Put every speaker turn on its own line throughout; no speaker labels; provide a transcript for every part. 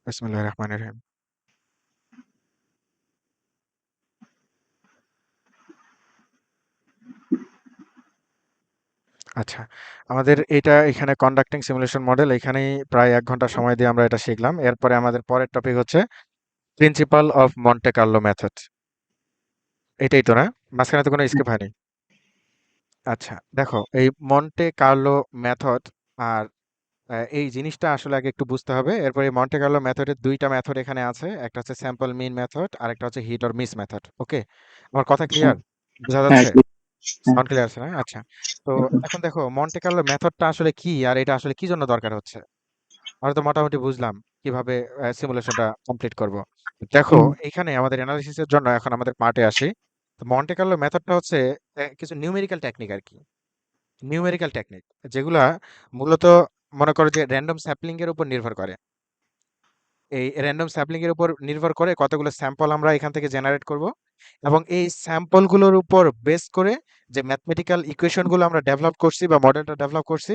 বিসমিল্লাহির রহমানির রহিম। আচ্ছা, আমাদের এটা এখানে কন্ডাক্টিং সিমুলেশন মডেল এখানেই প্রায় ১ ঘন্টা সময় দিয়ে আমরা এটা শিখলাম। এরপরে আমাদের পরের টপিক হচ্ছে principal of Monte Carlo method. এটাই তো না? মাঝখানে তো কোনো স্কিপ হয়নি। আচ্ছা, দেখো এই মন্টে কার্লো মেথড আর এই জিনিসটা আসলে আগে একটু বুঝতে হবে। এরপরে মন্টে কার্লো মেথডের ২ টা মেথড এখানে আছে। একটা হচ্ছে স্যাম্পল মিন মেথড আরেকটা হচ্ছে হিট অর মিস মেথড। ওকে? আমার কথা
আচ্ছা।
ক্লিয়ার? বোঝা
হ্যাঁ,
যাচ্ছে?
হ্যাঁ,
সাউন্ড ক্লিয়ার আছে না? আচ্ছা। তো এখন দেখো মন্টে কার্লো মেথডটা আসলে কি আর এটা আসলে কি জন্য দরকার হচ্ছে? আমরা তো মোটামুটি বুঝলাম কিভাবে সিমুলেশনটা কমপ্লিট করব। দেখো
হুম,
এখানে আমাদের এনালাইসিসের জন্য এখন আমাদের পার্টে আসি। তো মন্টে কার্লো মেথডটা হচ্ছে কিছু নিউমেরিক্যাল টেকনিক আরকি। নিউমেরিক্যাল টেকনিক যেগুলা মূলত মনে করো যে র‍্যান্ডম স্যাম্পলিং এর উপর নির্ভর করে। এই র‍্যান্ডম স্যাম্পলিং এর উপর নির্ভর করে কতগুলো স্যাম্পল আমরা এখান থেকে জেনারেট করব এবং এই স্যাম্পল গুলোর উপর বেস করে যে ম্যাথমেটিক্যাল ইকুয়েশন গুলো আমরা ডেভেলপ করছি বা মডেলটা ডেভেলপ করছি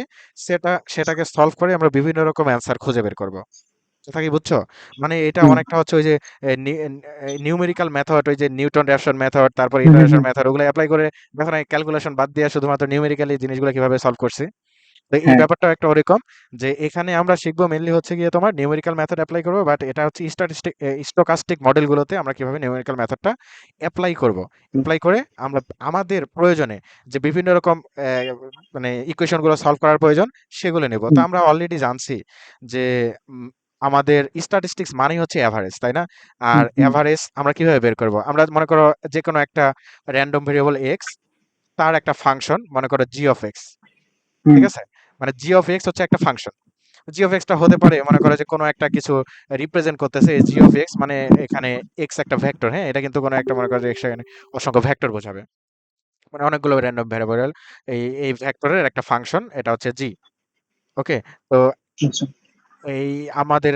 সেটাকে সলভ করে আমরা বিভিন্ন রকম অ্যান্সার খুঁজে বের করব। কথা কি বুঝছো? মানে এটা
হুম,
অনেকটা হচ্ছে ওই যে নিউমেরিক্যাল মেথড, ওই যে নিউটন রেফসন মেথড, তারপর
হুম, হুম,
ইটারেশন
হুম,
মেথড, ওগুলো অ্যাপ্লাই করে দেখো না ক্যালকুলেশন বাদ দিয়ে শুধুমাত্র নিউমেরিক্যালি জিনিসগুলো কিভাবে সলভ করছি। তো এই
হ্যাঁ,
ব্যাপারটাও একটা ওরকম যে এখানে আমরা শিখবো মেইনলি হচ্ছে গিয়ে তোমার নিউমেরিক্যাল মেথড অ্যাপ্লাই করবো, বাট এটা হচ্ছে স্টকাস্টিক মডেলগুলোতে আমরা কিভাবে নিউমেরিক্যাল মেথডটা অ্যাপ্লাই করব।
হুম,
অ্যাপ্লাই করে আমরা আমাদের প্রয়োজনে যে বিভিন্ন রকম মানে ইকুয়েশন গুলো সলভ করার প্রয়োজন সেগুলো নেব। তো
হুম,
আমরা অলরেডি জানছি যে উম, আমাদের স্ট্যাটিস্টিক্স মানেই হচ্ছে এভারেজ, তাই না? আর
হুম, হুম,
এভারেজ আমরা কিভাবে বের করব? আমরা মনে করো যে কোনো একটা র্যান্ডম ভেরিয়েবল এক্স, তার একটা ফাংশন মনে করো জি অফ এক্স।
হুম,
ঠিক আছে? মানে জি অফ এক্স হচ্ছে একটা ফাংশন। জি অফ এক্স টা হতে পারে মনে করো যে কোনো একটা কিছু রিপ্রেজেন্ট করতেছে জি অফ এক্স, মানে এখানে এক্স একটা ভেক্টর, হ্যাঁ? এটা কিন্তু কোনো একটা মনে করো যে এক্স এখানে অসংখ্য ভেক্টর বোঝাবে। মানে অনেকগুলো র‍্যান্ডম ভ্যারিয়েবল এই ভেক্টরের একটা ফাংশন, এটা হচ্ছে জি। ওকে? তো
আচ্ছা,
এই আমাদের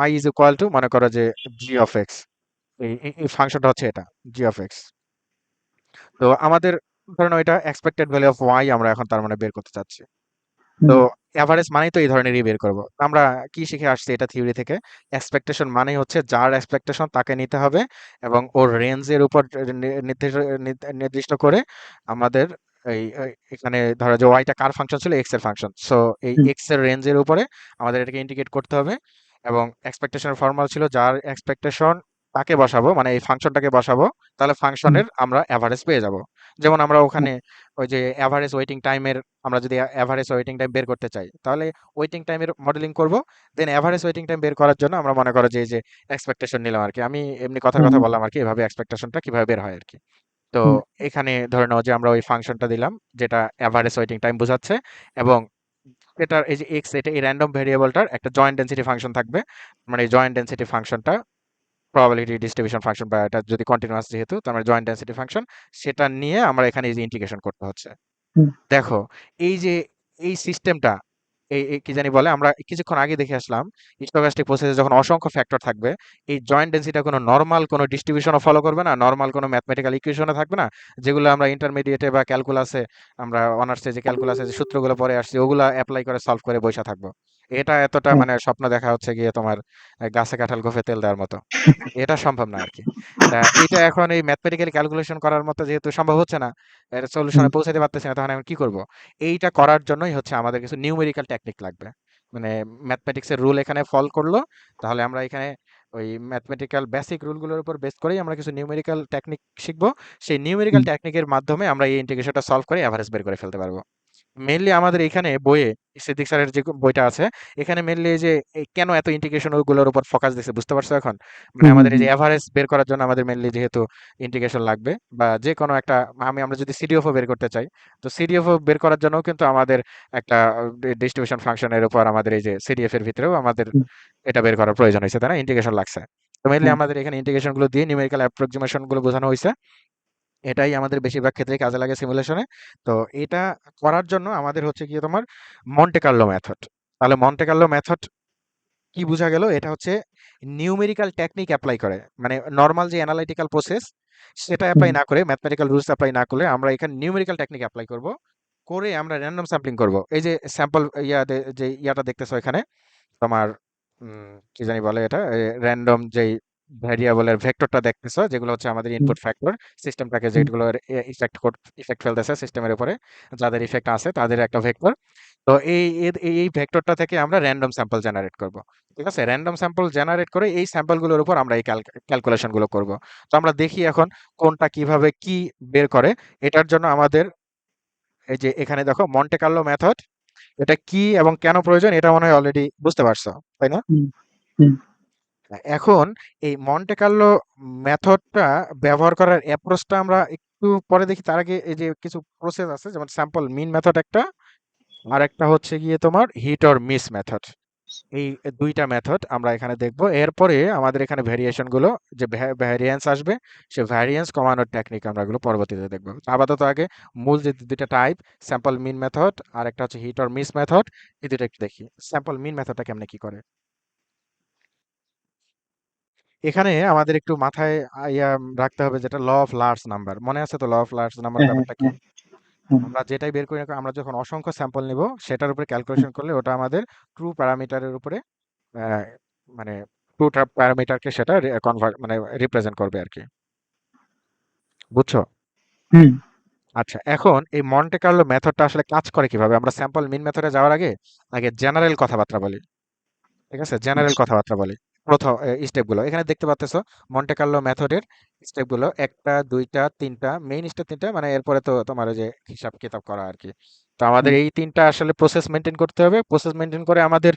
y ইজ ইকুয়াল টু মনে করো যে জি অফ এক্স। এই ফাংশনটা হচ্ছে এটা জি অফ এক্স। তো আমাদের ধরে নাও এটা এক্সপেক্টেড ভ্যালু অফ y আমরা এখন তার মানে বের করতে চাচ্ছি। তো
হুম,
এভারেজ মানেই তো এই ধরনেরই বের করব। আমরা কি শিখে আসছি এটা থিওরি থেকে? এক্সপেকটেশন মানেই হচ্ছে যার এক্সপেকটেশন তাকে নিতে হবে এবং ওর রেঞ্জের উপর নির্দিষ্ট করে আমাদের এখানে ধরো যে ওয়াইটা কার ফাংশন ছিল, এক্স এর ফাংশন। সো এই
হুম,
এক্স এর রেঞ্জের উপরে আমাদের এটাকে ইন্টিগ্রেট করতে হবে এবং এক্সপেকটেশনের ফর্মুলা ছিল যার এক্সপেকটেশন তাকে বসাবো, মানে এই ফাংশনটাকে বসাবো, তাহলে
হুম,
ফাংশনের আমরা এভারেজ পেয়ে যাব। যেমন আমরা
হ্যাঁ,
ওখানে ওই যে এভারেজ ওয়েটিং টাইমের, আমরা যদি এভারেজ ওয়েটিং টাইম বের করতে চাই তাহলে ওয়েটিং টাইমের মডেলিং করব। দেন এভারেজ ওয়েটিং টাইম বের করার জন্য আমরা মনে করো যে এই যে এক্সপেকটেশন নিলাম আর কি, আমি এমনি কথার
হ্যাঁ,
কথা বললাম আর কি, এভাবে এক্সপেকটেশনটা কিভাবে বের হয় আর কি। তো
হুম,
এখানে ধরে নাও যে আমরা ওই ফাংশনটা দিলাম যেটা এভারেজ ওয়েটিং টাইম বোঝাচ্ছে এবং এটার এই যে এক্স, এটা এই র্যান্ডম ভেরিয়েবলটার একটা জয়েন্ট ডেনসিটি ফাংশন থাকবে। মানে জয়েন্ট ডেনসিটি ফাংশনটা প্রবাবিলিটি ডিস্ট্রিবিউশন ফাংশন, বা এটা যদি কন্টিনিউয়াস যেহেতু তার মানে জয়েন্ট ডেনসিটি ফাংশন, সেটা নিয়ে আমরা এখানে এই যে ইন্টিগ্রেশন করতে হচ্ছে।
হুম,
দেখো এই যে এই সিস্টেমটা, কি জানি বলে, আমরা কিছুক্ষণ আগে দেখে আসলাম স্টোকাস্টিক প্রসেসে যখন অসংখ্য ফ্যাক্টর থাকবে, এই জয়েন্ট ডেন্সিটি কোনো নরমাল কোনো ডিস্ট্রিবিউশনও ফলো করবে না, নরমাল কোনো ম্যাথমেটিক্যাল ইকুয়েশনও থাকবে না, যেগুলো আমরা ইন্টারমিডিয়েটে বা ক্যালকুলাসে, আমরা অনার্সে যে ক্যালকুলাসে যে সূত্রগুলো পড়ে আসছি ওগুলা অ্যাপ্লাই করে সলভ করে বসে থাকবো। এটা এতটা
হ্যাঁ,
মানে স্বপ্ন দেখা হচ্ছে গিয়ে তোমার গাছে কাঁঠাল গোফে তেল দেওয়ার মতো। এটা সম্ভব না আরকি। তা এটা এখন এই ম্যাথমেটিক্যালি ক্যালকুলেশন করার মতো যেহেতু সম্ভব হচ্ছে না, এর
হুম,
সলিউশনে পৌঁছাতে পারতেছি না, তখন আমি কি করব? এইটা করার জন্যই হচ্ছে আমাদের কিছু নিউমেরিক্যাল টেকনিক লাগবে। মানে ম্যাথমেটিক্স এর রুল এখানে ফল করলো, তাহলে আমরা এখানে ওই ম্যাথমেটিক্যাল বেসিক রুলগুলোর উপর বেস করেই আমরা কিছু নিউমেরিক্যাল টেকনিক শিখবো। সেই নিউমেরিক্যাল
হুম,
টেকনিকের মাধ্যমে আমরা এই ইন্টিগ্রেশনটা সলভ করে এভারেজ বের করে ফেলতে পারবো। মেইনলি আমাদের এখানে বইয়ে সিদ্দিক স্যারের যে বইটা আছে, এখানে মেইনলি এই যে কেন এত ইন্টিগ্রেশন গুলোর উপর ফোকাস দিচ্ছে বুঝতে পারছো এখন? মানে
হুম,
আমাদের এই
হুম,
যে এভারেজ বের করার জন্য আমাদের মেইনলি যেহেতু ইন্টিগ্রেশন লাগবে, বা যে কোনো একটা, আমরা যদি সিডিএফও বের করতে চাই, তো সিডিএফও বের করার জন্য কিন্তু আমাদের একটা ডিস্ট্রিবিউশন ফাংশনের উপর আমাদের এই যে সিডিএফ এর ভিতরেও আমাদের
হুম,
এটা বের করার প্রয়োজন হয়েছে, তাই না? ইন্টিগ্রেশন লাগছে। তো মেইনলি
হ্যাঁ,
আমাদের এখানে ইন্টিগ্রেশন গুলো দিয়ে নিউমেরিক্যাল অ্যাপ্রক্সিমেশন গুলো বোঝানো হয়েছে। এটাই আমাদের বেশিরভাগ ক্ষেত্রেই কাজে লাগে সিমুলেশনে। তো এটা করার জন্য আমাদের হচ্ছে গিয়ে তোমার মন্টে কার্লো মেথড। তাহলে মন্টে কার্লো মেথড কি বুঝা গেল? এটা হচ্ছে নিউমেরিক্যাল টেকনিক এপ্লাই করে। মানে নরমাল যে এনালাইটিক্যাল প্রসেস সেটা
হুম,
এপ্লাই না করে, ম্যাথমেটিক্যাল রুলস এপ্লাই না করে আমরা এখানে নিউমেরিক্যাল টেকনিক এপ্লাই করব। করে আমরা র‍্যান্ডম স্যাম্পলিং করব। এই যে স্যাম্পল যে ইয়াটা দেখতেছো এখানে তোমার কি জানি বলে এটা, র্যান্ডম যেই ভ্যারিয়েবলের ভেক্টরটা দেখতেছো, যেগুলো হচ্ছে আমাদের
হুম,
ইনপুট ফ্যাক্টর, সিস্টেমটাকে
হুম,
যেগুলো ইফেক্ট ইফেক্ট ফেলতেছে সিস্টেমের উপরে, যাদের ইফেক্ট আছে তাদের একটা ভেক্টর। তো এই ভেক্টরটা থেকে আমরা র্যান্ডম স্যাম্পল জেনারেট করব। ঠিক আছে, র্যান্ডম স্যাম্পল জেনারেট করে এই স্যাম্পলগুলোর উপর আমরা এই ক্যালকুলেশন গুলো করব। তো আমরা দেখি এখন কোনটা কিভাবে কি বের করে। এটার জন্য আমাদের এই যে এখানে দেখো মন্টে কার্লো মেথড, এটা কি এবং কেন প্রয়োজন এটা মনে হয় অলরেডি বুঝতে পারছো, তাই না?
হুম, হুম,
এখন এই মন্টে কার্লো মেথডটা ব্যবহার করার অ্যাপ্রোচটা আমরা একটু পরে দেখি। তার আগে এই যে কিছু প্রসেস আছে, যেমন স্যাম্পল মিন মেথড একটা, আর একটা হচ্ছে গিয়ে তোমার হিট অর মিস মেথড। এই দুইটা মেথড আমরা এখানে দেখব। এরপরে আমাদের এখানে ভেরিয়েশন গুলো, যে ভ্যারিয়েন্স আসবে, সে ভ্যারিয়েন্স কমানোর টেকনিক আমরা এগুলো পরবর্তীতে দেখব। আপাতত আগে মূল যে দুইটা টাইপ, স্যাম্পল মিন মেথড আর একটা হচ্ছে হিট অর মিস মেথড, এই দুটো একটু দেখি। স্যাম্পল মিন মেথডটা কেমনে কি করে। এখানে আমাদের একটু মাথায় রাখতে হবে, যেটা ল অফ লার্জ নাম্বার, মনে আছে তো ল অফ লার্জ নাম্বার
হ্যাঁ, হ্যাঁ,
ব্যাপারটা কি?
হ্যাঁ, হ্যাঁ,
আমরা যেটাই বের করি না কেন, আমরা যখন অসংখ্য স্যাম্পল নিব সেটার উপরে
হ্যাঁ,
ক্যালকুলেশন করলে ওটা আমাদের ট্রু প্যারামিটারের উপরে আহ, মানে ট্রু প্যারামিটারকে সেটা কনভার্ট মানে রিপ্রেজেন্ট করবে আর কি। বুঝছো?
হুম,
আচ্ছা, এখন এই মন্টে কার্লো মেথডটা আসলে কাজ করে কিভাবে, আমরা স্যাম্পল মিন মেথডে যাওয়ার আগে আগে জেনারেল কথাবার্তা বলি। ঠিক আছে, জেনারেল
আচ্ছা,
কথাবার্তা বলি। প্রথম স্টেপগুলো এখানে দেখতে পাচ্তেছো, মন্টে কার্লো মেথডের স্টেপগুলো একটা দুইটা তিনটা, মেইন স্টেপ তিনটা, মানে এরপরে তো তোমার ওই যে হিসাব কিতাব করা আর কি। তো আমাদের
হুম,
এই তিনটা আসলে প্রসেস মেনটেন করতে হবে। প্রসেস মেনটেন করে আমাদের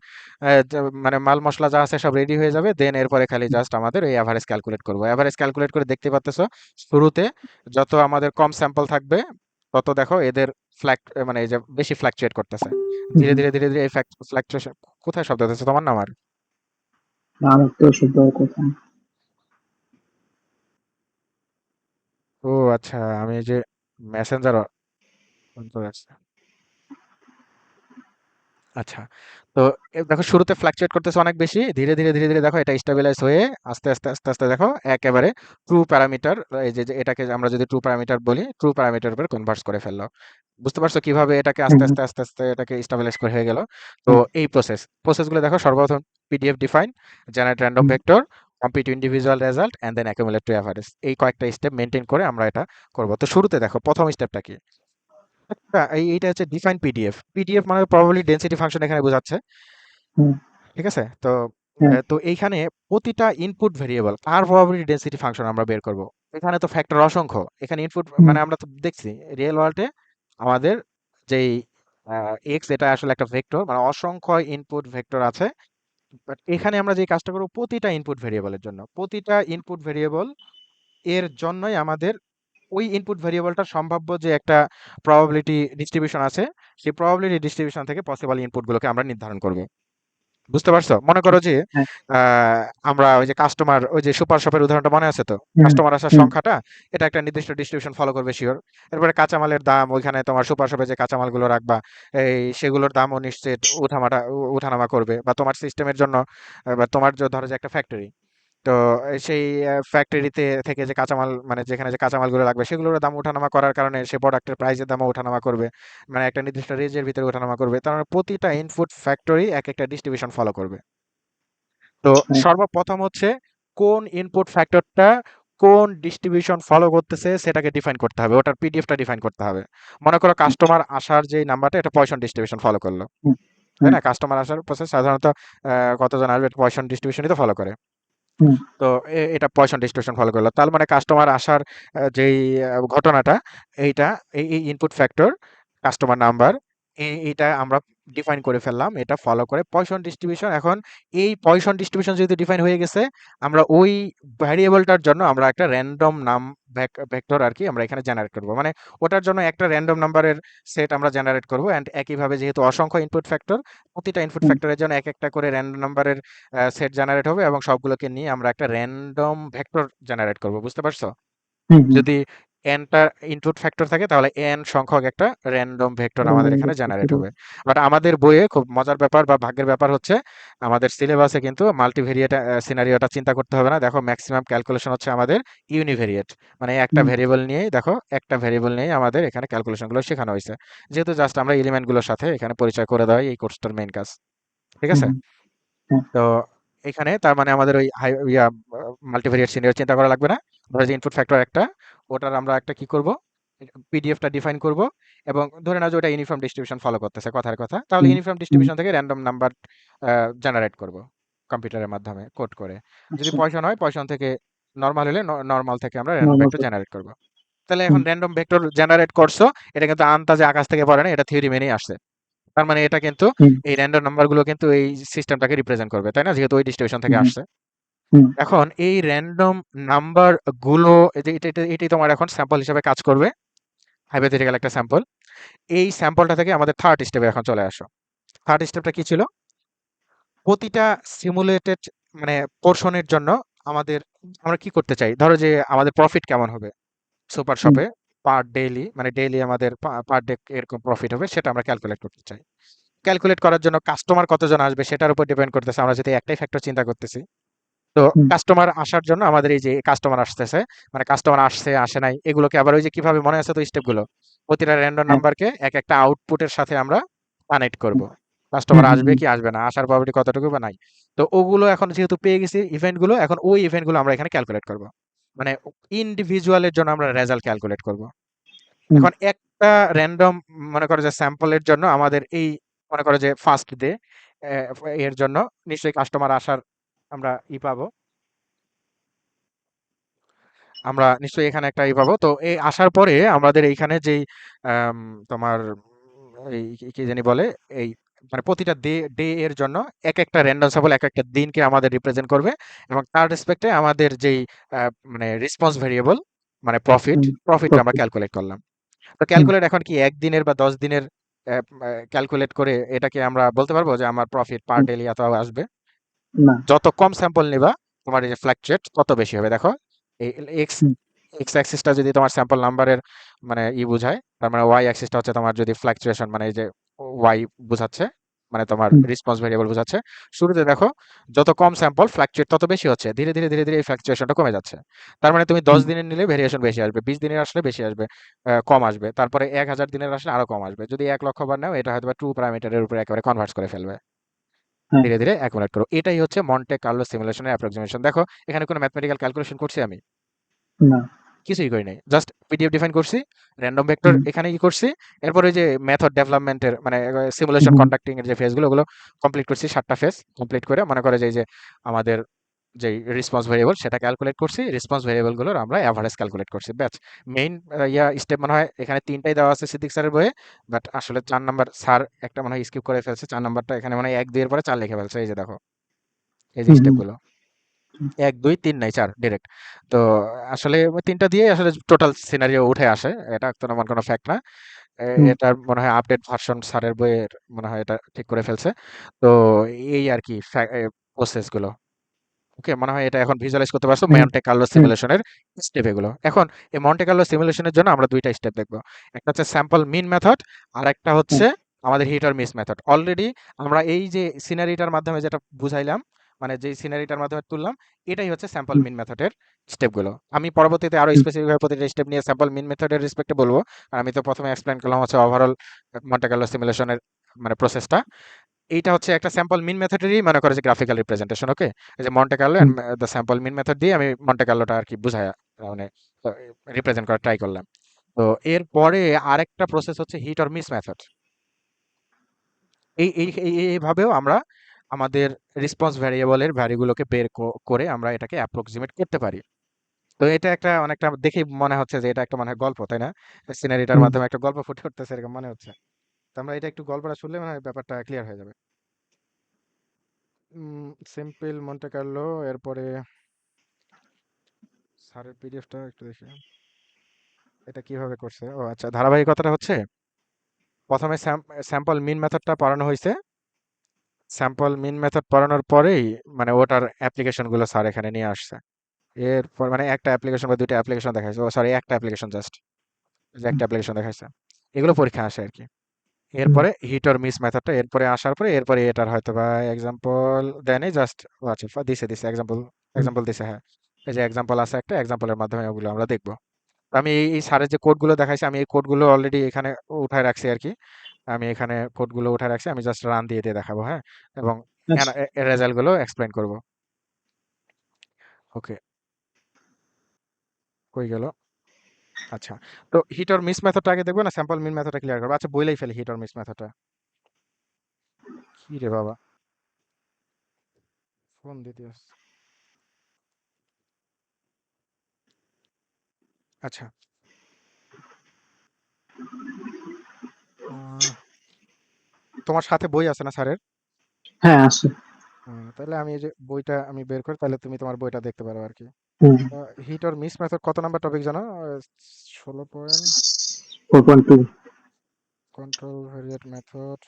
মানে মাল মশলা যা আছে সব রেডি হয়ে যাবে, দেন এরপরে খালি
হুম,
জাস্ট আমাদের এই অ্যাভারেজ ক্যালকুলেট করবো। অ্যাভারেজ ক্যালকুলেট করে দেখতে পাচ্তেছো, শুরুতে যত আমাদের কম স্যাম্পল থাকবে তত দেখো এদের ফ্ল্যাক মানে এই যে বেশি ফ্ল্যাকচুয়েট করতেছে।
হুম,
ধীরে
হুম।
ধীরে ধীরে ধীরে এই ফ্ল্যাকচুয়েশন, কোথায় শব্দ হচ্ছে তোমার না আমার?
না, আমার তো ওসব দেওয়ার কথা না।
ও আচ্ছা, আমি এই যে মেসেঞ্জার অন করে রাখছি। আচ্ছা, তো দেখো শুরুতে ফ্লাকচুয়েট করতেছে অনেক বেশি, ধীরে ধীরে ধীরে ধীরে দেখো এটা স্টেবিলাইজ হয়ে আস্তে আস্তে আস্তে আস্তে দেখো একেবারে ট্রু প্যারামিটার, এই যে যে এটাকে আমরা যদি ট্রু প্যারামিটার বলি, ট্রু প্যারামিটার উপর কনভার্স করে ফেললো। বুঝতে পারছো কিভাবে এটাকে
হুম,
আস্তে
হুম,
আস্তে আস্তে আস্তে এটাকে স্টেবিলাইজ করে হয়ে গেল? তো
হুম,
এই প্রসেসগুলো দেখো, সর্বপ্রথম PDF define, generate random
hmm,
vector, compute individual result and then accumulate to average. এই কয়েকটা স্টেপ মেনটেন করে আমরা এটা করব। তো শুরুতে দেখো প্রথম স্টেপটা কি, এইটা হচ্ছে ডিফাইন পিডিএফ। পিডিএফ মানে প্রবাবিলিটি ডেনসিটি ফাংশন এখানে বোঝাচ্ছে।
হুম,
ঠিক আছে, তো
হ্যাঁ,
তো এইখানে প্রতিটা ইনপুট ভেরিয়েবল আর প্রবাবিলিটি ডেনসিটি ফাংশন আমরা বের করব। এখানে তো ফ্যাক্টর অসংখ্য, এখানে ইনপুট
হুম,
মানে আমরা তো দেখছি রিয়েল ওয়ার্ল্ডে আমাদের যেই এক্স, এটা আসলে একটা ভেক্টর, মানে অসংখ্য ইনপুট ভেক্টর আছে। বাট এখানে আমরা যে কাজটা করব, প্রতিটা ইনপুট ভেরিয়েবলের জন্য, প্রতিটা ইনপুট ভেরিয়েবল এর জন্যই আমাদের ওই ইনপুট ভেরিয়েবলটার সম্ভাব্য যে একটা প্রবাবিলিটি ডিস্ট্রিবিউশন আছে, সেই প্রবাবিলিটি ডিস্ট্রিবিউশন থেকে পসিবল ইনপুটগুলোকে আমরা নির্ধারণ করব। বুঝতে পারছো? মনে
আচ্ছা,
করো যে
হ্যাঁ,
আমরা ওই যে কাস্টমার, ওই যে সুপার শপের উদাহরণটা মনে আছে তো?
হুম,
কাস্টমার আসার
হুম,
সংখ্যাটা এটা একটা নির্দিষ্ট ডিস্ট্রিবিউশন ফলো করবে শিওর। এরপরে কাঁচামালের দাম, ওইখানে তোমার সুপার শপে যে কাঁচামালগুলো রাখবা, এই সেগুলোর দামও নিশ্চিত উঠানামা করবে। বা তোমার সিস্টেমের জন্য বা তোমার ধরো যে একটা ফ্যাক্টরি, তো সেই ফ্যাক্টরিতে থেকে যে কাঁচামাল, মানে যেখানে যে কাঁচামালগুলো লাগবে সেগুলোর দাম ওঠানামা করার কারণে সে প্রোডাক্টের প্রাইসের দামও ওঠানামা করবে। মানে একটা নির্দিষ্ট রেঞ্জের ভিতরে ওঠানামা করবে। তার মানে প্রতিটা ইনপুট ফ্যাক্টরি এক একটা ডিস্ট্রিবিউশন ফলো করবে। তো
হ্যাঁ,
সর্বপ্রথম হচ্ছে কোন ইনপুট ফ্যাক্টরটা কোন ডিস্ট্রিবিউশন ফলো করতেছে সেটাকে ডিফাইন করতে হবে, ওটার পিডিএফটা ডিফাইন করতে হবে। মনে করো
আচ্ছা,
কাস্টমার আসার যে নাম্বারটা, এটা পয়সন ডিস্ট্রিবিউশন ফলো করলো,
হুম,
তাই
হুম,
না? কাস্টমার আসার প্রসেস সাধারণত কতজন আসবে, পয়সন ডিস্ট্রিবিউশনই তো ফলো করে।
হুম,
তো এটা পয়সন ডিস্ট্রিবিউশন ফলো করলো, তার মানে কাস্টমার আসার যেই ঘটনাটা, এইটা এই ইনপুট ফ্যাক্টর কাস্টমার নাম্বার, এইটা আমরা ডিফাইন করে ফেললাম, এটা ফলো করে পয়সন ডিস্ট্রিবিউশন। এখন এই পয়সন ডিস্ট্রিবিউশন যেহেতু ডিফাইন হয়ে গেছে, আমরা ওই ভ্যারিয়েবলটার জন্য আমরা একটা র্যান্ডম নাম ভেক্টর আর কি আমরা এখানে জেনারেট করব। মানে ওটার জন্য একটা র্যান্ডম নাম্বারের সেট আমরা জেনারেট করব। এন্ড একইভাবে যেহেতু অসংখ্য ইনপুট ফ্যাক্টর, প্রতিটা ইনপুট
হুম,
ফ্যাক্টরের জন্য এক একটা করে র্যান্ডম নাম্বারের সেট জেনারেট হবে এবং সবগুলোকে নিয়ে আমরা একটা র্যান্ডম ভেক্টর জেনারেট করব। বুঝতে পারছো?
হুম, হুম,
যদি এনটা ইনপুট ফ্যাক্টর থাকে তাহলে এন সংখ্যক একটা র্যান্ডম ভেক্টর আমাদের
random
এখানে
vector
জেনারেট
করবো।
হবে। বাট আমাদের বইয়ে খুব মজার ব্যাপার বা ভাগ্যের ব্যাপার হচ্ছে, আমাদের সিলেবাসে কিন্তু মাল্টিভেরিয়েট সিনারিওটা চিন্তা করতে হবে না। দেখো ম্যাক্সিমাম ক্যালকুলেশন হচ্ছে আমাদের ইউনিভেরিয়েট, মানে একটা
হুম,
ভেরিয়েবল নিয়েই, দেখো একটা ভেরিয়েবল নিয়েই আমাদের এখানে ক্যালকুলেশন গুলো শেখানো হয়েছে। যেহেতু জাস্ট আমরা এলিমেন্ট গুলোর সাথে এখানে পরিচয় করে দেওয়াই এই কোর্সটার মেইন কাজ। ঠিক
হুম,
আছে?
হুম, হ্যাঁ,
তো এখানে তার মানে আমাদের ওই মাল্টিভেরিয়েট সিনারিও চিন্তা করা লাগবে না। ধরো যে ইনপুট ফ্যাক্টর একটা, ওটার আমরা একটা কি করব, পিডিএফটা ডিফাইন করব, এবং ধরে নাও যে ওটা ইউনিফর্ম ডিস্ট্রিবিউশন ফলো করতেছে, কথার কথা, তাহলে
হুম,
ইউনিফর্ম
হুম,
ডিস্ট্রিবিউশন থেকে র্যান্ডম নাম্বার জেনারেট করব কম্পিউটারের মাধ্যমে কোড করে। যদি
আচ্ছা,
পয়সন হয়, পয়সন থেকে, নর্মাল হলে নর্মাল থেকে আমরা র্যান্ডম
নর্মাল
ভেক্টর
থেকে।
জেনারেট করব। তাহলে এখন
হুম,
র্যান্ডম ভেক্টর জেনারেট করছো, এটা কিন্তু আন্তাজে আকাশ থেকে পড়ে না, এটা থিওরি মেনেই আসছে। তার মানে এটা কিন্তু
হুম,
এই র্যান্ডম নাম্বারগুলো কিন্তু এই সিস্টেমটাকে রিপ্রেজেন্ট করবে, তাই না, যেহেতু ওই ডিস্ট্রিবিউশন থেকে
হুম,
আসছে।
হুম,
এখন এই র্যান্ডম নাম্বার গুলো, এটাই তোমার এখন স্যাম্পল হিসেবে কাজ করবে, হাইপোথেটিক্যাল একটা স্যাম্পল। এই স্যাম্পলটা থেকে আমাদের থার্ড স্টেপে এখন চলে আসো। থার্ড স্টেপটা কি ছিল? প্রতিটা সিমুলেটেড মানে পোর্শনের জন্য আমাদের, আমরা কি করতে চাই, ধরো যে আমাদের প্রফিট কেমন হবে সুপার
হুম,
শপে পার ডেইলি, মানে ডেইলি আমাদের পার ডে এরকম প্রফিট হবে, সেটা আমরা ক্যালকুলেট করতে চাই। ক্যালকুলেট করার জন্য কাস্টমার কতজন আসবে সেটার উপর ডিপেন্ড করতেছে, আমরা যদি একটাই ফ্যাক্টর চিন্তা করতেছি। তো
হুম,
কাস্টমার আসার জন্য আমাদের এই যে কাস্টমার আসতেছে, মানে কাস্টমার আসছে আসে নাই, এগুলোকে আবার ওই যে কিভাবে মনে আছে তো স্টেপগুলো, প্রতিটা র্যান্ডম
হ্যাঁ,
নাম্বারকে এক একটা আউটপুটের সাথে আমরা কানেক্ট করব।
হুম, হুম,
কাস্টমার
হুম,
আসবে
হুম,
কি আসবে না, আসার প্রবাবিলিটি কতটুকু বা নাই। তো ওগুলো এখন যেহেতু পেয়ে গেছি ইভেন্টগুলো, এখন ওই ইভেন্টগুলো আমরা এখানে ক্যালকুলেট করব, মানে ইন্ডিভিজুয়ালের জন্য আমরা রেজাল্ট ক্যালকুলেট করব।
হুম,
এখন একটা র‍্যান্ডম, মনে করো যে স্যাম্পলের জন্য আমাদের এই, মনে করো যে ফার্স্ট ডে, এর জন্য নিশ্চয়ই কাস্টমার আসার আমরা পাবো, আমরা নিশ্চয়ই এখানে একটা পাবো। তো এই আসার পরে আমাদের এইখানে যেই আম, তোমার এই কি কি জানি বলে, এই মানে প্রতিটা ডে ডে এর জন্য এক একটা র্যান্ডম স্যাম্পল এক একটা দিনকে আমাদের রিপ্রেজেন্ট করবে, এবং তার রেসপেক্টে আমাদের যেই মানে রেসপন্স ভেরিয়েবল, মানে
হুম,
প্রফিটটা আমরা
প্রফিট।
ক্যালকুলেট করলাম। তো
হুম,
ক্যালকুলেট এখন কি ১ দিনের বা ১০ দিনের ক্যালকুলেট করে এটাকে আমরা বলতে পারবো যে আমার প্রফিট পার
হুম,
ডেলি এত আসবে?
না।
যত কম স্যাম্পল নিবা, তোমার এই যে ফ্ল্যাকচুয়েট তত বেশি হবে। দেখো এই এক্স
হুম,
এক্স অ্যাক্সিসটা যদি তোমার স্যাম্পল নাম্বারের মানে বোঝায়, তার মানে ওয়াই অ্যাক্সিসটা হচ্ছে তোমার যদি ফ্ল্যাকচুয়েশন, মানে এই যে ওয়াই বোঝাচ্ছে, মানে তোমার
হুম,
রেসপন্স ভেরিয়েবল বোঝাচ্ছে। শুরুতে দেখো যত কম স্যাম্পল ফ্ল্যাকচুয়েট তত বেশি হচ্ছে, ধীরে ধীরে ধীরে ধীরে এই ফ্ল্যাকচুয়েশনটা কমে যাচ্ছে। তার মানে তুমি দশ
হুম,
দিনের নিলে ভেরিয়েশন বেশি আসবে, ২০ দিনের আসলে বেশি আসবে, কম আসবে, তারপরে ১,০০০ দিনের আসলে আরো কম আসবে। যদি ১,০০,০০০ বার নাও, এটা হয়তো টু প্যারামিটারের উপরে একেবারে কনভার্ট করে ফেলবে।
হ্যাঁ,
ধীরে ধীরে অ্যাকুমুলেট করো। এটাই হচ্ছে মন্টে কার্লো সিমুলেশনের অ্যাপ্রক্সিমেশন। দেখো এখানে কোনো ম্যাথমেটিক্যাল ক্যালকুলেশন করছি আমি?
না।
কিছুই করি নাই, জাস্ট পিডিএফ ডিফাইন করছি, র্যান্ডম ভেক্টর
হুম,
এখানে কি করছি, এরপরে যে মেথড ডেভেলপমেন্টের মানে সিমুলেশন
হুম,
কন্ডাক্টিং এর যে ফেজ গুলো, ওগুলো কমপ্লিট করছি, ৭টা ফেজ কমপ্লিট করে মনে করে যে এই যে আমাদের যে রেসপন্স ভেরিয়েবল সেটা ক্যালকুলেট করছি, রেসপন্স ভেরিয়েবল গুলোর আমরা এভারেজ ক্যালকুলেট করছি, ব্যাস। মেইন স্টেপ মনে হয় এখানে ৩টাই দেওয়া আছে সিদ্দিক স্যারের বইয়ে, বাট আসলে ৪ নাম্বার স্যার একটা মনে হয় স্কিপ করে ফেলছে, ৪ নাম্বারটা এখানে মানে ১ ২ এর পরে ৪ লিখে ফেলছে, এই যে দেখো এই যে
হুম,
স্টেপ
হুম,
গুলো, ১ ২ ৩ নাই ৪ ডিরেক্ট। তো আসলে ওই ৩টা দিয়েই আসলে টোটাল সিনারিও উঠে আসে। এটা তো তেমন কোনো ফ্যাক্ট না।
হুম,
এটার মনে হয় আপডেট ভার্সন স্যারের বইয়ের মনে হয় এটা ঠিক করে ফেলছে। তো এই আরকি প্রসেস গুলো। ওকে, মনে হয় এটা এখন ভিজুয়ালাইজ করতে পারছো
হুম,
মন্টে কার্লো
হুম,
সিমুলেশনের স্টেপ এগুলো। এখন এই মন্টে কার্লো সিমুলেশনের জন্য আমরা ২টা স্টেপ দেখব। একটা হচ্ছে স্যাম্পল মিন মেথড, আর একটা
হ্যাঁ,
হচ্ছে আমাদের hit or miss method. Already আমরা এই যে সিনারিটার মাধ্যমে যেটা বুঝাইলাম, মানে যে সিনারিটার মাধ্যমে তুললাম, এটাই হচ্ছে স্যাম্পল
হুম,
মিন মেথডের স্টেপগুলো। আমি পরবর্তীতে আরো
হুম,
স্পেসিফিক ভাবে প্রতিটা স্টেপ নিয়ে স্যাম্পল মিন মেথডের রেসপেক্টে বলবো। আর আমি তো প্রথমে এক্সপ্লেইন করলাম হচ্ছে ওভারঅল মন্টে কার্লো সিমুলেশনের মানে প্রসেসটা। এইটা হচ্ছে একটা স্যাম্পল মিন মেথডেরই মনে করে যে গ্রাফিক্যাল রিপ্রেজেন্টেশন। ওকে, এই যে Monte Carlo
hmm,
and the sample mean method দিয়ে আমি মন্টে কার্লোটা আর কি বুঝায় মানে রিপ্রেজেন্ট করার ট্রাই করলাম। তো এরপরে আরেকটা প্রসেস হচ্ছে হিট অর মিস মেথড। এইভাবেও আমরা আমাদের রেসপন্স ভ্যারিয়েবলের ভ্যালুগুলোকে বের করে আমরা এটাকে অ্যাপ্রক্সিমেট করতে পারি। তো এটা একটা অনেকটা দেখেই মনে হচ্ছে যে এটা একটা মনে হয় গল্প, তাই না? সিনারিটার
হুম,
মাধ্যমে একটা গল্প ফুটে উঠতেছে এরকম মনে হচ্ছে। তো আমরা এটা একটু গল্পটা শুনলে মনে হয় ব্যাপারটা ক্লিয়ার হয়ে যাবে। সিম্পল মন্টে কার্লো, এরপরে স্যারের পিডিএফটা একটু দেখি। এটা কিভাবে করছে? ও আচ্ছা, ধারাবাহিকতাটা হচ্ছে প্রথমে স্যাম্পল মিন মেথডটা পড়ানো হয়েছে। স্যাম্পল মিন মেথড পড়ানোর পরেই মানে ওটার অ্যাপ্লিকেশন গুলো স্যার এখানে নিয়ে আসছে। এরপর মানে একটা অ্যাপ্লিকেশন বা দুইটা অ্যাপ্লিকেশন দেখাইছে, ও সরি একটা অ্যাপ্লিকেশন জাস্ট, যে একটা অ্যাপ্লিকেশন দেখাইছে, এগুলো পরীক্ষা আসে আর কি।
হুম,
এরপরে হিট অর মিস মেথডটা এরপরে আসার পরে এরপরে এটার হয়তো বা এক্সাম্পল দেয়নি, জাস্ট আচ্ছা দিছে দিছে এক্সাম্পল,
হুম,
দিছে, হ্যাঁ। এই যে এক্সাম্পল আছে একটা, এক্সাম্পলের মাধ্যমে ওগুলো আমরা দেখবো। তো আমি এই স্যারের যে কোডগুলো দেখাইছি, আমি এই কোডগুলো অলরেডি এখানে উঠায় রাখছি আর কি। আমি এখানে কোডগুলো উঠায় রাখছি, আমি জাস্ট রান দিয়ে দিয়ে দেখাবো, হ্যাঁ, এবং
আচ্ছা,
রেজাল্ট গুলো এক্সপ্লেন করবো। ওকে, কই গেল? আচ্ছা, তো হিট অর মিস মেথডটা আগে দেখবো না স্যাম্পল মিন মেথডটা ক্লিয়ার করবো? আচ্ছা, বইলেই ফেলি হিট অর মিস মেথডটা। কি রে বাবা, ফোন দিতে আসছে। আচ্ছা, আহ, তোমার সাথে বই আছে না স্যারের?
হ্যাঁ আছে।
তাহলে আমি এই যে বইটা আমি বের করি, তাহলে তুমি তোমার বইটা দেখতে পারো আর কি।
হুম।
হিট অর মিস মেথড কত নাম্বার টপিক জানো? 16 পয়েন্ট।
4.2।
Control variate method.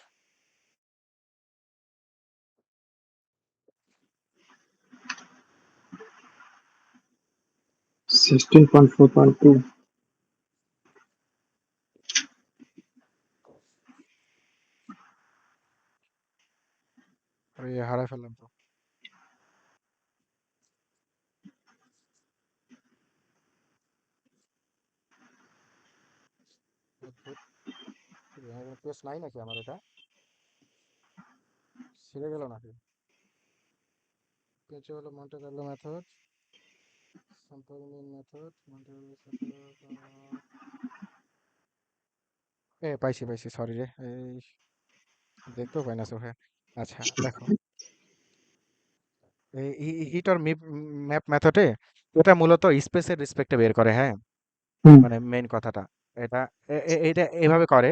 16.4.2।
আরে হারাই ফেললাম তো। অদ্ভুত, পেজ নাই নাকি আমার? এটা ছিঁড়ে গেল নাকি? পেজে হলো Monte Carlo method, sample mean method, Monte Carlo. পাইছি পাইছি, সরি রে, এই দেখতেও পাই না চোখে। আচ্ছা দেখো, এই হিট অর ম্যাপ মেথডে এটা মূলত স্পেসের রেসপেক্টে বের করে, হ্যাঁ।
হুম।
মানে মেইন কথাটা এটা, এটা এভাবে করে।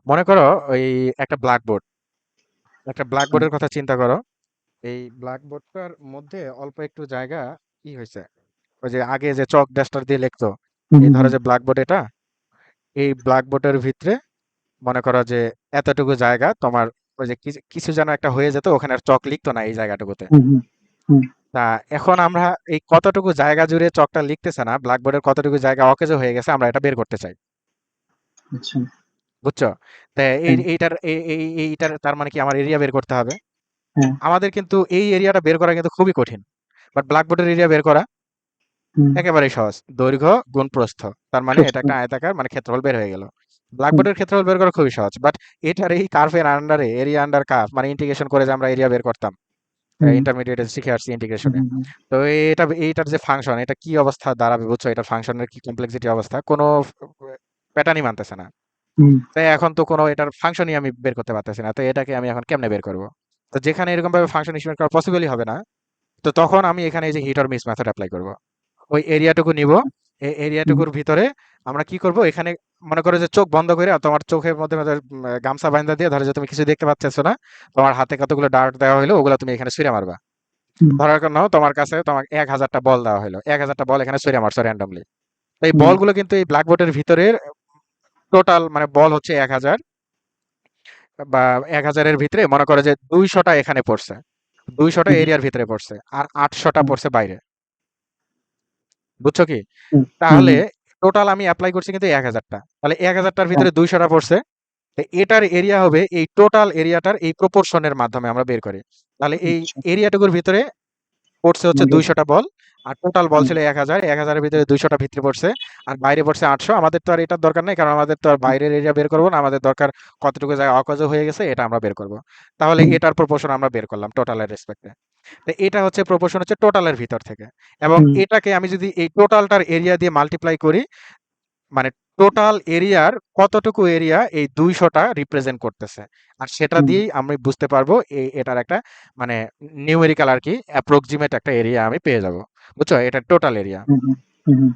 মনে করো ওই একটা ব্ল্যাকবোর্ড, একটা ব্ল্যাকবোর্ডের কথা চিন্তা করো। এই ব্ল্যাকবোর্ডটার মধ্যে অল্প একটু জায়গা কি হয়েছে, ওই যে আগে যে চক ডাস্টার দিয়ে লিখতো,
হুম।
এই ধরো
হুম।
যে ব্ল্যাকবোর্ড এটা, এই ব্ল্যাকবোর্ডের ভিতরে মনে করো যে এতটুকু জায়গা তোমার ওই যে কিছু কিছু যেন একটা হয়ে যেত, ওখানে আর চক লিখতো না এই জায়গাটুকুতে।
হুম। হুম। হুম।
তা এখন আমরা এই কতটুকু জায়গা জুড়ে চকটা লিখতেছে না, ব্ল্যাকবোর্ডের কতটুকু জায়গা অকেজো হয়ে গেছে, আমরা এটা বের করতে চাই।
আচ্ছা।
বুঝছো? তা
হ্যাঁ।
এইটার তার মানে কি আমার এরিয়া বের করতে হবে।
হ্যাঁ।
আমাদের কিন্তু এই এরিয়াটা বের করা কিন্তু খুবই কঠিন, বাট ব্ল্যাকবোর্ডের এরিয়া বের করা
হুম।
একেবারেই সহজ। দৈর্ঘ্য গুণ প্রস্থ, তার মানে এটা
প্রশ্ন।
একটা আয়তাকার, মানে ক্ষেত্রফল বের হয়ে গেল।
হুম।
ব্ল্যাকবোর্ডের ক্ষেত্রফল বের করা খুবই সহজ, বাট এটার এই কার্ভের আন্ডারে এরিয়া আন্ডার কার্ভ মানে ইন্টিগ্রেশন করে যে আমরা এরিয়া বের করতাম,
হুম।
ইন্টারমিডিয়েটে শিখে আসছি ইন্টিগ্রেশনে।
হুম।
তো এটা এইটার যে ফাংশন, এটা কি অবস্থা দাঁড়াবে বুঝছো? এটা ফাংশনের কি কমপ্লেক্সিটি অবস্থা, কোনো প্যাটার্নই মানতেছে না।
হুম।
তাই এখন তো কোনো এটার ফাংশনই আমি বের করতে পারতেছি না, তো এটাকে আমি এখন কেমনে বের করব? তো যেখানে এরকম ভাবে ফাংশন হিসেবে করা পসিবলই হবে না, তো তখন আমি এখানে এই যে hit or miss method apply করব। ওই এরিয়াটুকু নিব, এই
হুম।
এরিয়াটুকুর ভিতরে আমরা কি করব, এখানে মনে করো যে চোখ বন্ধ করে তোমার চোখের মধ্যে মধ্যে, গামছা বাইন্ধা দিয়ে ধরো যে তুমি কিছু দেখতে পাচ্ছ না, তোমার হাতে কতগুলো ডার্ট দেওয়া হলো, ওগুলো তুমি এখানে ছুঁড়ে মারবা।
হুম।
ধরার জন্য তোমার কাছে তোমার 1000টা বল দেওয়া হলো, 1000টা বল এখানে ছুঁড়ে মারছো র্যান্ডমলি। এই
হুম।
বলগুলো কিন্তু এই ব্ল্যাকবোর্ডের ভিতরের টোটাল মানে বল হচ্ছে 1000, বা 1000-এর ভিতরে মনে করো যে 200টা এখানে পড়ছে, 200টা
হুম।
এরিয়ার ভিতরে পড়ছে, আর 800টা
হুম।
পড়ছে বাইরে। বুঝছো কি?
হুম।
তাহলে টোটাল আমি অ্যাপ্লাই করছি কিন্তু 1000টা, তাহলে 1000টার
হ্যাঁ।
ভিতরে 200টা পড়ছে। তো এটার এরিয়া হবে এই টোটাল এরিয়াটার এই প্রপোর্শনের মাধ্যমে আমরা বের করি। তাহলে এই
আচ্ছা।
এরিয়াটুকুর ভিতরে পড়ছে হচ্ছে
আমাদের।
200টা বল, আর টোটাল বল
হুম।
ছিল 1000, 1000-এর ভিতরে 200টা ভিতরে পড়ছে, আর বাইরে পড়ছে 800। আমাদের তো আর এটার দরকার নেই, কারণ আমাদের তো আর বাইরের এরিয়া বের করবো না, আমাদের দরকার কতটুকু জায়গা অকেজো হয়ে গেছে এটা আমরা বের করব। তাহলে
হুম।
এটার প্রপোর্শন আমরা বের করলাম টোটালের রেসপেক্টে। তো এটা হচ্ছে প্রপোর্শন হচ্ছে টোটালের ভিতর থেকে, এবং
হুম।
এটাকে আমি যদি এই টোটালটার এরিয়া দিয়ে মাল্টিপ্লাই করি, মানে টোটাল এরিয়ার কতটুকু এরিয়া এই 200টা রিপ্রেজেন্ট করতেছে, আর সেটা
হুম।
দিয়েই আমি বুঝতে পারবো এটার একটা মানে নিউমেরিক্যাল আর কি অ্যাপ্রক্সিমেট একটা এরিয়া আমি পেয়ে যাব। বুঝছো? এটা টোটাল এরিয়া।
হুম। হুম।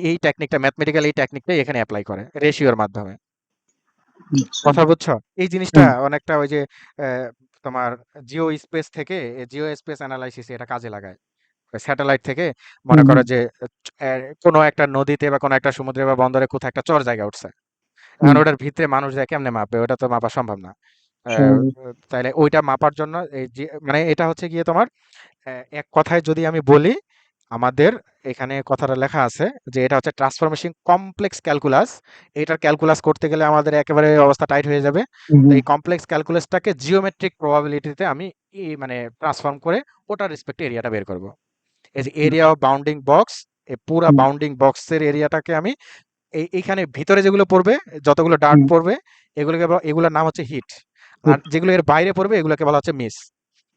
এই টেকনিকটা, ম্যাথমেটিক্যাল এই টেকনিকটাই এখানে অ্যাপ্লাই করে রেশিওর মাধ্যমে।
আচ্ছা।
কথা বুঝছো? এই জিনিসটা
হ্যাঁ।
অনেকটা ওই যে তোমার জিও স্পেস থেকে, জিও স্পেস অ্যানালাইসিস এটা কাজে লাগায়। স্যাটেলাইট থেকে মনে
হুম।
করো
হুম।
যে কোনো একটা নদীতে বা কোনো একটা সমুদ্রে বা বন্দরে কোথাও একটা চর জায়গা উঠছে, এখন
হুম।
ওটার ভিতরে মানুষ যায় কেমনে মাপবে? ওটা তো মাপা সম্ভব না। আহ,
স্বাভাবিক।
তাইলে ওইটা মাপার জন্য এই যে মানে এটা হচ্ছে গিয়ে তোমার এক কথায় যদি আমি বলি, আমাদের এখানে কথাটা লেখা আছে যে এটা হচ্ছে ট্রান্সফরমেশন কমপ্লেক্স ক্যালকুলাস। এটার ক্যালকুলাস করতে গেলে আমাদের একেবারে অবস্থা টাইট হয়ে যাবে। তো
হুম।
এই কমপ্লেক্স ক্যালকুলাসটাকে জিওমেট্রিক প্রবাবিলিটিতে আমি মানে ট্রান্সফর্ম করে ওটার রেসপেক্টে এরিয়াটা বের করব। এই যে
হুম।
এরিয়া অফ বাউন্ডিং বক্স, এই পুরা
হুম।
বাউন্ডিং বক্সের এরিয়াটাকে আমি এইখানে ভিতরে যেগুলো পড়বে, যতগুলো ডার্ট
হুম।
পড়বে, এগুলোর নাম হচ্ছে হিট। আর
হিট।
যেগুলো এর বাইরে পড়বে এগুলোকে বলা হচ্ছে মিস।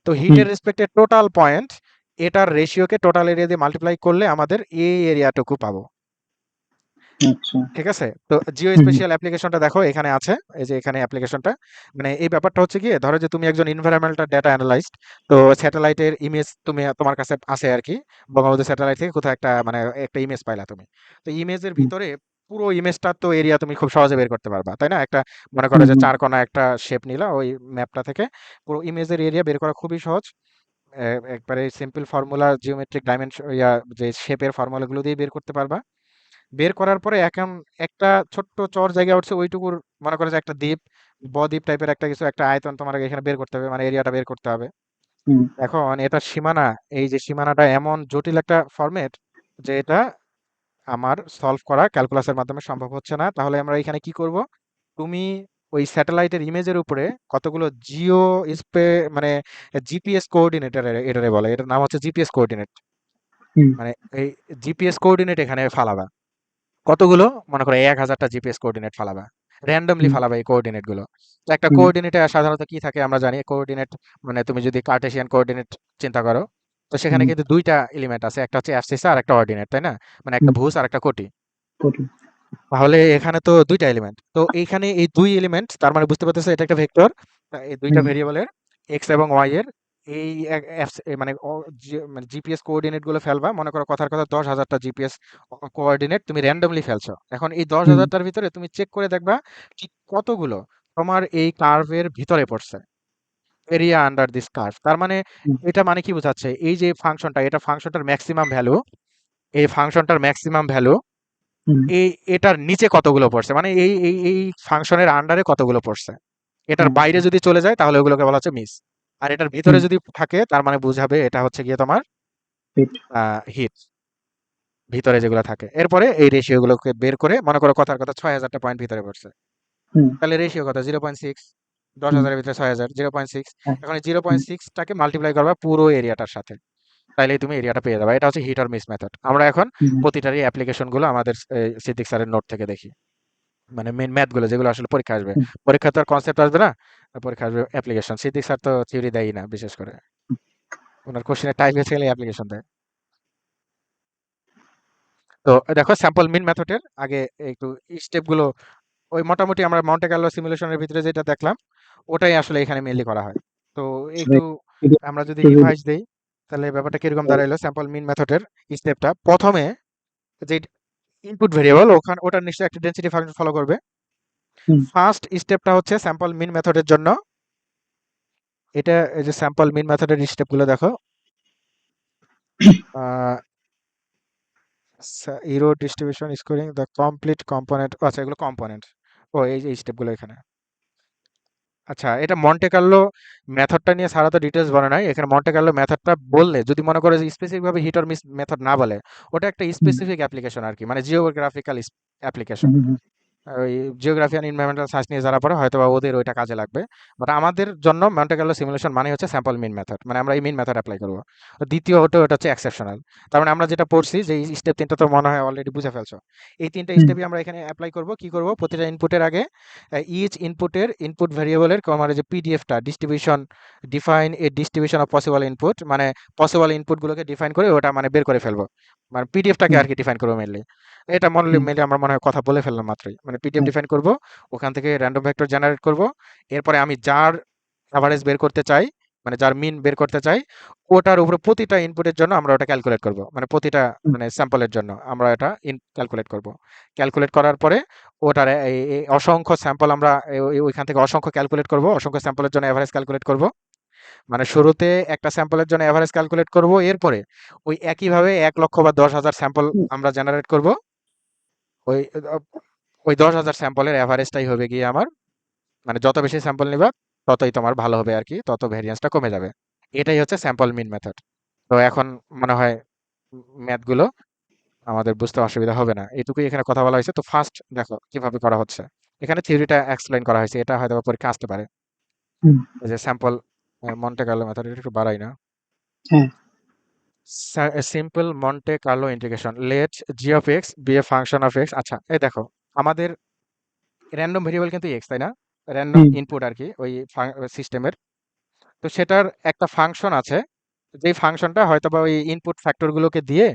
তো
হুম।
হিটের রেসপেক্টে টোটাল পয়েন্ট এটার রেশিওকে টোটাল এরিয়া দিয়ে মাল্টিপ্লাই করলে আমাদের এই এরিয়াটুকু পাবো।
আচ্ছা।
ঠিক আছে? তো জিও
হুম, হুম,
স্পেশাল অ্যাপ্লিকেশনটা দেখো এখানে আছে। এই যে এখানে অ্যাপ্লিকেশনটা। মানে এই ব্যাপারটা হচ্ছে গিয়ে ধরো যে তুমি একজন এনভায়রনমেন্টাল ডেটা অ্যানালাইস্ট। তো স্যাটেলাইটের ইমেজ তোমার কাছে আছে আরকি। বঙ্গবন্ধু স্যাটেলাইট থেকে কোথাও একটা মানে একটা ইমেজ পাইলা তুমি। তো ইমেজের
হুম,
ভিতরে পুরো ইমেজটার তো এরিয়া তুমি খুব সহজে বের করতে পারবা। তাই না? একটা মনে করো
হুম,
যে
হুম,
৪ কোণা একটা শেপ নিলা ওই ম্যাপটা থেকে। পুরো ইমেজের এরিয়া বের করা খুবই সহজ। একবারে সিম্পল ফর্মুলা জিওমেট্রিক ডাইমেনশন যে শেপের ফর্মুলাগুলো দিয়ে বের করতে পারবা। বের করার পরে একটা ছোট্ট চর জায়গা উঠছে ওইটুকুর মনে করে যে একটা দ্বীপ বদ্বীপ টাইপের একটা কিছু একটা আয়তন তোমার এখানে বের করতে হবে মানে এরিয়াটা বের করতে হবে।
হুম,
এখন এটার সীমানা এই যে সীমানাটা এমন জটিল একটা ফরম্যাট যে এটা আমার সলভ করা ক্যালকুলাসের মাধ্যমে সম্ভব হচ্ছে না। তাহলে আমরা এখানে কি করব? তুমি ওই স্যাটেলাইটের ইমেজের উপরে কতগুলো জিও স্পে মানে জিপিএস কোঅর্ডিনেটর এটারে বলে, এটার নাম হচ্ছে জিপিএস কোঅর্ডিনেট।
হুম,
মানে এই জিপিএস কোঅর্ডিনেট এখানে ফালাবা কতগুলো? মনে করো ১,০০০টা জিপিএস কোঅর্ডিনেট ফালাবা। র‍্যান্ডমলি
হুম,
ফালাবা এই কোঅর্ডিনেট গুলো। তো একটা
হুম,
কোঅর্ডিনেটে সাধারণত কি থাকে আমরা জানি। কোঅর্ডিনেট মানে তুমি যদি কার্টেসিয়ান কোঅর্ডিনেট চিন্তা করো, তো সেখানে
হুম,
কিন্তু ২ টা এলিমেন্ট আছে। একটা হচ্ছে অ্যাবসিসা আর একটা অর্ডিনেট, তাই না? মানে একটা
হুম,
ভুজ আর একটা কোটি।
কঠিন।
তাহলে এখানে তো ২ টা এলিমেন্ট। তো এইখানে এই ২ এলিমেন্ট তার মানে বুঝতে পারতেছো এটা একটা ভেক্টর। এই ২ টা
হুম,
ভেরিয়েবলের এক্স এবং ওয়াই এর এই এক অ্যাবস এ মানে মানে জিপিএস কোঅর্ডিনেট গুলো ফেলবা। মনে করো কথার কথা ১০,০০০ টা জিপিএস কোঅর্ডিনেট তুমি র‍্যান্ডমলি ফেলছো। এখন এই
হুম,
১০,০০০ টার ভিতরে তুমি চেক করে দেখবা ঠিক কতগুলো তোমার এই কার্ভের ভিতরে পড়ছে। Area under this curve. তার মানে
হুম,
এটা মানে কি বোঝাচ্ছে? এই যে ফাংশনটা এটা ফাংশনটার মেক্সিমাম ভ্যালু, এই ফাংশনটার মেক্সিমাম ভ্যালু
হুম,
এই এটার নিচে কতগুলো পড়ছে মানে এই ফাংশনের আন্ডারে কতগুলো পড়ছে। এটার বাইরে
আচ্ছা।
যদি চলে যায় তাহলে ওগুলোকে বলা হচ্ছে মিস। আর এটার ভিতরে
হুম,
যদি থাকে তার মানে বুঝাবে এটা হচ্ছে গিয়ে তোমার
হিট।
হিট ভিতরে যেগুলো থাকে। এরপরে এই রেশিও গুলোকে বের করে মনে করো কথার কথা ৬,০০০ টা পয়েন্ট ভিতরে পড়ছে।
হুম,
তাহলে রেশিও কত? 0.6।
হুম,
১০,০০০ এর ভিতরে ৬,০০০ 0.6।
হ্যাঁ,
এখন এই
হুম,
0.6 টাকে মাল্টিপ্লাই করবা পুরো এরিয়াটার সাথে। তাইলেই তুমি এরিয়াটা পেয়ে যাবে। এটা হচ্ছে হিট অর মিস মেথড। আমরা এখন
হুম,
প্রতিটারই অ্যাপ্লিকেশন গুলো আমাদের সিদ্দিক স্যারের নোট থেকে দেখি। মানে মেইন ম্যাথ গুলো যেগুলো আসলে পরীক্ষা আসবে।
হুম,
পরীক্ষা তো আর কনসেপ্ট আসবে না। পরীক্ষা আসবে অ্যাপ্লিকেশন। সিদ্দিক স্যার তো থিওরি দেয়ই না বিশেষ করে। উনার কোশ্চেনের টাইপ হচ্ছে গেলে অ্যাপ্লিকেশন দেয়। তো দেখো স্যাম্পল মিন মেথডের আগে একটু স্টেপ গুলো ওই মোটামুটি আমরা মন্টে কার্লো সিমুলেশনের ভিতরে যেটা দেখলাম ওটাই আসলে এখানে মেইনলি করা হয়। তো
আসলে
একটু
এটা
আমরা যদি
একটু যদি
রিভাইজ দেই তাহলে ব্যাপারটা কিরকম দাঁড়াইলো স্যাম্পল মিন মেথডের স্টেপটা প্রথমে যে ইনপুট ভেরিয়েবল ওটার নিশ্চয়ই একটা ডেনসিটি ফাংশন ফলো করবে।
হুম,
ফার্স্ট স্টেপটা হচ্ছে স্যাম্পল মিন মেথডের জন্য এটা এই যে স্যাম্পল মিন মেথডের স্টেপগুলো দেখো। Ah error distribution scoring the complete component, আচ্ছা এগুলো কম্পোনেন্ট। ও এই যে স্টেপগুলো এখানে। আচ্ছা এটা মন্টে কার্লো মেথডটা নিয়ে সারা তো ডিটেলস বলে নাই। এখানে মন্টে কার্লো মেথডটা বললে যদি মনে করে যে স্পেসিফিক ভাবে হিট অর মিস মেথড না বলে ওটা একটা
হুম,
স্পেসিফিক অ্যাপ্লিকেশন আর কি মানে জিওগ্রাফিক্যাল অ্যাপ্লিকেশন।
হুম, হুম,
ওই জিওগ্রাফি অ্যান্ড এনভায়রনমেন্টাল সায়েন্স নিয়ে যারা পড়ে হয়তোবা ওদের ওইটা কাজে লাগবে। বাট আমাদের জন্য মন্টে কার্লো সিমুলেশন মানে হচ্ছে স্যাম্পল মিন মেথড মানে আমরা এই মিন মেথড অ্যাপ্লাই করব। দ্বিতীয় ওটা হচ্ছে এক্সেপশনাল। তার মানে আমরা যেটা পড়ছি যে স্টেপ ৩টা তো মনে হয় অলরেডি বুঝে ফেলছো। এই ৩টা
হুম,
স্টেপই আমরা এখানে অ্যাপ্লাই করব। কি করব? প্রতিটা ইনপুটের আগে ইচ ইনপুটের ইনপুট ভেরিয়েবলের আমার যে পিডিএফটা distribution define a distribution of possible input মানে পসিবল ইনপুট গুলোকে ডিফাইন করে ওটা মানে বের করে ফেলবো। মানে পিডিএফটাকে
হুম,
আর কি ডিফাইন করবো মেনলি। এটা মনে
হুম,
মেনলি আমরা মনে হয় কথা বলে ফেললাম মাত্রই। মানে পিডিএফ
হ্যাঁ,
ডিফাইন করব, ওখান থেকে র‍্যান্ডম ভেক্টর জেনারেট করব। এরপরে আমি যার এভারেজ বের করতে চাই, মানে যার মিন বের করতে চাই, ওটার উপরে প্রতিটা ইনপুটের জন্য আমরা ওটা ক্যালকুলেট করব। মানে প্রতিটা
হুম,
মানে স্যাম্পলের জন্য আমরা এটা ক্যালকুলেট করব। ক্যালকুলেট করার পরে ওটার এই অসংখ্য স্যাম্পল আমরা ওইখান থেকে অসংখ্য ক্যালকুলেট করব। অসংখ্য স্যাম্পলের জন্য এভারেজ ক্যালকুলেট করব। মানে শুরুতে একটা স্যাম্পলের জন্য এভারেজ ক্যালকুলেট করব। এরপরে ওই একইভাবে ১,০০,০০০ বা ১০,০০০ স্যাম্পল
হুম,
আমরা জেনারেট করব। ওই ওই ১০,০০০ স্যাম্পলের এভারেজটাই হবে গিয়ে আমার মানে যত বেশি স্যাম্পল নিবা ততই তোমার ভালো হবে আর কি, তত ভেরিয়েন্সটা কমে যাবে। এটাই হচ্ছে স্যাম্পল মিন মেথড। তো এখন মনে হয় ম্যাথ গুলো আমাদের বুঝতে অসুবিধা হবে না। এটুকুই এখানে কথা বলা হয়েছে। তো ফার্স্ট দেখো কিভাবে করা হচ্ছে। এখানে থিওরিটা এক্সপ্লেইন করা হয়েছে। এটা হয়তো বা পরীক্ষা আসতে পারে।
হুম,
এই যে স্যাম্পল মন্টে কার্লো মেথড এটা একটু বাড়াই না।
হ্যাঁ,
simple Monte Carlo integration let G of X be a function of X. আচ্ছা এই দেখো আমাদের র্যান্ডম ভেরিয়েবল কিন্তু এক্স, তাই না? র্যান্ডম
হুম,
ইনপুট আর কি ওই সিস্টেমের। তো সেটার একটা ফাংশন আছে যেই ফাংশনটা হয়তোবা ওই ইনপুট ফ্যাক্টর গুলোকে দিয়ে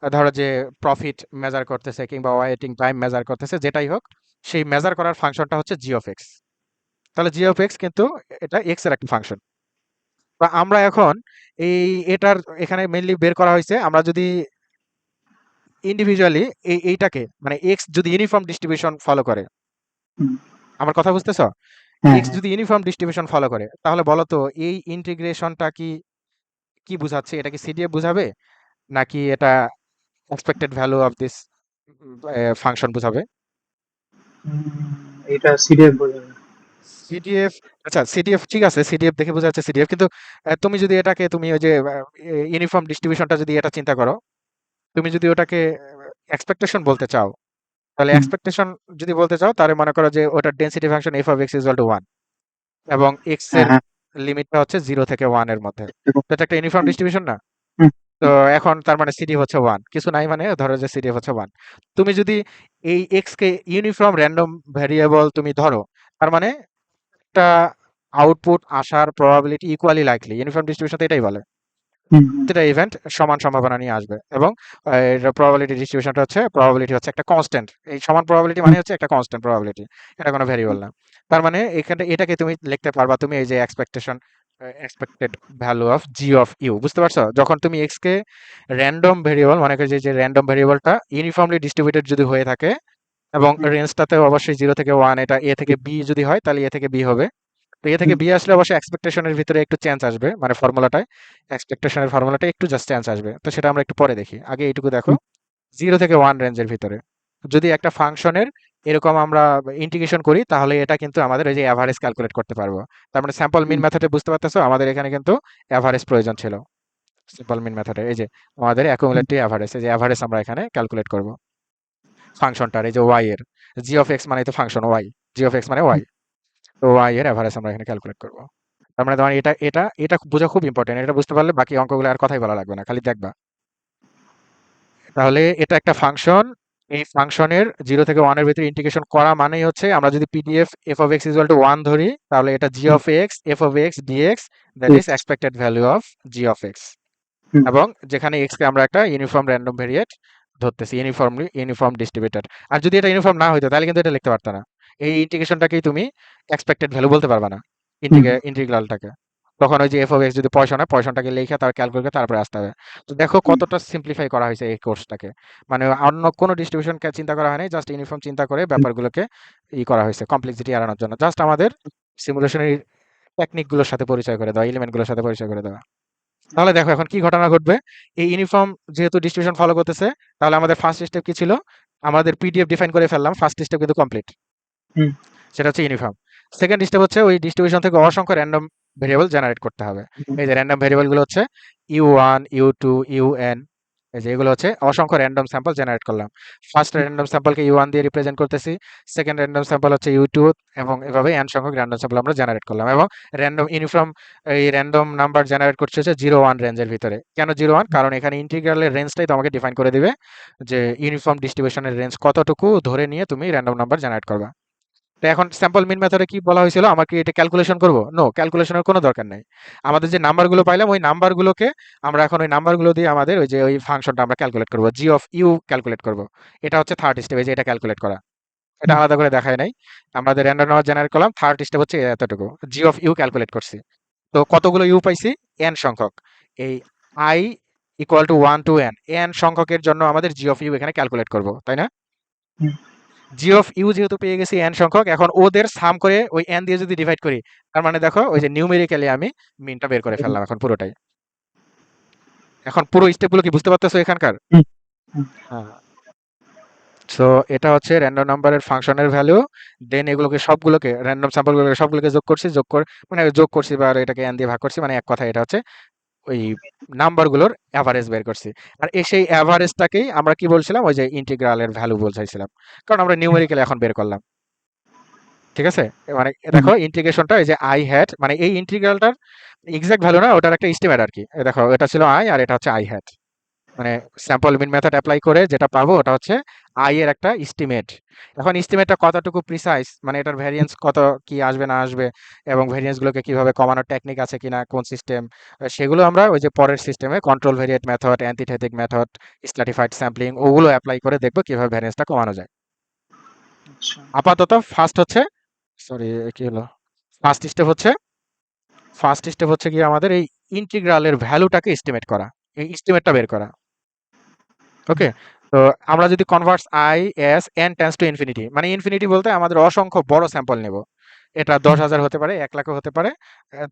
ধরো যে প্রফিট মেজার করতেছে কিংবা ওয়েটিং টাইম মেজার করতেছে, যেটাই হোক, সেই মেজার করার ফাংশনটা হচ্ছে জি অফ এক্স। তাহলে জি অফ এক্স কিন্তু এটা এক্স এর একটা ফাংশন। বা আমরা এখন এই এটার এখানে মেইনলি বের করা হয়েছে, আমরা যদি ইন্ডিভিজুয়ালি এইটাকে মানে এক্স যদি ইউনিফর্ম ডিস্ট্রিবিউশন ফলো করে,
হুম,
আমার কথা বুঝতেছো?
হ্যাঁ,
এক্স
হ্যাঁ।
যদি ইউনিফর্ম ডিস্ট্রিবিউশন ফলো করে, তাহলে বলো তো এই ইন্টিগ্রেশনটা কি কি বুঝাচ্ছে? এটা কি সিডিএফ বুঝাবে, নাকি এটা expected value of this function বুঝাবে?
এটা সিরিয়াস বোঝাবে।
সিডিএফ, আচ্ছা সিডিএফ ঠিক আছে, সিডিএফ দেখে বোঝা যাচ্ছে সিডিএফ, কিন্তু তুমি যদি এটাকে তুমি ওই যে ইউনিফর্ম ডিস্ট্রিবিউশনটা যদি এটা চিন্তা করো, তুমি যদি ওটাকে এক্সপেকটেশন বলতে চাও, তাহলে
হুম,
এক্সপেকটেশন যদি বলতে চাও, তাহলে মনে করো যে ওটার density function F of X equal to 1 এবং এক্স
হ্যাঁ,
এর
হ্যাঁ।
লিমিটটা হচ্ছে 0 থেকে 1 এর মধ্যে।
দেখো,
তো এটা একটা ইউনিফর্ম
হুম,
ডিস্ট্রিবিউশন না?
হুম,
তো এখন তার মানে সিডিএফ হচ্ছে 1, কিছু নাই, মানে ধরো যে সিডিএফ হচ্ছে 1। তুমি যদি এই এক্স কে ইউনিফর্ম র্যান্ডম ভ্যারিয়েবল তুমি ধরো, তার মানে একটা আউটপুট আসার probability equally likely, uniform distribution তো এটাই বলে।
হুম, হুম,
প্রতিটা ইভেন্ট সমান সম্ভাবনা নিয়ে আসবে, এবং এর প্রবাবিলিটি ডিস্ট্রিবিউশনটা হচ্ছে, প্রবাবিলিটি হচ্ছে একটা কনস্ট্যান্ট। এই সমান প্রবাবিলিটি
হুম,
মানে হচ্ছে একটা কনস্ট্যান্ট প্রবাবিলিটি, এটা কোনো ভেরিয়েবল না। তার মানে এখানে এটাকে তুমি লিখতে পারবা, তুমি এই যে expectation expected value of G of U, বুঝতে পারছো? যখন তুমি এক্স কে র্যান্ডম ভেরিয়েবল মনে করি, যে র্যান্ডম ভেরিয়েবলটা ইউনিফর্মলি ডিস্ট্রিবিউটেড যদি হয়ে থাকে, এবং
হুম,
রেঞ্জটাতে অবশ্যই 0 থেকে 1, এটা এ থেকে বি যদি হয়, তাহলে এ থেকে বি হবে। তো এ থেকে
হুম,
বি আসলে অবশ্যই এক্সপেকটেশনের ভিতরে একটু চেঞ্জ আসবে, মানে ফর্মুলাটায় এক্সপেকটেশনের ফর্মুলাটা একটু জাস্ট চেঞ্জ আসবে। তো সেটা আমরা একটু পরে দেখি, আগে এইটুকু দেখো।
হুম,
0 থেকে 1 রেঞ্জের ভিতরে যদি একটা ফাংশনের এরকম আমরা ইন্টিগ্রেশন করি, তাহলে এটা কিন্তু আমাদের ওই যে এভারেজ ক্যালকুলেট করতে পারবো। তার মানে স্যাম্পল মিন
হুম,
মেথডে বুঝতে পারতেছো, আমাদের এখানে কিন্তু এভারেজ প্রয়োজন ছিল। সিম্পল মিন মেথডে এই যে আমাদের
হুম,
অ্যাকুমুলেটিভ এভারেজ, এই যে এভারেজ আমরা এখানে ক্যালকুলেট করব ফাংশনটার, এই যে ওয়াই এর। জি অফ এক্স মানে তো function Y, G of X মানে ওয়াই। তো ওয়াই এর এভারেজ আমরা এখানে ক্যালকুলেট করব। তার মানে তোমার এটা এটা এটা বোঝা খুব ইম্পর্টেন্ট, এটা বুঝতে পারলে বাকি অঙ্কগুলো আর কথাই বলা লাগবে না, খালি দেখবা। তাহলে এটা একটা ফাংশন, এই ফাংশনের 0 থেকে 1 এর ভিতরে ইন্টিগ্রেশন করা মানেই হচ্ছে, আমরা যদি PDF F of X equal to 1 ধরি, তাহলে এটা G
hmm,
of X F of X D X, that is
yes,
expected value of G of X.
Hmm,
এবং যেখানে এক্স কে আমরা একটা ইউনিফর্ম র্যান্ডম ভেরিয়েট ধরতেছি, ইউনিফর্ম ডিস্ট্রিবিউটেড। আর যদি এটা ইউনিফর্ম না হইতো, তাহলে কিন্তু এটা লিখতে পারতা না। এই ইন্টিগ্রেশনটাকেই তুমি এক্সপেক্টেড ভ্যালু বলতে পারবা না,
হুম,
ইন্টিগ্রালটাকে। তখন ওই যে এফ অফ এক্স যদি পয়সা না, পয়সাটাকে লিখে তারপর ক্যালকুলেট করে তারপরে আসতে হবে। তো দেখো
হুম,
কতটা সিম্পলিফাই করা হয়েছে এই কোর্সটাকে, মানে অন্য কোনো ডিস্ট্রিবিউশন চিন্তা করা হয়নি, জাস্ট ইউনিফর্ম চিন্তা করে
হুম,
ব্যাপারগুলোকে করা হয়েছে, কমপ্লেক্সিটি এড়ানোর জন্য, জাস্ট আমাদের সিমুলেশনের টেকনিক গুলোর সাথে পরিচয় করে দেওয়া, এলিমেন্ট গুলোর সাথে পরিচয় করে দেওয়া। তাহলে দেখো এখন কি ঘটনা ঘটবে। এই ইউনিফর্ম যেহেতু ডিস্ট্রিবিউশন ফলো করতেছে, তাহলে আমাদের ফার্স্ট স্টেপ কি ছিল? আমাদের পিডিএফ ডিফাইন করে ফেললাম, ফার্স্ট স্টেপ কিন্তু কমপ্লিট,
হুম,
সেটা হচ্ছে ইউনিফর্ম। সেকেন্ড স্টেপ হচ্ছে ওই ডিস্ট্রিবিউশন থেকে অসংখ্য র্যান্ডম ভেরিয়েবল জেনারেট করতে হবে।
হুম,
এই যে র্যান্ডম ভেরিয়েবল গুলো হচ্ছে ইউ1 ইউ2 ইউএন, এই যে এগুলো হচ্ছে অসংখ্য র্যান্ডম স্যাম্পল জেনারেট করলাম। ফার্স্ট র্যান্ডম স্যাম্পলকে ইউ1 দিয়ে রিপ্রেজেন্ট করতেছি, সেকেন্ড র্যান্ডম স্যাম্পল হচ্ছে ইউ2, এবং এভাবে এন সংখ্যক র্যান্ডম স্যাম্পল আমরা জেনারেট করলাম। এবং র্যান্ডম ইউনিফর্ম এই র্যান্ডম নাম্বার জেনারেট করছে হচ্ছে 0 1 রেঞ্জের ভিতরে। কেন 0 1? কারণ এখানে ইন্টিগ্রালের রেঞ্জটাই তোমাকে ডিফাইন করে দিবে, যে ইউনিফর্ম ডিস্ট্রিবিউশনের রেঞ্জ কতটুকু ধরে নিয়ে তুমি র্যান্ডম নাম্বার জেনারেট করবা। তো এখন স্যাম্পল মিন মেথডে কি বলা হয়েছিল, আমার কি এটা ক্যালকুলেশন করব? নো, ক্যালকুলেশনের কোনো দরকার নাই। আমাদের যে নাম্বারগুলো পাইলাম, ওই নাম্বারগুলোকে আমরা এখন ওই নাম্বারগুলো দিয়ে আমাদের ওই যে ওই ফাংশনটা আমরা ক্যালকুলেট করব, জি অফ ইউ ক্যালকুলেট করব। এটা হচ্ছে থার্ড স্টেপ, এই যে এটা ক্যালকুলেট করা, এটা
হুম,
আলাদা করে দেখায় নাই। আমাদের র্যান্ডম নাম্বার জেনারেট করলাম, থার্ড স্টেপ হচ্ছে এতটুকু, জি অফ ইউ ক্যালকুলেট করছি। তো কতগুলো ইউ পাইছি? এন সংখ্যক। এই I equal to 1 to N, এন সংখ্যকের জন্য আমাদের জি অফ ইউ এখানে ক্যালকুলেট করব, তাই না?
হুম,
জি অফ ইউ যেহেতু পেয়ে গেছি এন সংখ্যক, এখন ওদের সাম করে ওই এন দিয়ে যদি ডিভাইড করি, তার মানে দেখো ওই যে নিউমেরিক্যালি আমি মিনটা বের করে ফেললাম এখন পুরোটাই। এখন পুরো স্টেপগুলো কি বুঝতে পারতেছো এখানকার?
হুম, হুম,
হ্যাঁ। সো এটা হচ্ছে র্যান্ডম নাম্বারের ফাংশনের ভ্যালু। দেন এগুলোকে সবগুলোকে র্যান্ডম স্যাম্পলগুলোকে সবগুলোকে যোগ করছি, মানে যোগ করছি বা এটাকে এন দিয়ে ভাগ করছি, মানে এক কথা এটা হচ্ছে ওই নাম্বারগুলোর এভারেজ বের করছি। আর সেই এভারেজটাকেই আমরা কি বলছিলাম, ওই যে ইন্টিগ্রালের ভ্যালু বলছিলাম, কারণ আমরা নিউমেরিক্যালি এখন বের করলাম। ঠিক আছে? মানে
হুম,
দেখো ইন্টিগ্রেশনটা এই যে আই হ্যাট, মানে এই ইন্টিগ্রালটার এক্সাক্ট ভ্যালু না, ওটার একটা এস্টিমেট আর কি। দেখো এটা ছিল আই আর এটা হচ্ছে আই হ্যাট। মানে স্যাম্পল মিন মেথড অ্যাপ্লাই করে যেটা পাবো ওটা হচ্ছে আই এর একটা এস্টিমেট। এখন এস্টিমেটটা কতটুকু প্রিসাইজ, মানে এটার ভ্যারিয়েন্স কত, কি আসবে না আসবে, এবং ভ্যারিয়েন্স গুলোকে কিভাবে কমানোর টেকনিক আছে কিনা, কোন সিস্টেম, সেগুলো আমরা ওই যে পরের সিস্টেমে control variate method, antithetic method, stratified sampling ওগুলো অ্যাপ্লাই করে দেখবো কিভাবে ভ্যারিয়েন্সটা কমানো যায়।
আচ্ছা।
আপাতত ফার্স্ট হচ্ছে, সরি কি হলো, ফার্স্ট স্টেপ হচ্ছে গিয়ে আমাদের এই ইন্টিগ্রালের ভ্যালুটাকে এস্টিমেট করা, এই এস্টিমেটটা বের করা। ওকে, তো আমরা যদি converts I S N tends to infinity, মানে ইনফিনিটি বলতে আমাদের অসংখ্য বড় স্যাম্পল নেব, এটা 10,000 হতে পারে, 1 লাখও হতে পারে,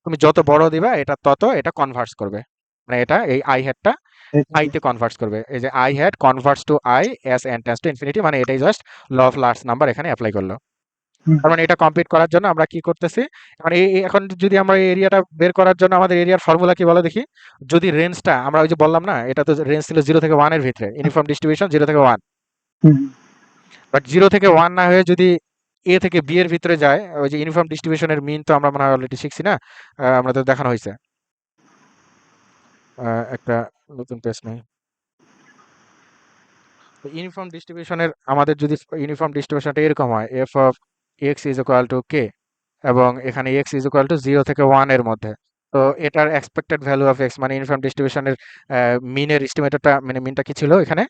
তুমি যত বড় দিবা এটা তত এটা কনভার্টস করবে, মানে এটা এই আই হ্যাডটা আইতে কনভার্টস করবে। এই যে I had converts to I S N tends to infinity, মানে এটাই just law of large number এখানে অ্যাপ্লাই করলো। তার মানে এটা কমপ্লিট করার জন্য আমরা কি করতেছি, মানে এখন যদি আমরা এই এরিয়াটা বের করার জন্য আমাদের এরিয়ার ফর্মুলা কি বলো দেখি। যদি রেঞ্জটা আমরা ওই যে বললাম না, এটা তো রেঞ্জ ছিল 0 থেকে 1 এর ভিতরে, ইউনিফর্ম ডিস্ট্রিবিউশন 0 থেকে 1, বাট 0 থেকে 1 না হয়ে যদি এ থেকে বি এর ভিতরে যায়, ওই যে ইউনিফর্ম ডিস্ট্রিবিউশনের মিন তো আমরা মনে হয় অলরেডি শিখছি না, আমরা তো দেখানো হয়েছে। একটা নতুন পেজ নেই। ইউনিফর্ম ডিস্ট্রিবিউশনের আমাদের যদি ইউনিফর্ম ডিস্ট্রিবিউশনটা এরকম হয়, F of X is equal to K, এবং এখানে এক্স ইজ ইকুয়াল টু 0 থেকে 1 এর মধ্যে, তো এটার এক্সপেক্টেড ভ্যালু অফ এক্স, মানে ইউনিফর্ম ডিস্ট্রিবিউশনের মিনের এস্টিমেটরটা, মানে মিনটা কি ছিল এখানে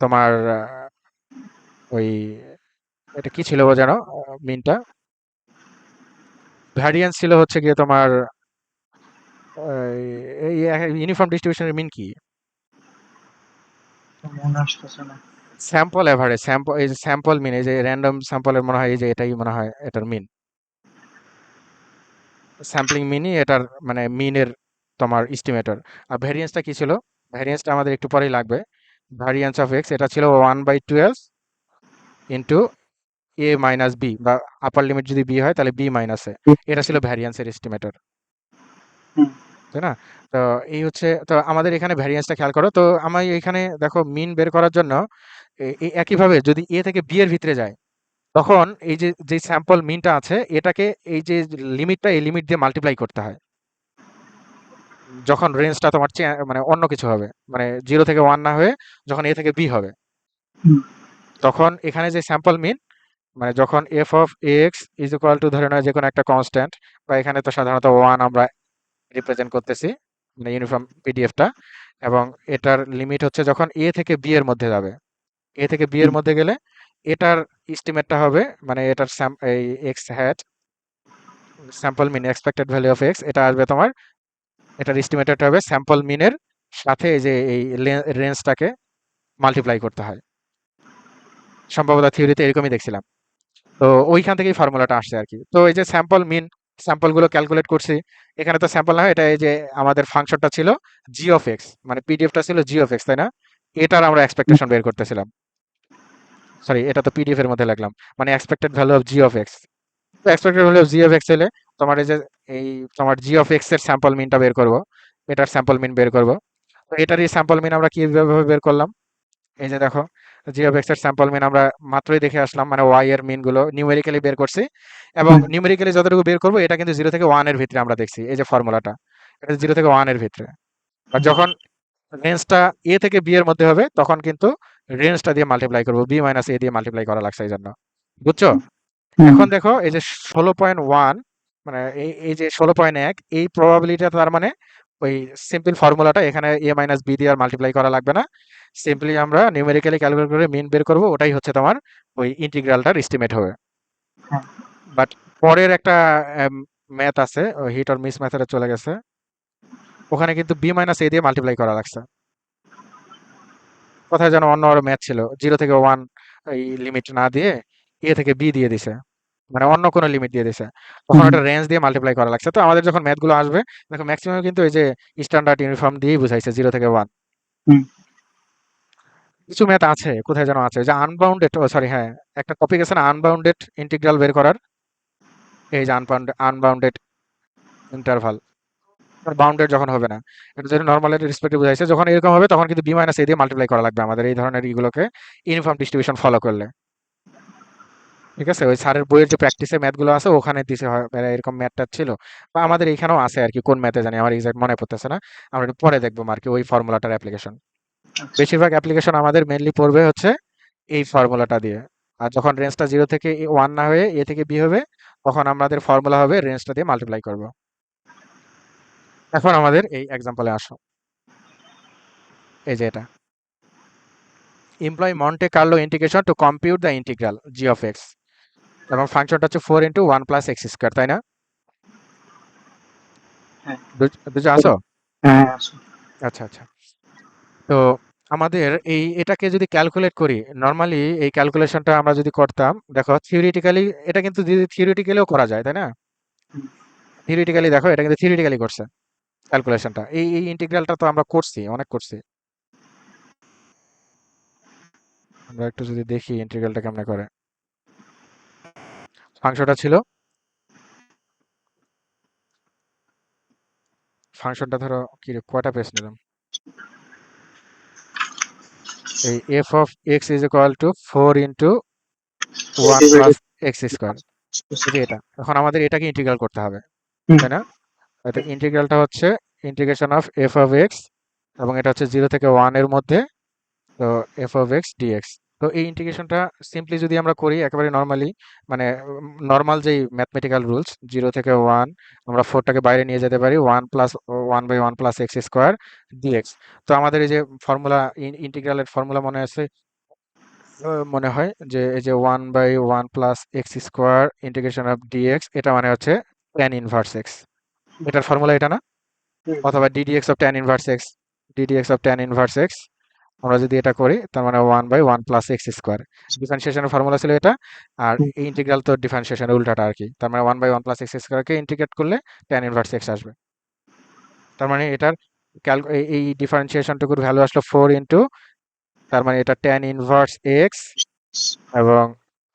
তোমার, ওই এটা কি ছিল জানো, মিনটা ভ্যারিয়েন্স ছিল হচ্ছে গিয়ে তোমার এই ইউনিফর্ম ডিস্ট্রিবিউশনের মিন কি,
মনে আসতেছে না।
স্যাম্পল এভারেজ, স্যাম্পল, এই যে স্যাম্পল মিন, এই যে র্যান্ডম স্যাম্পলের মনে হয় এই যে এটাই মনে হয় এটার মিন, স্যাম্পলিং মিনই এটার মানে মিনের তোমার এস্টিমেটর। আর ভ্যারিয়েন্সটা কি ছিল, ভ্যারিয়েন্সটা আমাদের একটু পরেই লাগবে। ভ্যারিয়েন্স অফ এক্স এটা ছিল 1/12 ইন্টু এ মাইনাস বি, বা আপার লিমিট যদি বি হয় তাহলে বি মাইনাস এ, এটা ছিল ভ্যারিয়েন্সের এস্টিমেটর,
হুম,
তাই না? তো এই হচ্ছে, তো আমাদের এখানে ভ্যারিয়েন্সটা খেয়াল করো, তো আমি এখানে দেখো মিন বের করার জন্য এই একইভাবে যদি এ থেকে বি এর ভিতরে যায়, তখন এই যে যে স্যাম্পল মিনটা আছে এটাকে এই যে লিমিটটা, এই লিমিট দিয়ে মাল্টিপ্লাই করতে হয়, যখন রেঞ্জটা তোমার মানে অন্য কিছু হবে, মানে 0 থেকে 1 না হয়ে যখন এ থেকে বি হবে,
হুম,
তখন এখানে যে স্যাম্পল মিন, মানে যখন F of X is equal two ধরে নেয় যে কোনো একটা কনস্ট্যান্ট, বা এখানে তো সাধারণত 1 আমরা রিপ্রেজেন্ট করতেছি, মানে ইউনিফর্ম পিডিএফটা, এবং এটার লিমিট হচ্ছে যখন এ থেকে বি এর মধ্যে যাবে, এ থেকে বি এর
হুম,
মধ্যে গেলে এটার এস্টিমেটটা হবে, মানে এটার এই X hat sample mean expected value of X, এটা আসবে তোমার, এটার এস্টিমেটেড হবে স্যাম্পল মিনের সাথে এই যে এই রেঞ্জটাকে মাল্টিপ্লাই করতে হয়, সম্ভবত থিওরিতে এরকমই দেখছিলাম। তো ওইখান থেকেই ফর্মুলাটা আসছে আর কি। তো এই যে স্যাম্পল মিন, স্যাম্পল গুলো ক্যালকুলেট করছি, এখানে তো স্যাম্পল না, এটা এই যে আমাদের ফাংশনটা ছিল জি অফ এক্স, মানে পিডিএফটা ছিল জি অফ এক্স, তাই না? এটার আমরা
হুম,
এক্সপেকটেশন বের করতেছিলাম, সরি এটা তো পিডিএফ এর মধ্যে লাগলাম, মানে expected value of G of X. তো expected value of G of X হলে তোমার এই যে এই তোমার জি অফ এক্স এর স্যাম্পল মিনটা বের করব, এটার স্যাম্পল মিন বের করব। তো এটারই স্যাম্পল মিন আমরা কিভাবে বের করলাম, এই যে দেখো, জি অফ এক্স এর স্যাম্পল মিন আমরা মাত্রই দেখে আসলাম, মানে ওয়াই এর মিন গুলো নিউমেরিক্যালি বের করছি, এবং
হুম,
নিউমেরিক্যালি যতটুকু বের করবো এটা কিন্তু 0 থেকে 1 এর ভিতরে আমরা দেখছি, এই যে ফর্মুলাটা, এটা 0 থেকে 1 এর ভিতরে। আর
হুম,
যখন রেঞ্জটা এ থেকে বি এর মধ্যে হবে তখন কিন্তু রেঞ্জটা দিয়ে মাল্টিপ্লাই করবো, বি মাইনাস এ দিয়ে মাল্টিপ্লাই করা লাগছে এই জন্য, বুঝছো?
হুম,
এখন দেখো এই যে 16.1, মানে এই যে 16.1, এই প্রবাবিলিটিটা তার মানে ওই সিম্পল ফর্মুলাটা এখানে এ মাইনাস বি দিয়ে আর মাল্টিপ্লাই করা লাগবে না, সিম্পলি আমরা নিউমেরিক্যালি ক্যালকুলেট করে মিন বের করব, ওটাই হচ্ছে তোমার ওই ইন্টিগ্রালটার এস্টিমেট হবে।
হ্যাঁ,
বাট পরের একটা ম্যাথ আছে, হিট অর মিস মেথডে চলে গেছে, ওখানে কিন্তু বি মাইনাস এ দিয়ে মাল্টিপ্লাই করা লাগছে, কোথায় যেন অন্য আরো ম্যাথ ছিল, 0 থেকে 1 এই লিমিট না দিয়ে এ থেকে বি দিয়ে দিছে, মানে অন্য কোনো লিমিট দিয়ে দিছে, তখন
হুম,
ওটা রেঞ্জ দিয়ে মাল্টিপ্লাই করা লাগছে। তো আমাদের যখন ম্যাথ গুলো আসবে, দেখো ম্যাক্সিমাম কিন্তু এই যে স্ট্যান্ডার্ড ইউনিফর্ম দিয়েই বুঝাইছে 0 থেকে 1।
হুম,
কিছু ম্যাথ আছে কোথায় যেন আছে, যে আনবাউন্ডেড, ও সরি হ্যাঁ, একটা টপিক আছে না আনবাউন্ডেড ইন্টিগ্রাল বের করার, এই যে আনবাউন্ডেড ইন্টারভাল, বাউন্ডেড যখন হবে না, এটা যদি নর্মালের রেসপেক্টে বুঝাইছে, যখন এরকম হবে তখন কিন্তু বি মাইনাস এ দিয়ে মাল্টিপ্লাই করা লাগবে আমাদের এই ধরনের ইগুলোকে ইউনিফর্ম ডিস্ট্রিবিউশন ফলো করলে। ঠিক আছে, ওই স্যারের বইয়ের যে প্র্যাকটিসের ম্যাথ গুলো আছে ওখানে দিছে হয়, মানে এরকম ম্যাথটা ছিল, বা আমাদের এখানেও আছে আর কি, কোন ম্যাথে জানি আমার এক্সাক্ট মনে পড়তেছে না, আমরা একটু পরে দেখবো আর কি ওই ফর্মুলাটার অ্যাপ্লিকেশন।
আচ্ছা।
বেশিরভাগ অ্যাপ্লিকেশন আমাদের মেনলি পড়বে হচ্ছে এই ফর্মুলাটা দিয়ে। আর যখন রেঞ্জটা 0 থেকে 1 না হয়ে a থেকে b হবে, তখন আমাদের ফর্মুলা হবে রেঞ্জটা দিয়ে মাল্টিপ্লাই করব। এখন আমাদের এই এক্সাম্পলে আসো। এই যে এটা, employ Monte Carlo integration to compute the integral g of x, এবং ফাংশনটা হচ্ছে 4 ইন্টু 1 প্লাস এক্স স্কোয়ার, তাই না?
হ্যাঁ।
বুঝে আসো?
হ্যাঁ, আসো।
আচ্ছা আচ্ছা। তো আমাদের এটাকে যদি ক্যালকুলেট করি, নর্মালি এই ক্যালকুলেশনটা আমরা যদি করতাম, দেখো থিওরিটিক্যালি এটা কিন্তু থিওরিটিক্যালিও করা যায়, তাই না?
হুম,
থিওরিটিক্যালি দেখো, এটা কিন্তু থিওরিটিক্যালি করছে ক্যালকুলেশনটা। এই ইন্টিগ্রালটা তো আমরা করছি, অনেক করছি। আমরা একটু যদি দেখি ইন্টিগ্রালটা কেমনে করে। ফাংশনটা ছিল, ফাংশনটা ধরো কি রে, কয়টা পেজ নিলাম, এই F of X is equal two 4 into 1 plus X square. এই যে এটা, এখন আমাদের এটাকে ইন্টিগ্রাল করতে হবে,
হুম,
তাই না? তো ইন্টিগ্রালটা হচ্ছে integration of F of X, এবং এটা হচ্ছে 0 থেকে 1 এর মধ্যে, তো এফ অফ এক্স ডিএক্স। তো এই ইন্টিগ্রেশনটা সিম্পলি যদি আমরা করি একেবারে নর্মালি, মানে নর্মাল যেই ম্যাথমেটিক্যাল রুলস, 0 থেকে 1 আমরা 4টাকে বাইরে নিয়ে যেতে পারি, 1 plus 1/1 plus X square DX. তো আমাদের এই যে ফর্মুলা, ইন্টিগ্রালের ফর্মুলা মনে আছে, মনে হয় যে এই যে 1/1 plus X square integration of DX, এটা মানে হচ্ছে tan ইনভার্স এক্স। এটার ফর্মুলা এটা না?
হুম,
অথবা ddx of tan inverse X, ddx of tan inverse X, আমরা যদি এটা করি তার মানে 1/1 প্লাস এক্স স্কোয়ার। ডিফারেন্সিয়েশনের ফর্মুলা ছিল এটা। আর
হুম,
এই ইন্টিগ্রাল তো ডিফারেন্সিয়েশনের উল্টাটা আর কি, তার মানে 1/1 প্লাস এক্স স্কোয়ারকে ইন্টিগ্রেট করলে tan ইনভার্স এক্স আসবে। তার মানে এটার এই ডিফারেন্সিয়েশনটুকুর ভ্যালু আসলো 4 ইন্টু, তার মানে এটা tan ইনভার্স এক্স, এবং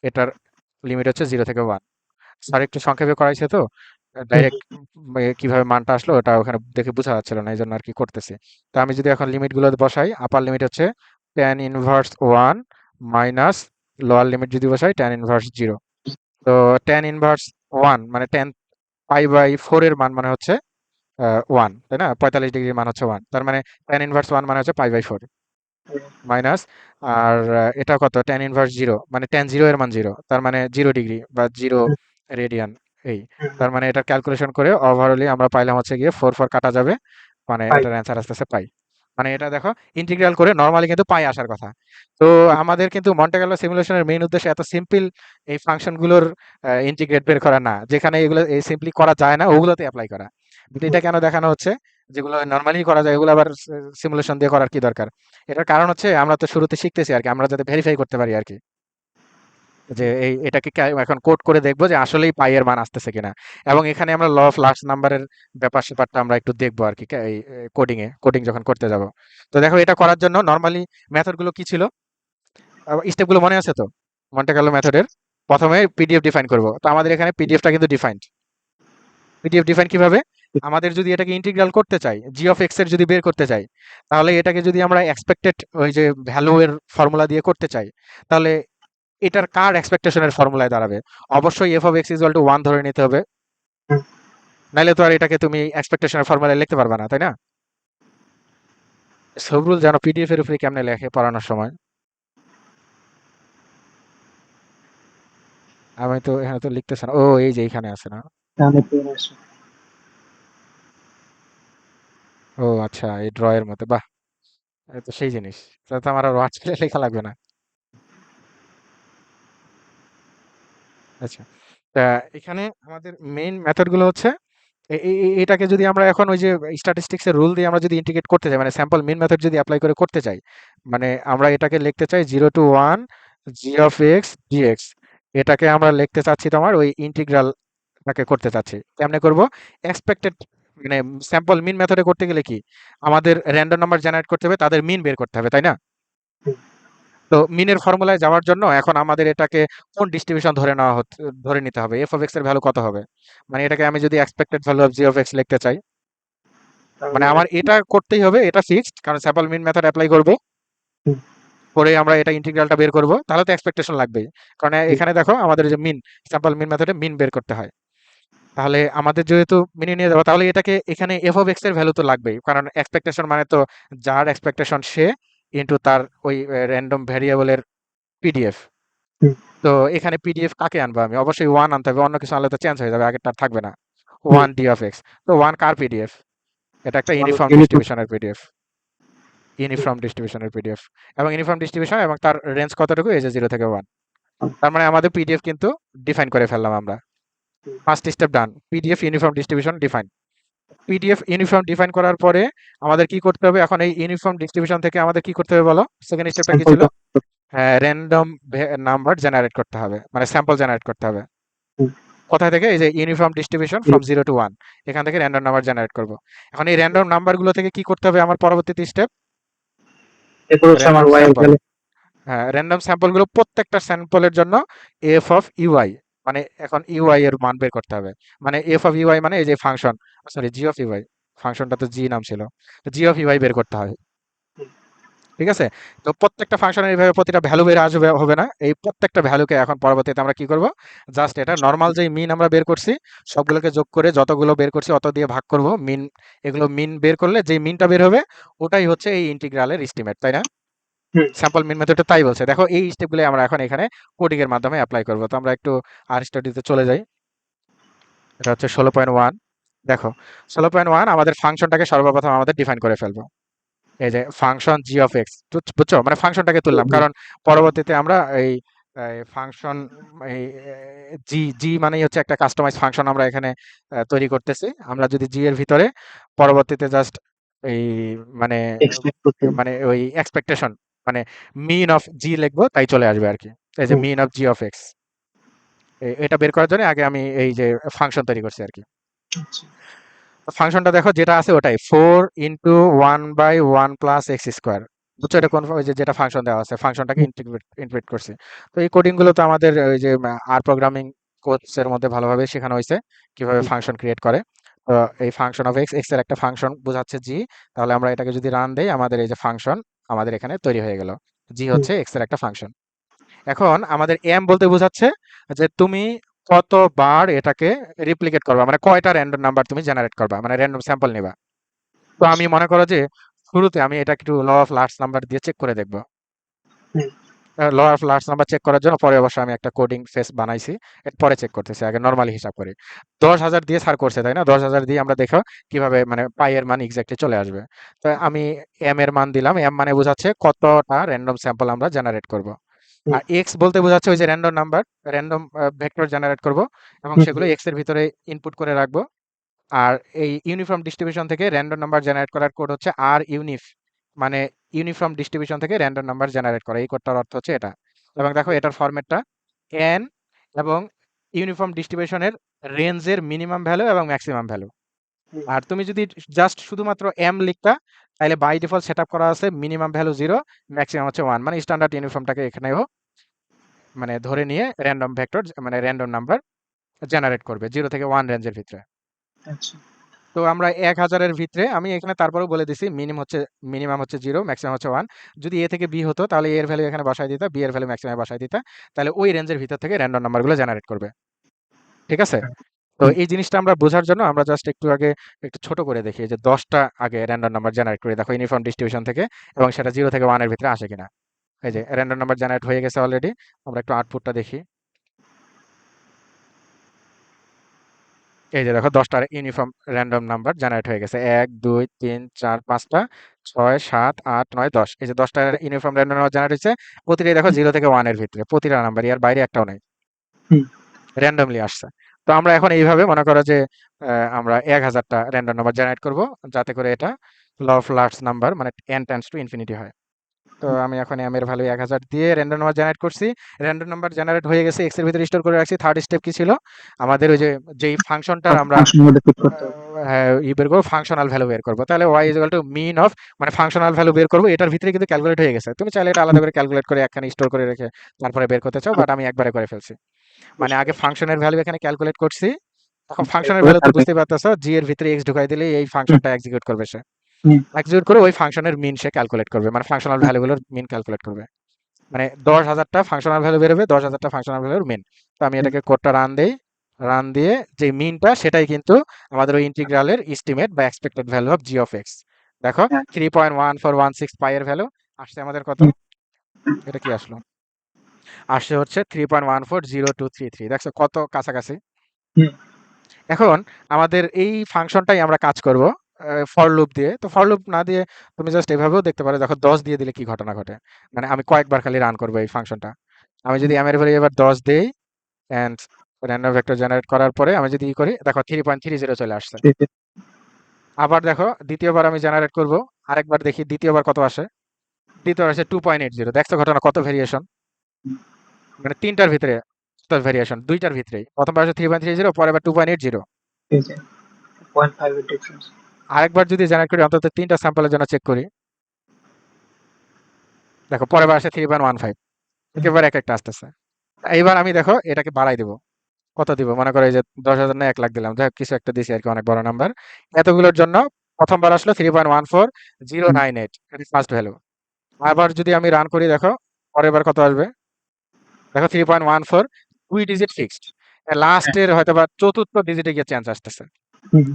এটার লিমিট হচ্ছে 0 থেকে 1। স্যার একটু সংক্ষেপে করাইছে তো,
হুম,
ডাইরেক্ট কিভাবে মানটা আসলো ওটা ওখানে দেখে বোঝা যাচ্ছিল না, এই জন্য আর কি করতেছি। তো আমি যদি এখন লিমিট গুলো বসাই, আপার লিমিট হচ্ছে tan inverse 1 minus lower limit যদি বসাই tan ইনভার্স 0। তো tan ইনভার্স 1 মানে tan π/4 এর মান মানে হচ্ছে 1, তাই না? 45 ডিগ্রির মান হচ্ছে 1, তার মানে tan ইনভার্স 1 মানে হচ্ছে π/4 মাইনাস, আর এটা কত, tan ইনভার্স 0 মানে tan 0 এর মান 0, তার মানে 0 ডিগ্রি বা 0
হুম,
রেডিয়ান। এই,
হুম,
তার মানে এটা ক্যালকুলেশন করে ওভারঅলি আমরা পাইলাম হচ্ছে গিয়ে 4 কাটা যাবে, মানে
পাই।
এটার অ্যান্সার আসতেছে পাই। মানে এটা দেখো, ইন্টিগ্রাল করে নরমালি কিন্তু পাই আসার কথা। তো
হুম,
আমাদের কিন্তু মন্টে কার্লো সিমুলেশনের মেইন উদ্দেশ্য এত সিম্পল এই ফাংশনগুলোর ইন্টিগ্রেট বের করা না, যেখানে এগুলো সিম্পলি করা যায় না ওগুলোতে অ্যাপ্লাই করা। বাট এটা
হুম,
কেন দেখানো হচ্ছে, যেগুলো নরমালি করা যায় ওগুলো আবার সিমুলেশন দিয়ে করার কি দরকার? এটার কারণ হচ্ছে আমরা তো শুরুতে শিখতেছি আর কি, আমরা যাতে ভেরিফাই করতে পারি আর কি, যে এটাকে এখন কোড করে দেখবো যে আসলেই পাই এর মান আসতেছে কিনা। এবং এখানে আমরা ল অফ লার্জ নাম্বারের ব্যাপার স্যাপারটা আমরা একটু দেখবো আর কি, এই কোডিং যখন করতে যাব। তো দেখো, এটা করার জন্য নর্মালি মেথড গুলো কি ছিল, স্টেপ গুলো মনে আছে তো? মন্টে কার্লো মেথডের প্রথমে পিডিএফ ডিফাইন করব, তো আমাদের এখানে পিডিএফটা কিন্তু ডিফাইন্ড। পিডিএফ ডিফাইন কিভাবে, আমাদের যদি এটাকে ইন্টিগ্রাল করতে চাই, জি অফ এক্স এর যদি বের করতে চাই, তাহলে এটাকে যদি আমরা এক্সপেক্টেড ওই যে ভ্যালু এর ফর্মুলা দিয়ে করতে চাই, তাহলে এটার কার এক্সপেকটেশনের ফর্মুলায় দাঁড়াবে? অবশ্যই F of X is to 1 ধরে নিতে হবে,
হুম,
নাইলে তো আর এটাকে তুমি এক্সপেকটেশনের ফর্মুলায় লিখতে পারবে না, তাই না? সবরুল জানো পিডিএফ এর উপরে কেমনে লেখে পড়ানোর সময়? আমি তো এখানে তো লিখতেছে না, ও এই যে এখানে আছে না?
তাহলে পেয়ে আসো।
ও আচ্ছা, এই ড্র এর মধ্যে, বাহ, এ তো সেই জিনিস। তাহলে তো আমার আর ওয়ার্ড লেখা লাগবে না। আচ্ছা, তা এখানে আমাদের মেইন মেথড গুলো হচ্ছে এটাকে যদি আমরা এখন ওই যে স্ট্যাটিস্টিক্স এর রুল দিয়ে আমরা যদি ইন্টিগ্রেট করতে চাই, মানে স্যাম্পল মিন মেথড যদি অ্যাপ্লাই করে করতে চাই, মানে আমরা এটাকে লিখতে চাই 0 to 1 G of X DX, এটাকে আমরা লিখতে চাচ্ছি তোমার ওই ইন্টিগ্রালটাকে করতে চাচ্ছি, কেমনে করব? এক্সপেক্টেড, মানে স্যাম্পল মিন মেথডে করতে গেলে কি, আমাদের র্যান্ডম নাম্বার জেনারেট করতে হবে, তাদের মিন বের করতে হবে, তাই না?
হুম,
তো মিনের ফর্মুলায় যাওয়ার জন্য এখন আমাদের এটাকে কোন ডিস্ট্রিবিউশন ধরে নিতে হবে, এফ অফ এক্স এর ভ্যালু কত হবে, মানে এটাকে আমি যদি expected value of G of x লিখতে চাই, মানে
তাহলে
আমার এটা করতেই হবে, এটা ফিক্সড, কারণ স্যাম্পল মিন মেথড অ্যাপ্লাই করব,
হুম,
করে আমরা এটা ইন্টিগ্রালটা বের করব, তাহলে তো এক্সপেকটেশন লাগবেই। কারণ
হুম,
এখানে দেখো আমাদের যে মিন, স্যাম্পল মিন মেথডে মিন বের করতে হয়, তাহলে আমাদের যেহেতু মিনে নিয়ে যাবো, তাহলে এটাকে এখানে এফ অফ এক্স এর ভ্যালু তো লাগবেই, কারণ এক্সপেকটেশন মানে তো যার এক্সপেকটেশন সে ইনটু তার ওই র্যান্ডম ভ্যারিয়েবলের পিডিএফ।
হুম,
তো এখানে পিডিএফ কাকে আনবো আমি? অবশ্যই 1 আনতে হবে, অন্য কিছু আনলে তো চেঞ্জ হয়ে যাবে, আগেরটা আর থাকবে না।
হুম।
1 ডি অফ এক্স। তো 1 কার পিডিএফ? এটা একটা
ওয়ান
ইউনিফর্ম
ইউনিফর্ম।
ডিস্ট্রিবিউশনের পিডিএফ।
হুম,
ইউনিফর্ম ডিস্ট্রিবিউশনের পিডিএফ এবং ইউনিফর্ম ডিস্ট্রিবিউশন এবং তার রেঞ্জ কতটুকু? এই যে 0 থেকে 1। তার মানে আমাদের পিডিএফ কিন্তু ডিফাইন করে ফেললাম আমরা।
Hmm.
First step done. PDF uniform distribution define. PDF uniform define করার পরে আমাদের কি করতে হবে? এখন এই ইউনিফর্ম ডিস্ট্রিবিউশন থেকে আমাদের কি করতে হবে বলো? সেকেন্ড স্টেপটা কি ছিল?
স্যাম্পলটা।
হ্যাঁ, র্যান্ডম নাম্বার জেনারেট করতে হবে, মানে স্যাম্পল জেনারেট করতে হবে।
হুম,
কোথায় থেকে? এই যে ইউনিফর্ম ডিস্ট্রিবিউশন ফ্রম 0 টু 1, এখান থেকে র্যান্ডম নাম্বার জেনারেট করব। এখন এই র্যান্ডম নাম্বারগুলো থেকে কি করতে হবে আমার পরবর্তীতে স্টেপ?
এরপর হচ্ছে আমার
র্যান্ডম
ওয়াই
স্যাম্পল।
ভ্যালু।
হ্যাঁ, র্যান্ডম স্যাম্পলগুলো প্রত্যেকটা স্যাম্পলের জন্য এফ অফ ইউআই, মানে এখন ইউআই এর মান বের করতে হবে। মানে এফ অফ ইউআই মানে এই যে function, sorry G of UI, ফাংশনটা তো জি নাম ছিল, জি অফ ইউআই বের করতে হবে। ঠিক আছে? তো প্রত্যেকটা ফাংশনের এইভাবে প্রতিটা ভ্যালু বের আসবে হবে না? এই প্রত্যেকটা ভ্যালুকে এখন পরবর্তীতে আমরা কি করব? জাস্ট এটা নরমাল যেই মিন আমরা বের করছি, সবগুলোকে যোগ করে যতগুলো বের করছি অত দিয়ে ভাগ করব। মিন, এগুলো মিন বের করলে যেই মিনটা বের হবে ওটাই হচ্ছে এই ইন্টিগ্রালের এস্টিমেট, তাই না?
হুম,
স্যাম্পল মিন মেথডটা তাই বলছে। দেখো এই স্টেপগুলো আমরা এখন এখানে কোডিং এর মাধ্যমে এপ্লাই করব। তো আমরা একটু আর স্টাডিতে চলে যাই। এটা হচ্ছে 16.1। দেখো 16.1 আমাদের ফাংশনটাকে সর্বপ্রথম আমাদের ডিফাইন করে ফেলবো। এই যে ফাংশন জি অফ এক্স, বুঝছো? মানে ফাংশনটাকে
হুম,
তুললাম
হুম,
কারণ পরবর্তীতে আমরা এই ফাংশন, এই জি জি মানেই হচ্ছে একটা কাস্টমাইজ ফাংশন আমরা এখানে তৈরি করতেছি। আমরা যদি জি এর ভিতরে পরবর্তীতে জাস্ট এই মানে
এক্সট্রাক্ট করতে হবে।
মানে ওই এক্সপেকটেশন, মানে মিন অফ জি লিখবো তাই চলে আসবে আর কি। এই যে
হুম,
মিন অফ জি অফ এক্স, এটা বের করার জন্য আগে আমি এই যে ফাংশন তৈরি করছি আর কি।
আচ্ছা।
ফাংশনটা দেখো যেটা আছে ওটাই 4 × 1/1 প্লাস এক্স স্কোয়ার। বুঝছো? এটা কোন ওই যে যেটা ফাংশন দেওয়া আছে, ফাংশনটাকে
হুম,
ইন্টিগ্রেট করছি। তো এই কোডিং গুলো তো আমাদের ওই যে আর প্রোগ্রামিং কোর্স এর মধ্যে ভালোভাবে শেখানো হয়েছে কিভাবে
হুম,
ফাংশন ক্রিয়েট করে। তো এই ফাংশন অফ এক্স, এক্স এর একটা ফাংশন বোঝাচ্ছে জি। তাহলে আমরা এটাকে যদি রান দেই আমাদের এই যে ফাংশন আমাদের এখানে তৈরি হয়ে গেল। জি
হুম,
হচ্ছে এক্স এর একটা ফাংশন। এখন আমাদের এম বলতে বোঝাচ্ছে যে তুমি কতবার এটাকে রিপ্লিকেট করবা, মানে কয়টা র্যান্ডম নাম্বার তুমি জেনারেট করবা, মানে র্যান্ডম স্যাম্পল নিবা। তো আমি মনে করো যে শুরুতে আমি এটা একটু ল অফ লার্জ নাম্বার দিয়ে চেক করে দেখবো।
Hmm,
law of large number check করার জন্য পরে অবশ্য আমি একটা কোডিং ফেস বানাইছি, পরে চেক করতেছি, আগে নর্মালি হিসাব করি। 10,000 দিয়ে স্যার করছে তাই না? 10,000 দিয়ে আমরা দেখো কিভাবে মানে পাই এর মান এক্স্যাক্টলি চলে আসবে। তো আমি এম এর মান দিলাম, এম মানে বোঝাচ্ছে কতটা র্যান্ডম স্যাম্পল আমরা জেনারেট করব।
হুম,
আর এক্স বলতে বোঝাচ্ছে ওই যে random number, random vector generate করব এবং
হুম,
সেগুলো
হুম,
এক্স এর ভিতরে ইনপুট করে রাখবো। আর এই ইউনিফর্ম ডিস্ট্রিবিউশন থেকে র্যান্ডম নাম্বার জেনারেট করার কোড হচ্ছে আর ইউনিফ, মানে ইউনিফর্ম ডিস্ট্রিবিউশন থেকে র্যান্ডম নাম্বার জেনারেট করা, এই কোডটার অর্থ হচ্ছে এটা। এবং দেখো এটার ফরম্যাটটা এন এবং ইউনিফর্ম ডিস্ট্রিবিউশনের রেঞ্জের মিনিমাম ভ্যালু এবং ম্যাক্সিমাম ভ্যালু।
হুম,
আর তুমি যদি জাস্ট শুধুমাত্র এম লিখতা তাহলে বাই ডিফল্ট সেট আপ করা আছে মিনিমাম ভ্যালু 0, ম্যাক্সিমাম হচ্ছে 1, মানে স্ট্যান্ডার্ড ইউনিফর্মটাকে এখানেও মানে ধরে নিয়ে র্যান্ডম ভেক্টর মানে র্যান্ডম নাম্বার জেনারেট করবে 0 থেকে 1 রেঞ্জের ভিতরে।
আচ্ছা।
তো আমরা 1000-এর ভিতরে আমি এখানে তারপরেও বলে দিছি মিনিমাম হচ্ছে 0, ম্যাক্সিমাম হচ্ছে 1। যদি এ থেকে বি হতো তাহলে এর ভ্যালু এখানে বসায় দিতা, বি এর ভ্যালু ম্যাক্সিমামে বসায় দিতা। তাহলে ওই রেঞ্জের ভিতর থেকে র্যান্ডম নাম্বারগুলো জেনারেট করবে। ঠিক আছে?
হ্যাঁ,
তো
হুম,
এই জিনিসটা আমরা বোঝার জন্য আমরা জাস্ট একটু আগে একটু ছোট করে দেখি যে 10টা আগে র্যান্ডম নাম্বার জেনারেট করে দেখো ইউনিফর্ম ডিস্ট্রিবিউশন থেকে এবং সেটা 0 থেকে 1 এর ভিতরে আসে কিনা। এই যে র্যান্ডম নাম্বার জেনারেট হয়ে গেছে অলরেডি। আমরা একটু আউটপুটটা দেখি। এই যে দেখো 10টা ইউনিফর্ম র্যান্ডম নাম্বার জেনারেট হয়ে গেছে। 1 2 3 4 5টা 6 7 8 9 10। এই যে 10টা ইউনিফর্ম র্যান্ডম নাম্বার জেনারেট হয়েছে। প্রতিটাই দেখো 0 থেকে 1 এর ভিতরে। প্রতিটা নাম্বার, এর বাইরে একটাও নাই।
হুম,
র্যান্ডমলি আসছে। তো আমরা এখন এইভাবে মনে করো যে আমরা 1000টা র্যান্ডম নাম্বার জেনারেট করব যাতে করে এটা ল অফ লার্জ নাম্বার মানে n টেন্ডস টু ইনফিনিটি হয়। তো আমি এখন m এর ভ্যালু 1000 দিয়ে র্যান্ডম নাম্বার জেনারেট করছি। র্যান্ডম নাম্বার জেনারেট হয়ে গেছে, x এর ভিতরে স্টোর করে রাখছি। থার্ড স্টেপ কি ছিল? আমাদের ওই যে যেই ফাংশনটার আমরা
ফাংশন মধ্যে ফিট করতে হবে।
হ্যাঁ বের করবো, ফাংশনাল ভ্যালু বের করবো। তাহলে y is equal to mean of, মানে ফাংশনাল ভ্যালু বের করবো, এটার ভিতরে কিন্তু ক্যালকুলেট হয়ে গেছে। তুমি চাইলে এটা আলাদা
হুম,
করে ক্যালকুলেট করে একখানে স্টোর করে রেখে তারপরে বের করতে চাও, বাট আমি একবারে করে ফেলছি। মানে
বুঝতে
আগে
পারছি।
ফাংশনের ভ্যালু এখানে ক্যালকুলেট করছি। এখন ফাংশনের
এরপরে
ভ্যালু তো
তারপরে।
বুঝতেই পারতেছো, জি এর ভিতরে এক্স ঢুকাই দিলেই এই
হুম,
ফাংশনটা এক্সিকিউট করবে সে।
হুম,
এক্সিকিউট করে ওই ফাংশনের মিন সে ক্যালকুলেট করবে, মানে ফাংশনাল
হুম,
ভ্যালুগুলোর মিন ক্যালকুলেট করবে। মানে 10,000টা ফাংশনাল ভ্যালু বেরোবে, 10,000টা ফাংশনাল ভ্যালুর মিন। তো আমি
হুম,
এটাকে কোডটা রান দেই, রান দিয়ে যে মিনটা সেটাই কিন্তু আমাদের ওই ইন্টিগ্রালের এস্টিমেট বা expected value of G of x. দেখো
হ্যাঁ,
3.1416 পাই এর ভ্যালু আসছে আমাদের কত? এটা কি আসলো? আসছে হচ্ছে 3.140233। দেখছো কত কাছাকাছি?
হুম,
এখন আমাদের এই ফাংশনটাই আমরা কাজ করব ফর লুপ দিয়ে। তো ফর লুপ না দিয়ে তুমি জাস্ট এভাবেও দেখতে পারো, দেখো 10 দিয়ে দিলে কি ঘটনা ঘটে। মানে আমি কয়েকবার খালি রান করব এই ফাংশনটা। আমি যদি
হুম,
এম এর ভ্যালু এবার 10 দেই এন্ড র্যান্ডম ভেক্টর জেনারেট করার পরে আমি যদি ই করি, দেখো 3.30 চলে আসছে।
ঠিক আছে।
আবার দেখো দ্বিতীয়বার আমি জেনারেট করব, আরেকবার দেখি দ্বিতীয়বার কত আসে। দ্বিতীয়বার আসে 2.80। দেখছো ঘটনা কত ভেরিয়েশন?
হুম,
মানে তিনটার ভিতরে ভেরিয়েশন, দুইটার ভিতরেই। প্রথমবার আসে 3.30, পরে আবার 2.80।
ঠিক আছে। 0.5 এর ডিফারেন্স।
আরেকবার যদি জেনারেট করি, অন্তত তিনটা স্যাম্পলের জন্য চেক করি, দেখো পরের বার আসে 3.15।
হুম,
একেবারে এক একটা আসতেছে। এইবার আমি দেখো এটাকে বাড়াই দিব। কত দিব? মনে করো এই যে 10,000 না 1 লাখ দিলাম, যাই হোক কিছু একটা দিছি আর কি, অনেক বড় নাম্বার। এতগুলোর জন্য প্রথমবার আসলো three point one four zero
hmm,
nine eight first value. আবার যদি আমি রান করি, দেখো পরের বার কত আসবে। দেখো 3.14, 2 ডিজিট ফিক্সড।
হ্যাঁ,
লাস্টের হয়তো বা চতুর্থ ডিজিটে গিয়ে চেঞ্জ আসতেছে।
হুম,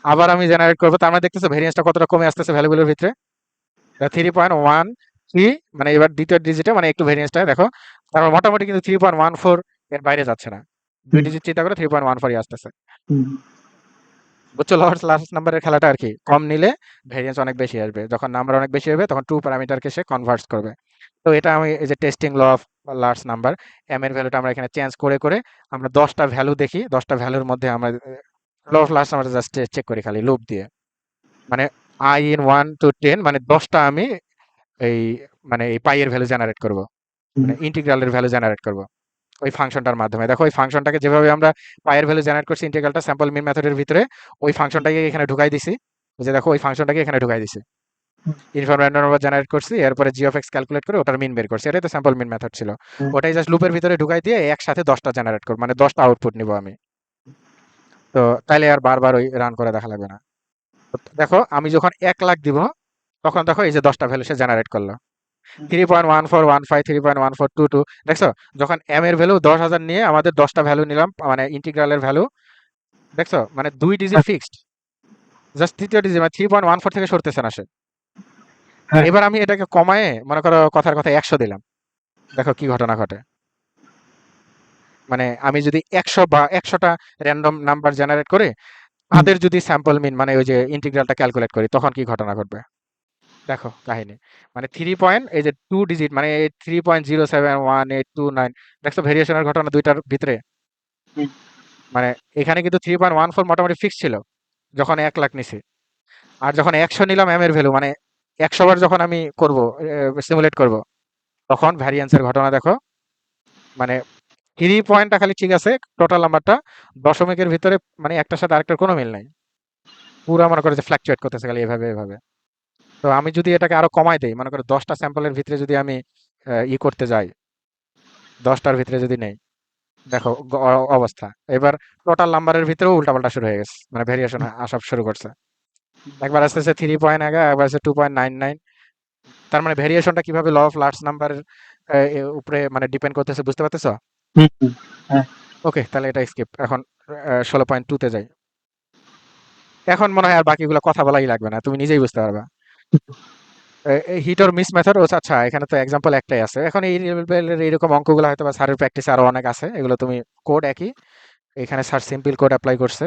আবার আমি জেনারেট করবো, তার মানে দেখতেছো ভেরিয়েন্সটা কতটা কমে আসতেছে ভ্যালুগুলোর ভিতরে। 3.13, মানে এবার দ্বিতীয় ডিজিটে মানে একটু ভেরিয়েন্সটা দেখো। তারপর মোটামুটি কিন্তু 3.14 এর বাইরে যাচ্ছে না। দুই
হুম,
ডিজিট চিন্তা করে 3.14ই আসতেছে।
হুম,
বুঝছো? লাস্ট নাম্বারের খেলাটা আর কি। কম নিলে ভেরিয়েন্স অনেক বেশি আসবে, যখন নাম্বার অনেক বেশি হবে তখন টু প্যারামিটারকে সে কনভার্ট করবে। তো এটা আমি এই যে testing law of large number, M এর ভ্যালুটা আমরা এখানে চেঞ্জ করে করে আমরা 10টা ভ্যালু দেখি, 10টা ভ্যালুর মধ্যে আমরা law of large number just check করি খালি লুপ দিয়ে। মানে i in 1 to 10, মানে 10টা আমি এই মানে এই পাই এর ভ্যালু জেনারেট করব,
হুম,
মানে ইন্টিগ্রালের ভ্যালু জেনারেট করব ওই ফাংশনটার মাধ্যমে। দেখো ওই ফাংশনটাকে যেভাবে আমরা পায়ের ভ্যালু জেনারেট করছি ইন্টিগ্রালটা স্যাম্পল মিন মেথডের ভিতরে, ওই ফাংশনটাকে এখানে ঢুকাই দিছি। এই যে দেখো ওই ফাংশনটাকে এখানে ঢুকাই দিছি।
হুম,
ইনফর্ম র্যান্ডম নাম্বার জেনারেট করছি, এরপরে জি অফ এক্স ক্যালকুলেট করে ওটার মিন বের করছি। এটাই তো স্যাম্পল মিন মেথড ছিল।
হুম,
ওটাই জাস্ট লুপের ভিতরে ঢুকাই দিয়ে একসাথে 10টা জেনারেট করব, মানে 10টা আউটপুট নিব আমি। তো তাইলে আর বারবার ওই রান করে দেখা লাগবে না। তো দেখো আমি যখন 1 লাখ দিব, তখন দেখো এই যে 10টা ভ্যালু সে জেনারেট করলো।
হুম,
3.1415, 3.1422। দেখছো? যখন এম এর ভ্যালু 10,000 নিয়ে আমাদের 10টা ভ্যালু নিলাম, মানে ইন্টিগ্রালের ভ্যালু। দেখছো? মানে 2 ডিজিট
হ্যাঁ,
ফিক্সড। জাস্ট তৃতীয় ডিজিট মানে 3.14 থেকে সরতেছে না সে।
হ্যাঁ,
এবার আমি এটাকে কমায়ে মনে করো কথার কথা 100 দিলাম। দেখো কি ঘটনা ঘটে। মানে আমি যদি 100 বা 100টা র‍্যান্ডম নাম্বার জেনারেট করে
হুম,
তাদের যদি স্যাম্পল মিন মানে ওই যে ইন্টিগ্রালটা ক্যালকুলেট করি, তখন কি ঘটনা ঘটবে? দেখো কাহিনী। মানে 3 পয়েন্ট এই যে 2 ডিজিট মানে 3.071829। দেখছো ভেরিয়েশনের ঘটনা দুইটার ভিতরে?
হুম,
মানে এখানে কিন্তু 3.14 মোটামুটি ফিক্স ছিল যখন 1 লাখ নিছি। আর যখন 100 নিলাম এম এর ভ্যালু, মানে 100 বার যখন আমি করব সিমুলেট করব, তখন ভ্যারিয়েন্সের ঘটনা দেখো। মানে 3 পয়েন্টটা খালি ঠিক আছে, টোটাল নাম্বারটা দশমিকের ভিতরে মানে একটার সাথে আরেকটার কোনো মিল নাই। পুরা মনে করে যে ফ্ল্যাকচুয়েট করতেছে খালি এভাবে এভাবে। তো আমি যদি এটাকে আরো কমাই দেই, মনে করো 10টা স্যাম্পলের ভিতরে যদি আমি ই করতে যাই, 10টার ভিতরে যদি নেই, দেখো অবস্থা। এবার টোটাল নাম্বারের ভিতরেও উল্টাপাল্টা শুরু হয়ে গেছে, মানে ভেরিয়েশন আসা শুরু করছে। একবার আসতেছে 3 পয়েন্ট আগে, একবার আসছে 2.99। তার মানে ভেরিয়েশনটা কিভাবে ল অফ লার্জ নাম্বারের উপরে মানে ডিপেন্ড করতেছে, বুঝতে পারতেছো?
হুম, হুম, হ্যাঁ,
ওকে, তাহলে এটা স্কিপ। এখন 16.2 তে যাই। এখন মনে হয় আর বাকিগুলো কথা বলাই লাগবে না, তুমি নিজেই বুঝতে পারবা। Hit or miss method. ও আচ্ছা, এখানে তো এক্সাম্পল একটাই আছে। এখন এই লেভেলের এইরকম অঙ্কগুলো হয়তো বা স্যারের প্র্যাকটিসে আরো অনেক আছে, এগুলো তুমি কোড একই। এখানে স্যার সিম্পল কোড অ্যাপ্লাই করছে।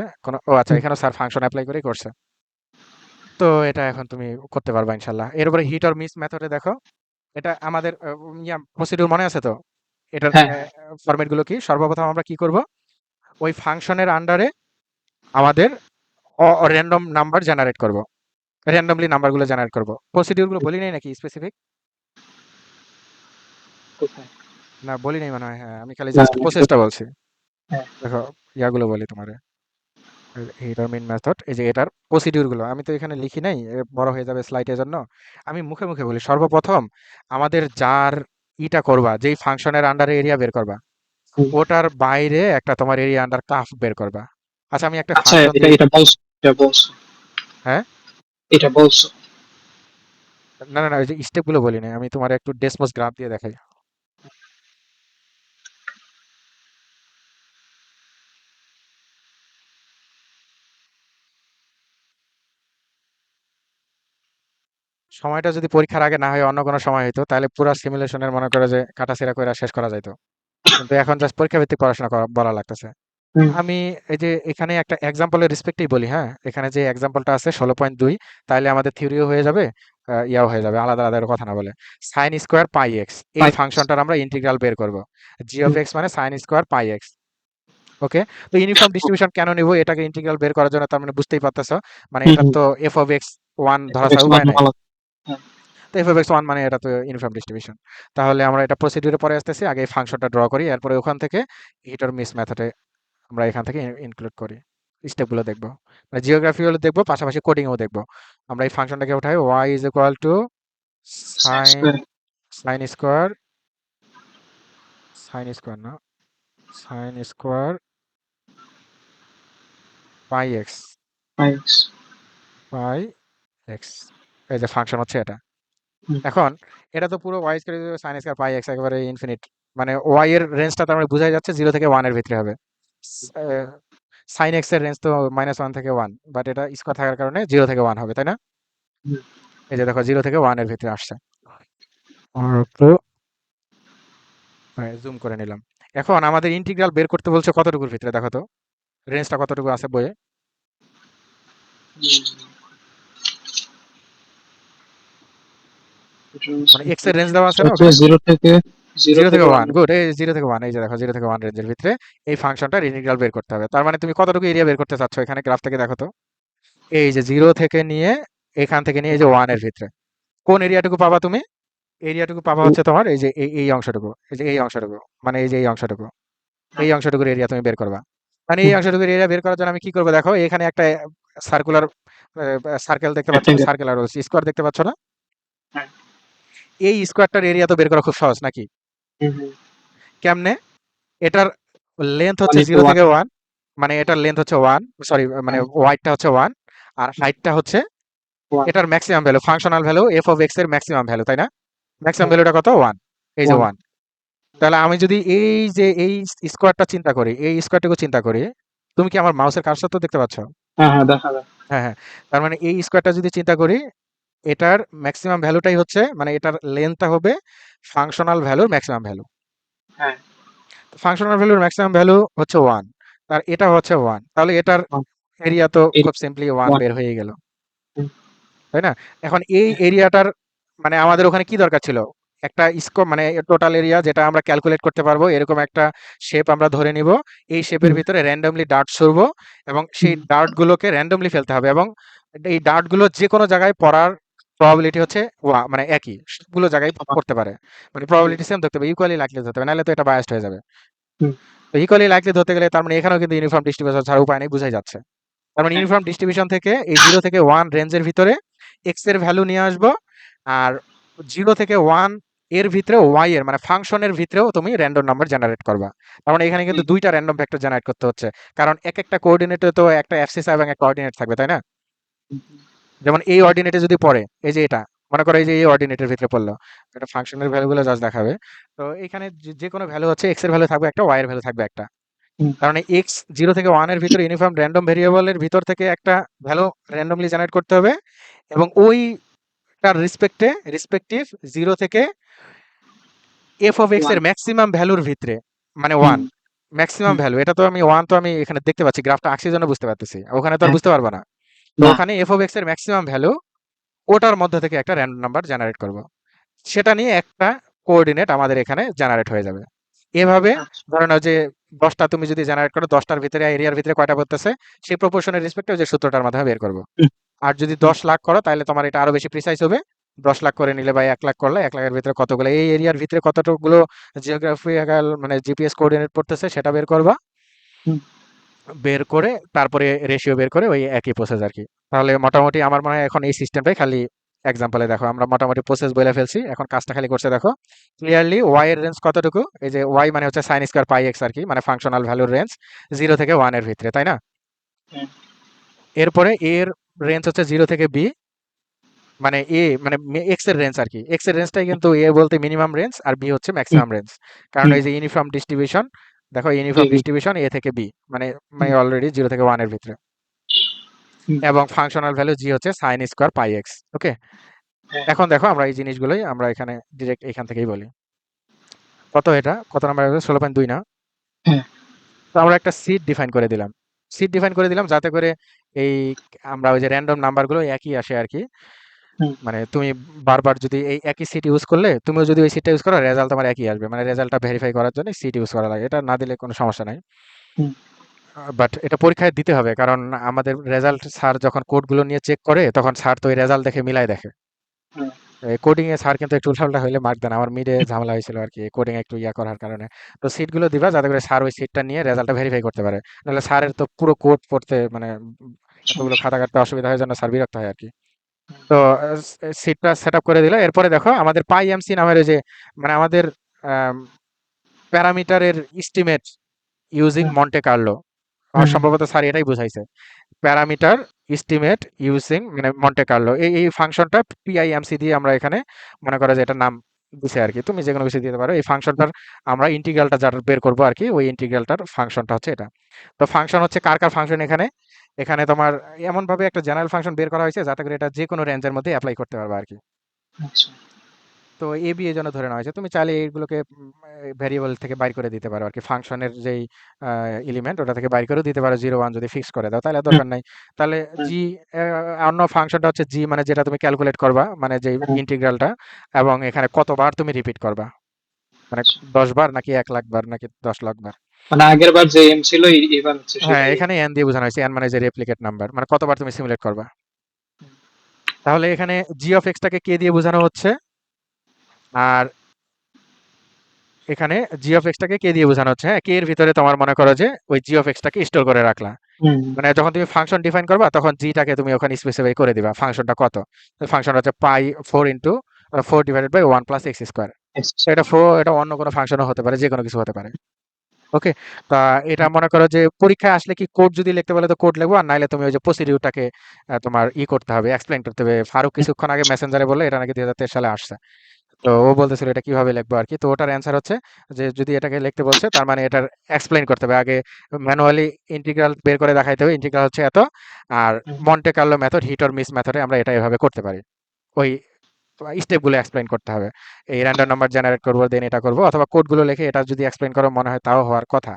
ও আচ্ছা,
হুম,
এখানে স্যার ফাংশন অ্যাপ্লাই করেই করছে। তো এটা এখন তুমি করতে পারবা ইনশাল্লাহ। এর উপরে হিট অর মিস মেথডে দেখো, এটা আমাদের প্রসিডিউর মনে আছে তো? এটার
হ্যাঁ,
ফরম্যাট গুলো কি? সর্বপ্রথম আমরা কি করব, ওই ফাংশনের আন্ডারে আমাদের র্যান্ডম নাম্বার জেনারেট করব, র্যান্ডমলি নাম্বারগুলো জেনারেট করব। প্রসিডিউর গুলো বলি নাই নাকি স্পেসিফিক?
কোথায়?
না বলি নাই মনে হয়, হ্যাঁ আমি খালি
না,
জাস্ট
না,
প্রসেসটা বলছি।
হ্যাঁ,
দেখো ইয়াগুলো বলি তোমারে, এটার মেইন মেথড, এই যে এটার প্রসিডিউর গুলো আমি তো এখানে লিখি নাই, বড় হয়ে যাবে স্লাইডের জন্য। আমি মুখে মুখে বলি। সর্বপ্রথম আমাদের যার ইটা করবা, যেই ফাংশনের আন্ডারে এরিয়া বের করবা,
হুম।
ওটার বাইরে একটা তোমার এরিয়া আন্ডার কার্ভ বের করবা। আচ্ছা আমি একটা
আচ্ছা,
ফাংশন
এটা
দিই।
এটা বলছো, এটা বলছো,
হ্যাঁ,
এটা বলছো।
না না না, ওই যে স্টেপ গুলো বলি না, আমি তোমার একটু ডেসমোস গ্রাফ দিয়ে দেখাই। সময়টা যদি পরীক্ষার আগে না হয় অন্য কোনো সময় হইতো তাহলে পুরো সিমুলেশনের মনে করে যে কাটাছেঁড়া করে শেষ করা যাইতো, কিন্তু এখন জাস্ট পরীক্ষা ভিত্তিক পড়াশোনা করা বলা লাগতেছে।
হুম,
আমি এই যে এখানে একটা এক্সাম্পলের রেসপেক্টেই বলি, হ্যাঁ, এখানে যে এক্সাম্পলটা আছে 16.2, তাইলে আমাদের থিওরিও হয়ে যাবে, ইয়াও হয়ে যাবে, আলাদা আলাদা কথা না বলে। সাইন স্কোয়ার পাই এক্স এই
পাই।
ফাংশনটার আমরা ইন্টিগ্রাল বের করব। জি অফ
হুম,
এক্স মানে সাইন স্কোয়ার পাই এক্স। ওকে, তো ইউনিফর্ম ডিস্ট্রিবিউশন কেন নিব এটাকে ইন্টিগ্রাল বের করার জন্য, তার মানে বুঝতেই পারতেছো, মানে
হুম,
এটা
হুম,
তো এফ অফ এক্স ওয়ান ধরা
এক্স
ছাড়া
মান
উপায় নাই।
আলাদা। হ্যাঁ,
তো এফ অফ এক্স ওয়ান মানে এটা তো ইউনিফর্ম ডিস্ট্রিবিউশন। তাহলে আমরা এটা প্রসিডিউরে পরে আসতেছি, আগে এই ফাংশনটা ড্র করি, এরপরে ওখান থেকে হিট অর মিস মেথডে আমরা এখান থেকে ইনক্লুড করি, স্টেপগুলো দেখবো, মানে জিওগ্রাফি হলে দেখবো, পাশাপাশি কোডিংও দেখবো। আমরা এই ফাংশনটাকে উঠাই, Y is equal to
sine
sine,
square
sine square, sine square না, sine square pi X,
pi X.
Pi X, এই যে ফাংশন হচ্ছে এটা।
হুম,
এখন এটা তো পুরো Y square sine square pi X একেবারে ইনফিনিট, মানে ওয়াই এর রেঞ্জটা তার মানে বোঝাই যাচ্ছে 0 থেকে 1 এর ভিতরে হবে। সাইন এক্স এর রেঞ্জ তো -1 থেকে 1, বাট এটা স্কোয়ার থাকার কারণে 0 থেকে 1 হবে, তাই না?
হুম,
এই যে দেখো 0 থেকে 1 এর ভিতরে আসছে। আর একটু জুম করে নিলাম। এখন আমাদের ইন্টিগ্রাল বের করতে বলছে কতটুকুর ভিতরে, দেখো তো রেঞ্জটা কতটুকু আছে বইয়ে। মানে এক্স এর রেঞ্জ দেওয়া আছে
এটা
না
হচ্ছে
ওখানে,
0
জিরো
থেকে
থেকে
1
ওয়ান গুড, এই 0 থেকে 1, এই যে দেখো 0 থেকে 1 রেঞ্জের ভিতরে এই ফাংশনটার ইন্টিগ্রাল বের করতে হবে। তার মানে তুমি কতটুকু এরিয়া বের করতে চাচ্ছ এখানে গ্রাফ থেকে দেখো তো, এই যে 0 থেকে নিয়ে এখান থেকে নিয়ে এই যে 1 এর ভিতরে কোন এরিয়াটুকু পাবা তুমি? এরিয়াটুকু পাবা হচ্ছে তোমার এই যে এই অংশটুকু, এই যে এই অংশটুকু, মানে এই যে এই অংশটুকু, এই অংশটুকুর এরিয়া তুমি বের করবা। মানে এই অংশটুকুর এরিয়া বের করার জন্য আমি কি করবো দেখো, এখানে একটা সার্কুলার সার্কেল দেখতে পাচ্ছ না,
রেক্টেঙ্গেল।
সার্কেল আর স্কোয়ার দেখতে পাচ্ছ না, এই স্কোয়ারটার এরিয়া তো বের করা খুব সহজ নাকি? কেমনে? এটার লেন্থ হচ্ছে
1
জিরো
into 1
থেকে ওয়ান, মানে এটার লেন্থ হচ্ছে ওয়ান, সরি মানে
হ্যাঁ,
ওয়াইডটা হচ্ছে ওয়ান, আর হাইটটা হচ্ছে
1
এটার maximum value, functional value F of X এর ম্যাক্সিমাম ভ্যালু, তাই না? ম্যাক্সিমাম
হ্যাঁ,
ভ্যালুটা কত? ওয়ান, এই যে
1
ওয়ান। তাহলে আমি যদি এই যে এই স্কোয়ারটা চিন্তা করি, এই স্কোয়ারটুকু চিন্তা করি, তুমি কি আমার মাউসের কার্সর তো দেখতে পাচ্ছ?
হ্যাঁ, হ্যাঁ, দেখা যায়।
হ্যাঁ হ্যাঁ, তার মানে এই স্কোয়ারটা যদি চিন্তা করি, এটার ম্যাক্সিমাম ভ্যালুটাই হচ্ছে, মানে এটার লেন্থটা হবে ফাংশনাল ভ্যালুর ম্যাক্সিমাম ভ্যালু।
হ্যাঁ,
ফাংশনাল ভ্যালুর ম্যাক্সিমাম ভ্যালু হচ্ছে ওয়ান, আর এটা হচ্ছে ওয়ান, তাহলে এটার
1
এরিয়া তো
এর
খুব সিম্পলি ওয়ান
1
বের হয়ে গেল, তাই না? এখন এই এরিয়াটার মানে আমাদের ওখানে কি দরকার ছিল, একটা স্কোপ মানে টোটাল এরিয়া যেটা আমরা ক্যালকুলেট করতে পারবো, এরকম একটা শেপ আমরা ধরে নিব, এই শেপের ভিতরে র্যান্ডমলি ডার্ট ছুড়বো, এবং সেই ডার্ট গুলোকে র্যান্ডমলি ফেলতে হবে, এবং এই ডার্ট গুলো যে কোনো জায়গায় পড়ার প্রবাবিলিটি হচ্ছে মানে একই, সবগুলো জায়গায় পড়তে পারে, মানে প্রবাবিলিটি সেম থাকতে হবে, ইকুয়ালি লাইকলি হতে হবে, নাহলে তো এটা বায়াসড হয়ে যাবে। তো ইকুয়ালি লাইকলি ধরতে গেলে তার মানে এখানেও কিন্তু ইউনিফর্ম ডিস্ট্রিবিউশন ছাড়া উপায় নেই, বুঝাই যাচ্ছে। তার মানে ইউনিফর্ম ডিস্ট্রিবিউশন থেকে এই 0 থেকে 1 রেঞ্জের ভিতরে এক্স এর ভ্যালু নিয়ে আসবো, আর 0 থেকে 1 এর ভিতরে ওয়াই এর মানে ফাংশনের ভিতরেও তুমি র্যান্ডম নাম্বার জেনারেট করবা। তার মানে এখানে কিন্তু দুইটা র্যান্ডম ভেক্টর জেনারেট করতে হচ্ছে, কারণ এক একটা কোঅর্ডিনেটে তো একটা অ্যাবসিস এবং একটা অর্ডিনেট থাকবে, তাই না? যেমন এই অর্ডিনেটে যদি পড়ে, এই যে এটা মনে করো এই যে এই অর্ডিনেটের ভিতরে পড়লো, এটা ফাংশনের ভ্যালুগুলো জাস্ট দেখাবে। তো এখানে যে কোনো ভ্যালু হচ্ছে এক্স এর ভ্যালু থাকবে একটা, ওয়াই এর ভ্যালু থাকবে একটা। কারণ এক্স 0 থেকে 1 এর ভিতরে ইউনিফর্ম র্যান্ডম ভেরিয়েবলের ভিতর থেকে একটা ভ্যালু র্যান্ডমলি জেনারেট করতে হবে, এবং ওইটার রেসপেক্টিভ 0 থেকে এফ অফ এক্স এর ম্যাক্সিমাম ভ্যালুর ভিতরে, মানে ওয়ান ম্যাক্সিমাম ভ্যালু, এটা তো আমি ওয়ান তো আমি এখানে দেখতে পাচ্ছি, গ্রাফটা আঁকছি জন্য বুঝতে পারতেছি, ওখানে তো আর বুঝতে পারবা না। তো
না।
ওখানে এফ অফ এক্স এর ম্যাক্সিমাম ভ্যালু, ওটার মধ্যে থেকে একটা র্যান্ডম নাম্বার জেনারেট করব, সেটা নিয়ে একটা কোঅর্ডিনেট আমাদের এখানে জেনারেট হয়ে যাবে। এভাবে
আচ্ছা।
ধরে নাও যে 10টা তুমি যদি জেনারেট করো, 10টার ভিতরে এরিয়ার ভিতরে কয়টা পড়তেছে, সেই প্রপোর্শনের রেসপেক্টে ওই যে সূত্রটার মাধ্যমে বের করব।
হুম,
আর যদি
হুম,
10 লাখ করো তাহলে তোমার এটা আরো বেশি প্রিসাইজ হবে, 10 লাখ করে নিলে বা 1 লাখ করলে 1 লাখের ভিতরে কতগুলো এই এরিয়ার ভিতরে কতটুকুলো জিওগ্রাফিক্যাল মানে জিপিএস কোঅর্ডিনেট পড়তেছে সেটা বের করবা,
হুম,
বের করে তারপরে রেশিও বের করে ওই একই প্রসেস আর কি। তাহলে মোটামুটি আমার মনে হয় এখন এই সিস্টেমটাই খালি এক্সাম্পলে দেখো আমরা মোটামুটি প্রসেস বলে ফেলছি, এখন কাজটা খালি করছে দেখো ক্লিয়ারলি, ওয়াই এর রেঞ্জ কতটুকু, এই যে ওয়াই মানে হচ্ছে সাইন স্কোয়ার পাই এক্স আর কি, মানে ফাংশনাল ভ্যালুর রেঞ্জ 0 থেকে 1 এর ভিতরে, তাই না?
হ্যাঁ,
এরপরে এর রেঞ্জ হচ্ছে 0 থেকে বি, মানে এ মানে এক্স এর রেঞ্জ আর কি, এক্স এর রেঞ্জটাই কিন্তু এ বলতে মিনিমাম রেঞ্জ আর বি হচ্ছে
হুম,
ম্যাক্সিমাম রেঞ্জ, কারণ
হুম,
এই যে ইউনিফর্ম ডিস্ট্রিবিউশন, দেখো ইউনিফর্ম
জি,
ডিস্ট্রিবিউশন এ থেকে বি, মানে মানে
হুম,
অলরেডি 0 থেকে 1 এর ভিতরে,
হুম,
এবং ফাংশনাল ভ্যালু জি হচ্ছে সাইন স্কোয়ার পাই এক্স। ওকে,
হ্যাঁ,
এখন দেখো আমরা এই জিনিসগুলোই আমরা এখানে ডিরেক্ট এখান থেকেই বলি। কত এটা? কত নাম্বার হবে? 16.2 না?
হ্যাঁ,
তো আমরা একটা সিট ডিফাইন করে দিলাম। সিট ডিফাইন করে দিলাম যাতে করে এই আমরা ওই যে র‍্যান্ডম নাম্বারগুলো একই আসে আরকি।
হুম,
মানে তুমি বারবার যদি এই একই সিট ইউজ করলে, তুমিও যদি ওই সিটটা ইউজ করো, রেজাল্ট তোমার একই আসবে। মানে রেজাল্টটা ভেরিফাই করার জন্য সিট ইউজ করা লাগে। এটা না দিলে কোনো সমস্যা নাই।
হুম,
বাট এটা পরীক্ষায় দিতে হবে। কারণ আমাদের রেজাল্ট স্যার যখন কোডগুলো নিয়ে চেক করে, তখন স্যার তো ওই রেজাল্ট দেখে মিলায় দেখে।
হ্যাঁ,
কোডিং এ স্যার কিন্তু একটু উল্টাপাল্টা হইলে মার্ক দেন। আমার মিডে ঝামেলা হয়েছিল আরকি। কোডিং একটু ইয়া করার কারণে। তো সিট গুলো দিবা যাতে করে স্যার ওই সিটটা নিয়ে রেজাল্টটা ভেরিফাই করতে পারে। নাহলে স্যারের তো পুরো কোড পড়তে মানে এতগুলো
সমস্যা।
খাতা কাটতে অসুবিধা হয় জন্য স্যার বিরক্ত হয় আরকি।
হুম,
তো সিটটা সেটআপ করে দিল। এরপরে দেখো আমাদের পাইএমসি নামের ওই যে মানে আমাদের আম প্যারামিটারের এস্টিমেট ইউজিং
হুম,
মন্টে কার্লো। আমার
হুম,
সম্ভবত স্যার এটাই বুঝাইছে। প্যারামিটার এস্টিমেট ইউজিং মানে মন্টে কার্লো। এই ফাংশনটা পিআইএমসি দিয়ে আমরা এখানে মনে করো যে এটার নাম দিছে আরকি। তুমি যেকোনো কিছু দিতে পারো। এই ফাংশনটার আমরা ইন্টিগ্রালটা যার বের করব আরকি, ওই ইন্টিগ্রালটার ফাংশনটা হচ্ছে এটা। তো ফাংশন হচ্ছে কার ফাংশন এখানে? এখানে তোমার এমনভাবে একটা জেনারেল ফাংশন বের করা হয়েছে যাতে করে এটা যেকোনো রেঞ্জের মধ্যে এপ্লাই করতে পারবা আরকি।
আচ্ছা,
তো এবি এই জন্য ধরে নেওয়া হয়েছে। তুমি চাইলে এইগুলোকে ভেরিয়েবল থেকে বাইর করে দিতে পারো আরকি। ফাংশনের যেই এলিমেন্ট ওটা থেকে বাইর করেও দিতে পারো 0, 1 যদি ফিক্স করে দাও তাহলে
হুম,
দরকার নাই। তাহলে
হুম,
জি অন্য ফাংশনটা হচ্ছে জি মানে যেটা তুমি ক্যালকুলেট করবা মানে যেই
হুম,
ইন্টিগ্রালটা, এবং এখানে কতবার তুমি রিপিট করবা। মানে
আচ্ছা।
10 বার নাকি 1 লাখ বার নাকি 10 লাখ বার।
মানে আগের বার যে এম ছিল এবার হচ্ছে
হ্যাঁ,
সেটাই।
এখানে n দিয়ে বোঝানো হয়েছে। n মানে যে রেপ্লিকেট নাম্বার। মানে কতবার তুমি সিমুলেট করবা। তাহলে এখানে জি অফ এক্স টাকে কে দিয়ে বোঝানো হচ্ছে? আর এখানে জি অফ এক্সটাকে কে দিয়ে বোঝানো হচ্ছে? হ্যাঁ, কে এর ভিতরে তোমার মনে করো যে ওই জি অফ এক্সটাকে স্টোর করে রাখলা।
হুম,
মানে যখন তুমি ফাংশন ডিফাইন করবা তখন জিটাকে তুমি ওখানে স্পেসিফাই করে দিবা ফাংশনটা কত। ফাংশন হচ্ছে pi 4 into 4 divided by 1 plus X square. তো এটা এটা অন্য কোনো ফাংশনও হতে পারে, যে কোনো কিছু হতে পারে। ওকে, তা এটা মনে করো যে পরীক্ষায় আসলে কি কোড যদি লিখতে বলে তো কোড লিখবো, আর নাইলে তুমি ওই যে প্রসিডিউরটাকে তোমার করতে হবে, এক্সপ্লেন করতে হবে। ফারুক কিছুক্ষণ আগে মেসেঞ্জারে বললে এটা নাকি 2023 সালে আসছে। তো ও বলতেছিল এটা কিভাবে লিখবো আর কি। তো ওটার অ্যান্সার হচ্ছে যে যদি এটাকে লিখতে বলছে তার মানে এটার এক্সপ্লেইন করতে হবে আগে। ম্যানুয়ালি ইন্টিগ্রাল বের করে দেখাইতে হবে, ইন্টিগ্রাল হচ্ছে এত। আর
hmm,
Monte Carlo method, hit or miss মেথডে আমরা এটা এভাবে করতে পারি। ওই স্টেপগুলো এক্সপ্লেইন করতে হবে। এই র্যান্ডম নাম্বার জেনারেট করবো, দেন এটা করবো, অথবা কোডগুলো লিখে এটা যদি এক্সপ্লেইন করো মনে হয় তাও হওয়ার কথা।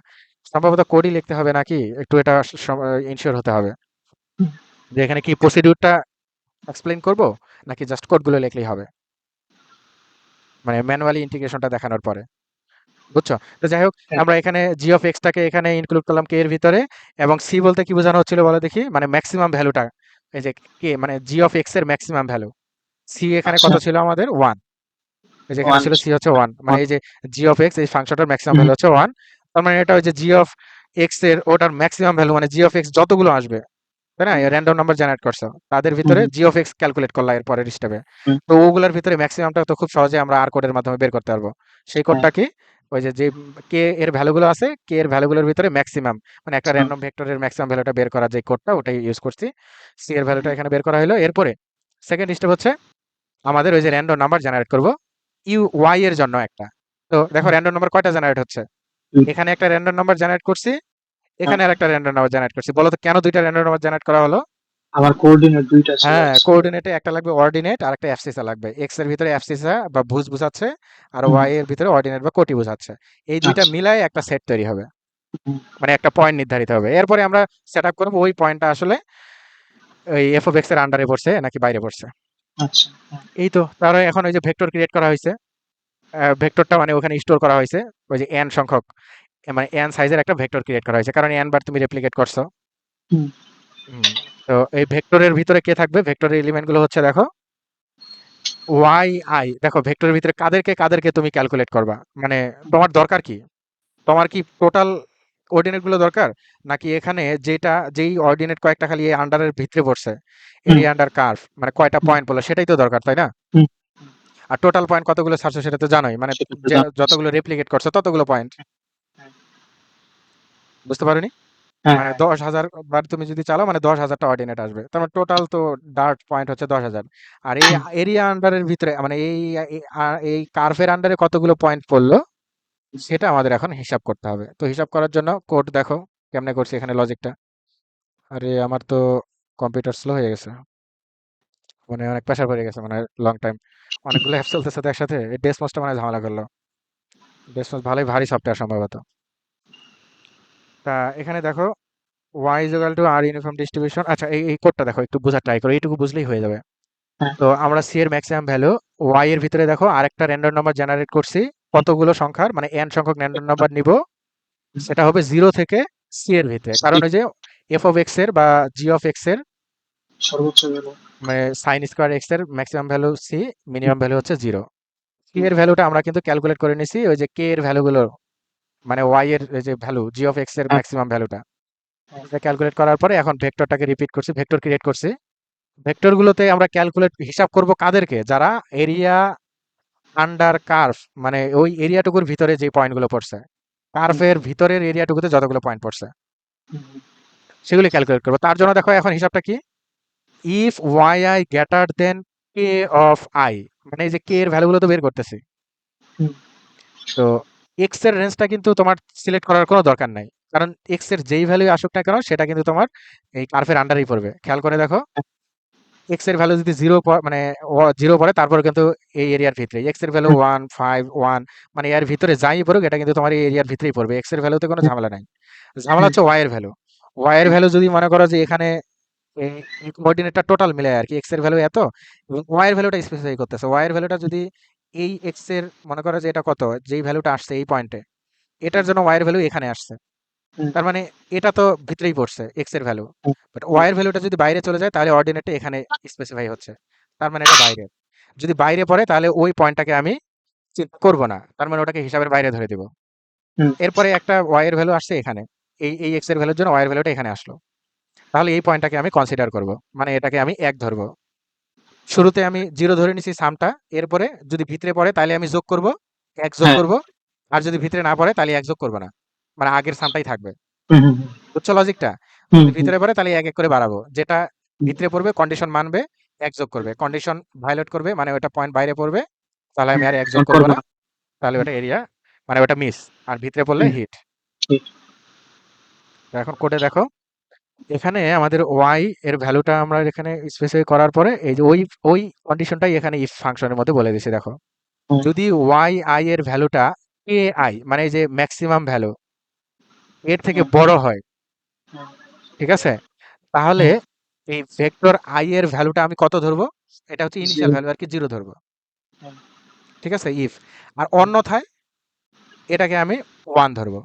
সম্ভবত কোডই লিখতে হবে নাকি, একটু এটা ইনশিওর হতে হবে
হুম,
যে এখানে কি প্রসিডিউরটা এক্সপ্লেইন করব নাকি জাস্ট কোডগুলো লিখলেই হবে, মানে ম্যানুয়ালি ইন্টিগ্রেশনটা দেখানোর পরে। বুঝছো? তো যাই হোক,
হ্যাঁ,
আমরা এখানে জি অফ এক্স টাকে এখানে ইনক্লুড করলাম কে এর ভিতরে, এবং সি বলতে কি বোঝানো হচ্ছিল বলো দেখি? মানে ম্যাক্সিমাম ভ্যালুটা, এই যে কে মানে জি অফ এক্স এর ম্যাক্সিমাম ভ্যালু। সি এখানে
আচ্ছা,
কত ছিল আমাদের? 1। এই যে এখানে
ওয়ান,
ছিল সি হচ্ছে 1। মানে
ওয়ান,
এই যে জি অফ এক্স এই ফাংশনটার ম্যাক্সিমাম
হুম,
ভ্যালু হচ্ছে 1। তার মানে এটা ওই যে জি অফ এক্স এর ওটার ম্যাক্সিমাম ভ্যালু, মানে জি অফ এক্স যতগুলো আসবে, তাই না?
হুম,
র‍্যান্ডম নাম্বার জেনারেট করছো। তাদের
হুম,
ভিতরে জি অফ এক্স ক্যালকুলেট করলা এর পরের স্টেপে।
হুম,
তো ওগুলার ভিতরে ম্যাক্সিমামটা তো খুব সহজে আমরা আর কোডের মাধ্যমে বের করতে পারবো। সেই
হ্যাঁ,
কোডটা কি? ওই যে কে এর ভ্যালুগুলো আছে, কে এর ভ্যালুগুলোর ভিতরে ম্যাক্সিমাম মানে একটা
হুম,
র‍্যান্ডম ভেক্টরের ম্যাক্সিমাম ভ্যালুটা বের করার যে কোডটা ওটাই ইউজ করছি। সি এর ভ্যালুটা
হুম,
এখানে বের করা হলো। এরপরে সেকেন্ড স্টেপ হচ্ছে আমাদের ওই যে র‍্যান্ডম নাম্বার জেনারেট করব ওয়াই এর জন্য একটা। তো দেখো
হুম,
র‍্যান্ডম নাম্বার কয়টা জেনারেট হচ্ছে?
দুইটা।
এখানে একটা র‍্যান্ডম নাম্বার জেনারেট করছি,
হ্যাঁ,
এখানে আরেকটা র‍্যান্ডম নাম্বার জেনারেট করছি। বলো তো কেন ২ টা র‍্যান্ডম নাম্বার জেনারেট করা হলো?
আমার কোঅর্ডিনেট দুইটা ছিল
হ্যাঁ,
হচ্ছে।
কোঅর্ডিনেটে একটা লাগবে অর্ডিনেট আর একটা অ্যাবসিসা লাগবে। এক্স এর ভিতরে অ্যাবসিসা বা ভুজ বোঝাচ্ছে, আর
হুম,
ওয়াই এর ভিতরে অর্ডিনেট বা কোটি বোঝাচ্ছে। এই ২ টা
আচ্ছা,
মিলায় একটা সেট তৈরি হবে।
হুম,
মানে একটা পয়েন্ট নির্ধারিত হবে। এরপরে আমরা সেটআপ করব ওই পয়েন্টটা আসলে ওই এফ অফ এক্স এর আন্ডারে পড়ছে নাকি বাইরে পড়ছে।
আচ্ছা, হ্যাঁ,
এই তো তাহলে এখন ওই যে ভেক্টর ক্রিয়েট করা হইছে। ভেক্টরটা মানে ওখানে স্টোর করা হয়েছে। ওই যে n সংখ্যক মানে n সাইজের একটা ভেক্টর ক্রিয়েট করা হয়েছে। কারণ n বার তুমি রেপ্লিকেট করছো।
হুম,
হুম। তো এই ভেক্টরের ভিতরে কে থাকবে? ভেক্টরের এলিমেন্ট গুলো হচ্ছে দেখো ওয়াই আই। দেখো ভেক্টরের ভিতরে কাদেরকে তুমি ক্যালকুলেট করবা? মানে তোমার দরকার কি? তোমার কি টোটাল কোঅর্ডিনেট গুলো দরকার? নাকি এখানে যেই অর্ডিনেট কয়েকটা খালি এই আন্ডারের ভিতরে পড়ছে,
হুম,
এরিয়া আন্ডার কার্ভ মানে কয়টা
হুম,
পয়েন্ট পড়লো সেটাই তো দরকার, তাই না?
হুম,
আর টোটাল পয়েন্ট কতগুলো ছাড়ছো সেটা তো জানোই। মানে
সেটা তো জানতেছি।
যতগুলো রেপ্লিকেট করছো ততগুলো পয়েন্ট।
হ্যাঁ,
বুঝতে পারোনি?
হ্যাঁ,
মানে ১০,০০০ বার তুমি যদি চালাও মানে ১০,০০০ টা অর্ডিনেট আসবে। তার মানে টোটাল তো ডার্ট পয়েন্ট হচ্ছে ১০,০০০। আর এই
হুম,
এরিয়া আন্ডারের ভিতরে মানে এই কার্ভের আন্ডারে কতগুলো পয়েন্ট পড়লো সেটা আমাদের এখন হিসাব করতে হবে। তো হিসাব করার জন্য কোড দেখো কেমনে করছি এখানে লজিকটা। আরে আমার তো কম্পিউটার স্লো হয়ে গেছে। মানে অনেক প্রেশার পড়ে গেছে মানে লং টাইম, অনেকগুলো অ্যাপ চলতেছে তো একসাথে, এই ডেসমসটা মানে ঝামেলা করলো। ডেসমস ভালোই ভারী সফটওয়্যার সম্ভবত। তা এখানে দেখো y is equal to r uniform distribution. আচ্ছা এই কোডটা দেখো, একটু বোঝার ট্রাই করো, এইটুকু বুঝলেই হয়ে যাবে।
হ্যাঁ।
তো আমরা c এর ম্যাক্সিমাম ভ্যালু y এর ভিতরে দেখো আরেকটা র্যান্ডম নাম্বার জেনারেট করছি, কতগুলো সংখ্যার মানে n সংখ্যক র্যান্ডম নাম্বার নিব, সেটা হবে 0 থেকে c এর ভিতরে, কারণ ওই যে f অফ x এর বা g অফ x এর
সর্বোচ্চ ভ্যালু।
মানে সাইন স্কোয়ার x এর maximum value c, minimum value হচ্ছে 0। c এর ভ্যালুটা আমরা কিন্তু ক্যালকুলেট করে নিছি ওই যে k এর ভ্যালুগুলো, মানে y এর এই যে ভ্যালু g অফ x এর
হ্যাঁ,
ম্যাক্সিমাম ভ্যালুটা,
হ্যাঁ,
এটা ক্যালকুলেট করার পরে এখন ভেক্টরটাকে রিপিট করছি, ভেক্টর ক্রিয়েট করছি। ভেক্টরগুলোতে আমরা ক্যালকুলেট হিসাব করব কাদেরকে, যারা এরিয়া আন্ডার কার্ভ, মানে ওই এরিয়াটুকুর ভিতরে যে পয়েন্টগুলো পড়ছে,
হুম,
কার্ভের ভিতরের এরিয়াটুকুতে যতগুলো পয়েন্ট পড়ছে
হুম, হুম,
সেগুলি ক্যালকুলেট করবো। তার জন্য দেখো এখন হিসাবটা কি, if Y I greater than K of I, মানে এই যে কে এর ভ্যালুগুলো তো বের করতেছি।
হুম,
তো এক্স এর রেঞ্জটা কিন্তু তোমার সিলেক্ট করার কোনো দরকার নাই, কারণ এক্স এর যেই ভ্যালু আসুক না কেন সেটা কিন্তু তোমার এই কার্ভের আন্ডারেই পড়বে। খেয়াল করে দেখো, এক্স এর ভ্যালু যদি জিরো মানে জিরো পড়ে তারপরে কিন্তু এই এরিয়ার ভিতরে, এক্স এর ভ্যালু
হুম,
1 5 1, মানে এর ভিতরে যাই পড়ুক এটা কিন্তু তোমার এই এরিয়ার ভিতরেই পড়বে, এক্স এর ভ্যালুতে কোনো
হুম,
ঝামেলা নাই। ঝামেলা
হুম,
হচ্ছে ওয়াই এর ভ্যালু। ওয়াই এর
হুম,
ভ্যালু যদি মনে করো যে এখানে এই কোঅর্ডিনেটটা টোটাল মিলে আর কি, এক্স এর ভ্যালু এত এবং ওয়াই এর ভ্যালুটা স্পেসিফাই করতেছে, ওয়াই এর ভ্যালুটা যদি এই এক্স এর মনে করো যে এটা কত, যেই ভ্যালুটা আসছে এই পয়েন্টে, এটার জন্য ওয়াই এর ভ্যালু এখানে আসছে,
হুম,
তার মানে এটা তো ভিতরেই পড়ছে এক্স এর ভ্যালু।
হুম,
বাট ওয়াই এর ভ্যালুটা যদি বাইরে চলে যায় তাহলে অর্ডিনেটে এখানে স্পেসিফাই হচ্ছে, তার মানে এটা বাইরে। যদি বাইরে পড়ে তাহলে ওই পয়েন্টটাকে আমি চিন্তা করব না, তার মানে ওটাকে হিসাবের বাইরে ধরে দিব।
হুম,
এরপরে একটা ওয়াই এর ভ্যালু আসছে এখানে, এই এক্স এর ভ্যালুর জন্য ওয়াই এর ভ্যালুটা এখানে আসলো, তাহলে এই পয়েন্টটাকে আমি কনসিডার করব, মানে এটাকে আমি এক ধরবো। শুরুতে আমি জিরো ধরে নিছি সামটা, এরপরে যদি ভিতরে পড়ে তাহলে আমি যোগ করব, এক যোগ
হ্যাঁ,
করব, আর যদি ভিতরে না পড়ে তাহলে এক যোগ করব না, মানে আগের সামটাই থাকবে।
হুম, হুম,
বুঝছো লজিকটা?
হুম,
যদি
হুম,
ভিতরে পড়ে তাহলে এক এক করে বাড়াবো, যেটা
হুম,
ভিতরে পড়বে কন্ডিশন মানবে এক যোগ করবে, কন্ডিশন ভায়োলেট করবে মানে ওটা পয়েন্ট বাইরে পড়বে তাহলে আমি
হুম,
আর এক যোগ
ফোন
করব
করবো
না,
না।
তাহলে
হুম,
ওটা এরিয়া, মানে ওটা মিস, আর ভিতরে পড়লে
হুম,
হিট।
ঠিক।
এখন কোডে দেখো, এখানে আমাদের ওয়াই এর ভ্যালুটা আমরা এখানে স্পেসিফাই করার পরে এই যে ওই ওই কন্ডিশনটাই এখানে ইফ ফাংশনের মধ্যে বলে দিছি দেখো,
হুম,
যদি ওয়াই আই এর ভ্যালুটা কে আই মানে এই যে ম্যাক্সিমাম ভ্যালু এর থেকে
হুম,
বড় হয়,
হুম,
ঠিক আছে, তাহলে
হুম,
এই ভেক্টর আই এর ভ্যালুটা আমি কত ধরবো, এটা হচ্ছে ইনিশিয়াল
জিরো।
ভ্যালু আর কি, জিরো ধরবো।
হুম,
ঠিক আছে, ইফ। আর
হুম,
অন্যথায় এটাকে আমি ওয়ান ধরবো।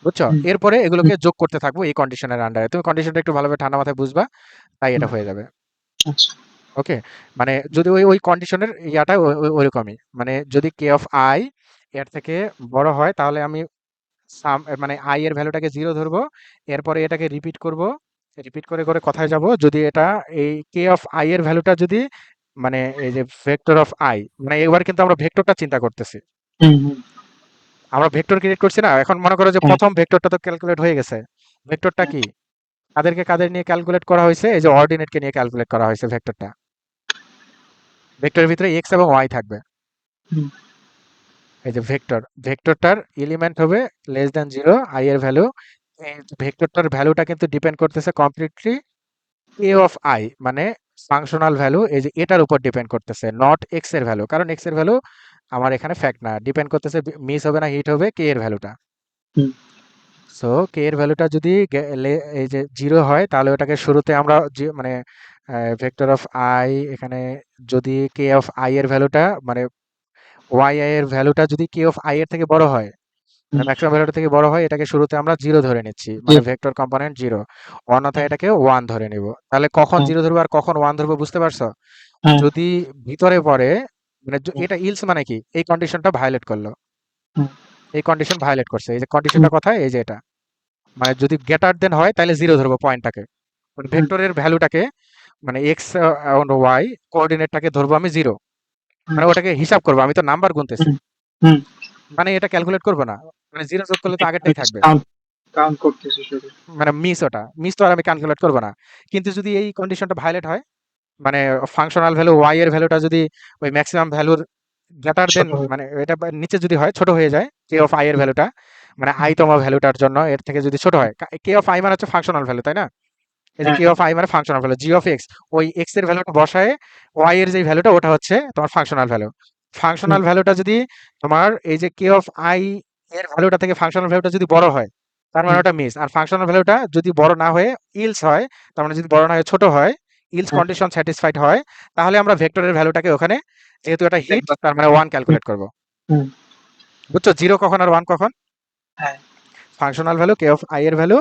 বুঝছো,
হুম,
এরপরে
হুম,
এগুলোকে যোগ করতে থাকবো এই কন্ডিশনের আন্ডারে, তুমি কন্ডিশনটা একটু ভালোভাবে ঠান্ডা মাথায় বুঝবা, তাই এটা
হুম,
হয়ে যাবে।
আচ্ছা।
ওকে, মানে যদি ওই ওই কন্ডিশনের ইয়াটা ওইরকমই, মানে যদি কে অফ আই এর থেকে বড় হয় তাহলে আমি মানে আই এর ভ্যালুটাকে জিরো ধরবো, এরপরে এটাকে রিপিট করব, রিপিট করে করে কোথায় যাব, যদি এটা এই কে অফ আই এর ভ্যালুটা যদি মানে এই যে ভেক্টর অফ আই, মানে এবার কিন্তু আমরা ভেক্টরটা চিন্তা করতেছি,
হুম, হুম,
আমরা ভেক্টর ক্রিয়েট করছি না, এখন মনে করো যে
হ্যাঁ,
প্রথম ভেক্টরটা তো ক্যালকুলেট হয়ে গেছে। ভেক্টরটা
হ্যাঁ,
কি, কাদেরকে কাদের নিয়ে ক্যালকুলেট করা হয়েছে, এই যে অর্ডিনেটকে নিয়ে ক্যালকুলেট করা হয়েছে ভেক্টরটা, ভেক্টরের ভিতরে এক্স এবং ওয়াই থাকবে।
হুম,
এই যে ভেক্টর, ভেক্টরটার এলিমেন্ট হবে লেস দ্যান জিরো, আই এর ভ্যালু, এই ভেক্টরটার ভ্যালুটা কিন্তু ডিপেন্ড করতেছে কমপ্লিটলি এ অফ আই, মানে ফাংশনাল ভ্যালু, এই যে এটার উপর ডিপেন্ড করতেছে, নট এক্স এর ভ্যালু, কারণ এক্স এর ভ্যালু আমার এখানে ফ্যাক্ট না, ডিপেন্ড করতেছে মিস হবে না হিট হবে কে এর ভ্যালুটা।
হুম,
সো কে এর ভ্যালুটা যদি এই যে জিরো হয় তাহলে ওটাকে শুরুতে আমরা মানে ভেক্টর অফ আই এখানে, যদি কে অফ আই এর ভ্যালুটা মানে ওয়াই আই এর ভ্যালুটা যদি কে অফ আই এর থেকে বড় হয়, মানে
হুম,
ম্যাক্সিমাম ভ্যালুটা থেকে বড় হয়, এটাকে শুরুতে আমরা জিরো ধরে নিচ্ছি, মানে
জিরো।
ভেক্টর কম্পোনেন্ট জিরো, অন্যথায়
হ্যাঁ,
এটাকে ওয়ান ধরে নিব। তাহলে কখন
হ্যাঁ,
জিরো ধরবো আর কখন ওয়ান ধরবো বুঝতে পারছো?
হ্যাঁ,
যদি ভিতরে পড়ে, মানে
হ্যাঁ,
এটা ইলস মানে কি, এই কন্ডিশনটা ভায়োলেট করলো,
হ্যাঁ,
এই কন্ডিশন ভায়োলেট করছে, এই যে
হুম,
কন্ডিশনটা কোথায়, এই যে এটা, মানে যদি গ্রেটার দেন হয় তাহলে জিরো ধরবো পয়েন্টটাকে, মানে
হুম,
ভেক্টরের ভ্যালুটাকে, মানে এক্স ওয়াই কোঅর্ডিনেটটাকে ধরবো আমি জিরো,
হুম,
মানে ওটাকে হিসাব করবো, আমি তো নাম্বার গুনতেছি,
হুম, হুম,
মানে এটা ক্যালকুলেট করবো না, মানে জিরো যোগ করলে তো আগেরটাই থাকবে,
কাউন্ট কাউন্ট করতেছি শুধু।
মানে মিস, ওটা মিস তো আর আমি ক্যালকুলেট করবো না। কিন্তু যদি এই কন্ডিশনটা ভায়োলেট হয়, মানে ফাংশনাল ভ্যালু ওয়াই এর ভ্যালুটা যদি ওই ম্যাক্সিমাম ভ্যালুর গ্রেটার দেন,
ছোট হয়ে।
মানে এটা নিচে যদি হয়, ছোট হয়ে যায় কে অফ আই এর
হুম,
ভ্যালুটা, মানে
হুম,
আই তম ভ্যালুটার জন্য এর থেকে যদি ছোট হয়, কে অফ আই মানে হচ্ছে ফাংশনাল ভ্যালু তাই না, এই যে
হ্যাঁ
কে অফ আই মানে functional value, G of x ওই এক্স এর ভ্যালুটা বসায় ওয়াই এর যে ভ্যালুটা ওটা হচ্ছে তোমার ফাংশনাল ভ্যালু।
হুম,
ফাংশনাল ভ্যালুটা যদি তোমার এই যে কে অফ আই এর ভ্যালুটা থেকে ফাংশনাল ভ্যালুটা যদি বড় হয় তার মানে
হুম,
ওটা মিস, আর ফাংশনাল ভ্যালুটা যদি বড় না হয়ে ইলস হয়, তার মানে যদি বড় না হয়ে ছোট হয়, ইলস
হ্যাঁ
কন্ডিশন স্যাটিসফাইড হয়, তাহলে আমরা ভেক্টরের ভ্যালুটাকে ওখানে, যেহেতু এটা হিট
একবার
তার মানে ওয়ান
হুম,
ক্যালকুলেট করব।
হুম,
বুঝছো জিরো কখন আর ওয়ান কখন?
হ্যাঁ
functional value K of I এর value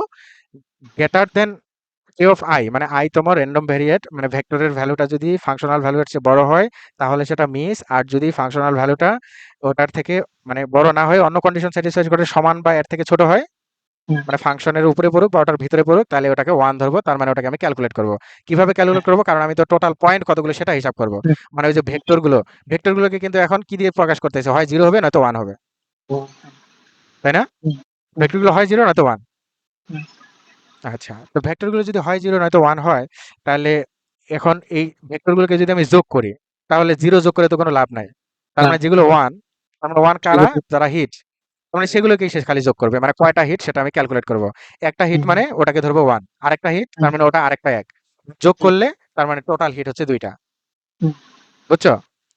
greater than K of I, মানে আই তোমার র্যান্ডম ভেরিয়েট মানে ভেক্টরের ভ্যালুটা যদি ফাংশনাল ভ্যালুর চেয়ে বড় হয় তাহলে সেটা মিস, আর যদি ফাংশনাল ভ্যালুটা ওটার থেকে মানে বড় না হয়ে অন্য কন্ডিশন স্যাটিসফাই করে সমান বা এর থেকে ছোট হয়,
হুম,
মানে ফাংশনের উপরে পড়ুক বা ওটার ভিতরে পড়ুক, তাহলে ওটাকে ওয়ান ধরবো, তার মানে ওটাকে আমি ক্যালকুলেট করব। কিভাবে
হ্যাঁ
ক্যালকুলেট করবো? কারণ আমি তো টোটাল পয়েন্ট কতগুলো সেটা হিসাব করব।
হুম,
মানে ওই যে ভেক্টরগুলোকে কিন্তু এখন কি দিয়ে প্রকাশ করতেছে, হয় জিরো হবে নয়তো ওয়ান হবে,
ও,
তাই না?
হুম, হুম,
ভেক্টরগুলো হয় জিরো নয়তো ওয়ান।
হুম,
আচ্ছা, তো ভেক্টরগুলো যদি হয় জিরো নয়তো ওয়ান হয়, তাহলে এখন এই ভেক্টরগুলোকে যদি আমি যোগ করি, তাহলে জিরো যোগ করে তো কোনো লাভ নাই। তার
না
মানে যেগুলো ওয়ান, তার মানে ওয়ান কারা,
সেগুলো
যারা হিট, তার মানে সেগুলোকেই সে খালি যোগ করবে, মানে কয়টা হিট সেটা আমি ক্যালকুলেট করব। একটা হিট
হুম,
মানে ওটাকে ধরবো ওয়ান, আরেকটা হিট
হুম,
তার মানে ওটা আরেকটা এক, যোগ
হুম,
করলে তার মানে টোটাল হিট হচ্ছে দুইটা।
হুম,
বুঝছো?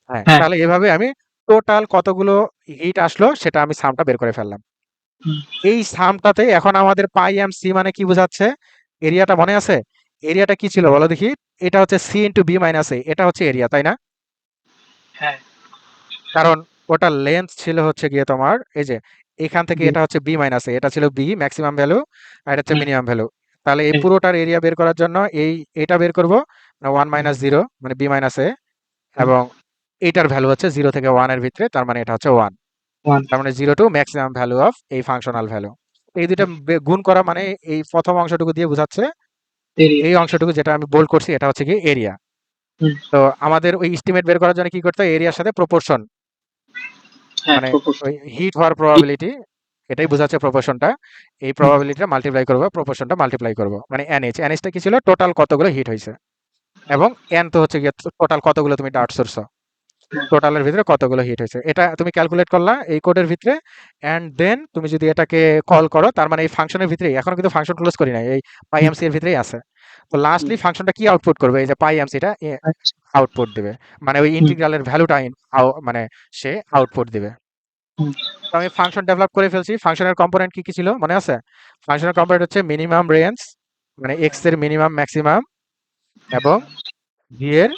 হ্যাঁ,
হ্যাঁ
তাহলে এভাবে আমি টোটাল কতগুলো হিট আসলো সেটা আমি সামটা বের করে ফেললাম।
হুম,
এই সামটাতে এখন আমাদের পাই এম সি মানে কি বোঝাচ্ছে? এরিয়াটা মনে আছে? এরিয়াটা কি ছিল বলো দেখি? এটা হচ্ছে সি ইন্টু বি মাইনাস এ, এটা হচ্ছে এরিয়া, তাই না?
হ্যাঁ
কারণ ওটার লেন্থ ছিল হচ্ছে গিয়ে তোমার এই যে এখান থেকে
জি
এটা হচ্ছে বি মাইনাস এ, এটা ছিল বি ম্যাক্সিমাম ভ্যালু, আর এটা হচ্ছে
হুম,
মিনিমাম ভ্যালু। তাহলে এই
হুম,
পুরোটার এরিয়া বের করার জন্য এটা বের করবো, ওয়ান
হুম,
মাইনাস জিরো মানে বি মাইনাস এ,
হুম,
এবং এইটার ভ্যালু হচ্ছে জিরো থেকে ওয়ান এর ভিতরে, তার মানে এটা হচ্ছে ওয়ান।
ওয়ান
তার মানে zero to maximum value of এই ফাংশনাল ভ্যালু। এই দুইটা গুণ করা মানে এই প্রথম অংশটুকু দিয়ে বোঝাচ্ছে,
এরিয়া
এই অংশটুকু যেটা আমি বোল্ড করছি এটা হচ্ছে কি এরিয়া।
হুম,
তো আমাদের ওই এস্টিমেট বের করার জন্য কি করতে হয়, এরিয়ার সাথে প্রপোর্শন,
হ্যাঁ
মানে
প্রপোজ
ওই হিট হওয়ার প্রবাবিলিটি, এটাই বোঝাচ্ছে প্রপোর্শনটা। এই
হুম,
প্রবাবিলিটিটা মাল্টিপ্লাই করবো, প্রপোর্শনটা মাল্টিপ্লাই করবো, মানে এনএইচ, এনএইচটা কি ছিল, টোটাল কতগুলো হিট হয়েছে, এবং এন তো হচ্ছে গিয়ে টোটাল কতগুলো তুমি ডার্ট সরছো,
হুম,
টোটালের ভিতরে কতগুলো হিট হয়েছে, এটা তুমি ক্যালকুলেট করলা এই কোডের ভিতরে। অ্যান্ড দেন তুমি যদি এটাকে কল করো, তার মানে এই ফাংশনের ভিতরেই, এখনো কিন্তু ফাংশন ক্লোজ করি নাই, এই পাই
হুম,
এমসি এর ভিতরেই আছে। তো
হুম,
লাস্টলি ফাংশনটা কি আউটপুট করবে, এই যে পাই এমসিটা
আচ্ছা,
আউটপুট দিবে, মানে ওই
হুম,
ইন্টিগ্রালের ভ্যালুটা মানে সে আউটপুট দিবে।
হুম,
তো আমি ফাংশন ডেভেলপ করে ফেলছি। ফাংশনের কম্পোনেন্ট কি কি ছিল মনে আছে? ফাংশনের কম্পোনেন্ট হচ্ছে মিনিমাম রেঞ্জ, মানে এক্স এর মিনিমাম ম্যাক্সিমাম, এবং ভি এর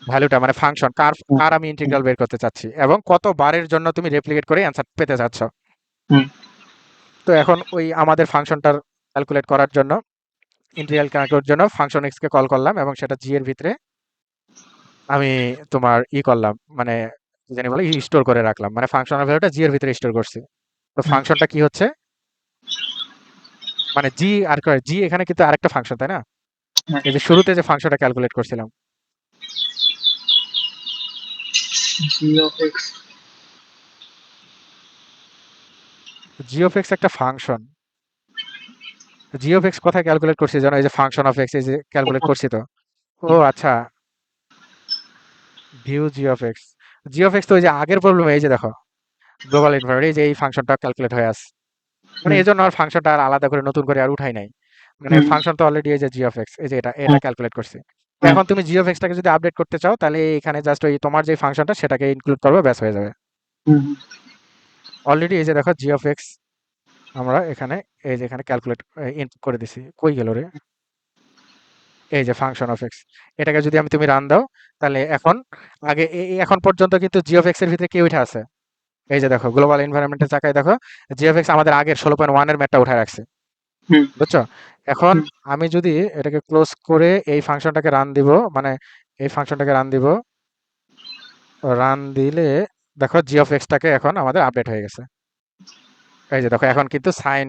ভ্যালুটা মানে ফাংশন কার
হুম,
কার আমি
হুম,
ইন্টিগ্রাল বের করতে চাচ্ছি, এবং কত বারের জন্য তুমি রেপ্লিকেট করে অ্যান্সার পেতে চাচ্ছ।
হুম,
তো এখন ওই আমাদের ফাংশনটার ক্যালকুলেট করার জন্য, ইন্টিগ্রাল ক্যালকুলেট জন্য ফাংশন এক্স কে কল করলাম, এবং সেটা জি এর ভিতরে আমি তোমার করলাম, মানে কি জানি বলে স্টোর করে রাখলাম, মানে ফাংশনাল ভ্যালুটা জি এর ভিতরে স্টোর করছি। তো
হুম,
ফাংশনটা কি হচ্ছে, মানে জি আর জি এখানে কিন্তু আরেকটা ফাংশন, তাই না?
হ্যাঁ
এই যে শুরুতে যে ফাংশনটা ক্যালকুলেট করছিলাম,
G of X
G of X একটা ফাংশন। জি অফ এক্স কোথায় ক্যালকুলেট করছি জানো? এই যে ফাংশন অফ এক্স, এই যে ক্যালকুলেট করছি তো। ও আচ্ছা, view G of X, G of X তো ওই যে আগের প্রবলেম, এই যে দেখো গ্লোবাল ইনভার্ট, এই যে এই ফাংশনটা ক্যালকুলেট হয়ে আছে, মানে
হুম,
এই জন্য আর ফাংশনটা আর আলাদা করে নতুন করে আর উঠাই নাই, মানে
হুম,
ফাংশন তো অলরেডি এই যে জি অফ এক্স, এই যে এটা এটা
হ্যাঁ
ক্যালকুলেট করছি। তো
হ্যাঁ
এখন তুমি জি অফ এক্সটাকে যদি আপডেট করতে চাও, তাহলে এখানে জাস্ট ওই তোমার যে ফাংশনটা সেটাকে ইনক্লুড করবে, ব্যাস হয়ে যাবে।
হুম,
অলরেডি এই যে দেখো জি অফ এক্স আমরা এখানে, এই যে এখানে ক্যালকুলেট ইনপুট করে দিছি, কই গেল রে, এই যে ফাংশন অফ এক্স, এটাকে যদি তুমি রান দাও, তাহলে এখন আগে এখন পর্যন্ত কিন্তু জি অফ এক্স এর ভিতরে কি উঠে আছে, এই যে দেখো গ্লোবাল এনভায়রনমেন্টের চাকায় দেখো জি অফ এক্স আমাদের আগের 16.1 এর ম্যাটটা উঠায় রাখছে।
হুম,
বুঝছো? এখন
হুম,
আমি যদি এটাকে ক্লোজ করে এই ফাংশনটাকে রান দিব, মানে এই ফাংশনটাকে রান দিব, রান দিলে দেখো জি অফ এক্সটাকে এখন আমাদের আপডেট হয়ে গেছে। এই যে দেখো এখন কিন্তু সাইন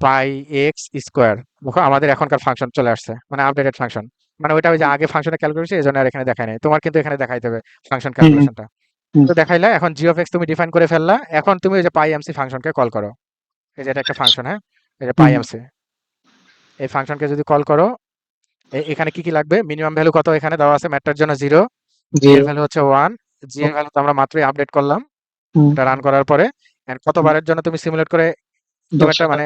পাই এক্স স্কোয়ার, দেখো আমাদের এখনকার ফাংশন চলে আসছে, মানে আপডেটেড ফাংশন। মানে ওইটা ওই যে আগে ফাংশনে ক্যালকুলেট করেছি, এই জন্য আর এখানে দেখায় নাই, তোমার কিন্তু এখানে দেখাইতে হবে ফাংশন
হুম,
ক্যালকুলেশনটা।
হুম,
তো দেখাইলা, এখন জি অফ এক্স তুমি ডিফাইন করে ফেললা, এখন তুমি ওই যে পাই এমসি ফাংশনকে কল করো। এই যে এটা একটা ফাংশন, হ্যাঁ, এই যে পাই
হুম,
এমসি, এই ফাংশনকে যদি কল করো, এখানে কি কি লাগবে, মিনিমাম ভ্যালু কত এখানে দেওয়া আছে, ম্যাটটার জন্য জিরো, জি এর
জিরো
ভ্যালু হচ্ছে ওয়ান, জি এর ভ্যালু তো আমরা মাত্রই আপডেট করলাম
হুম,
এটা রান করার পরে। And
হুম,
কতবারের জন্য তুমি সিমুলেট করে তুমি একটা
10,000
মানে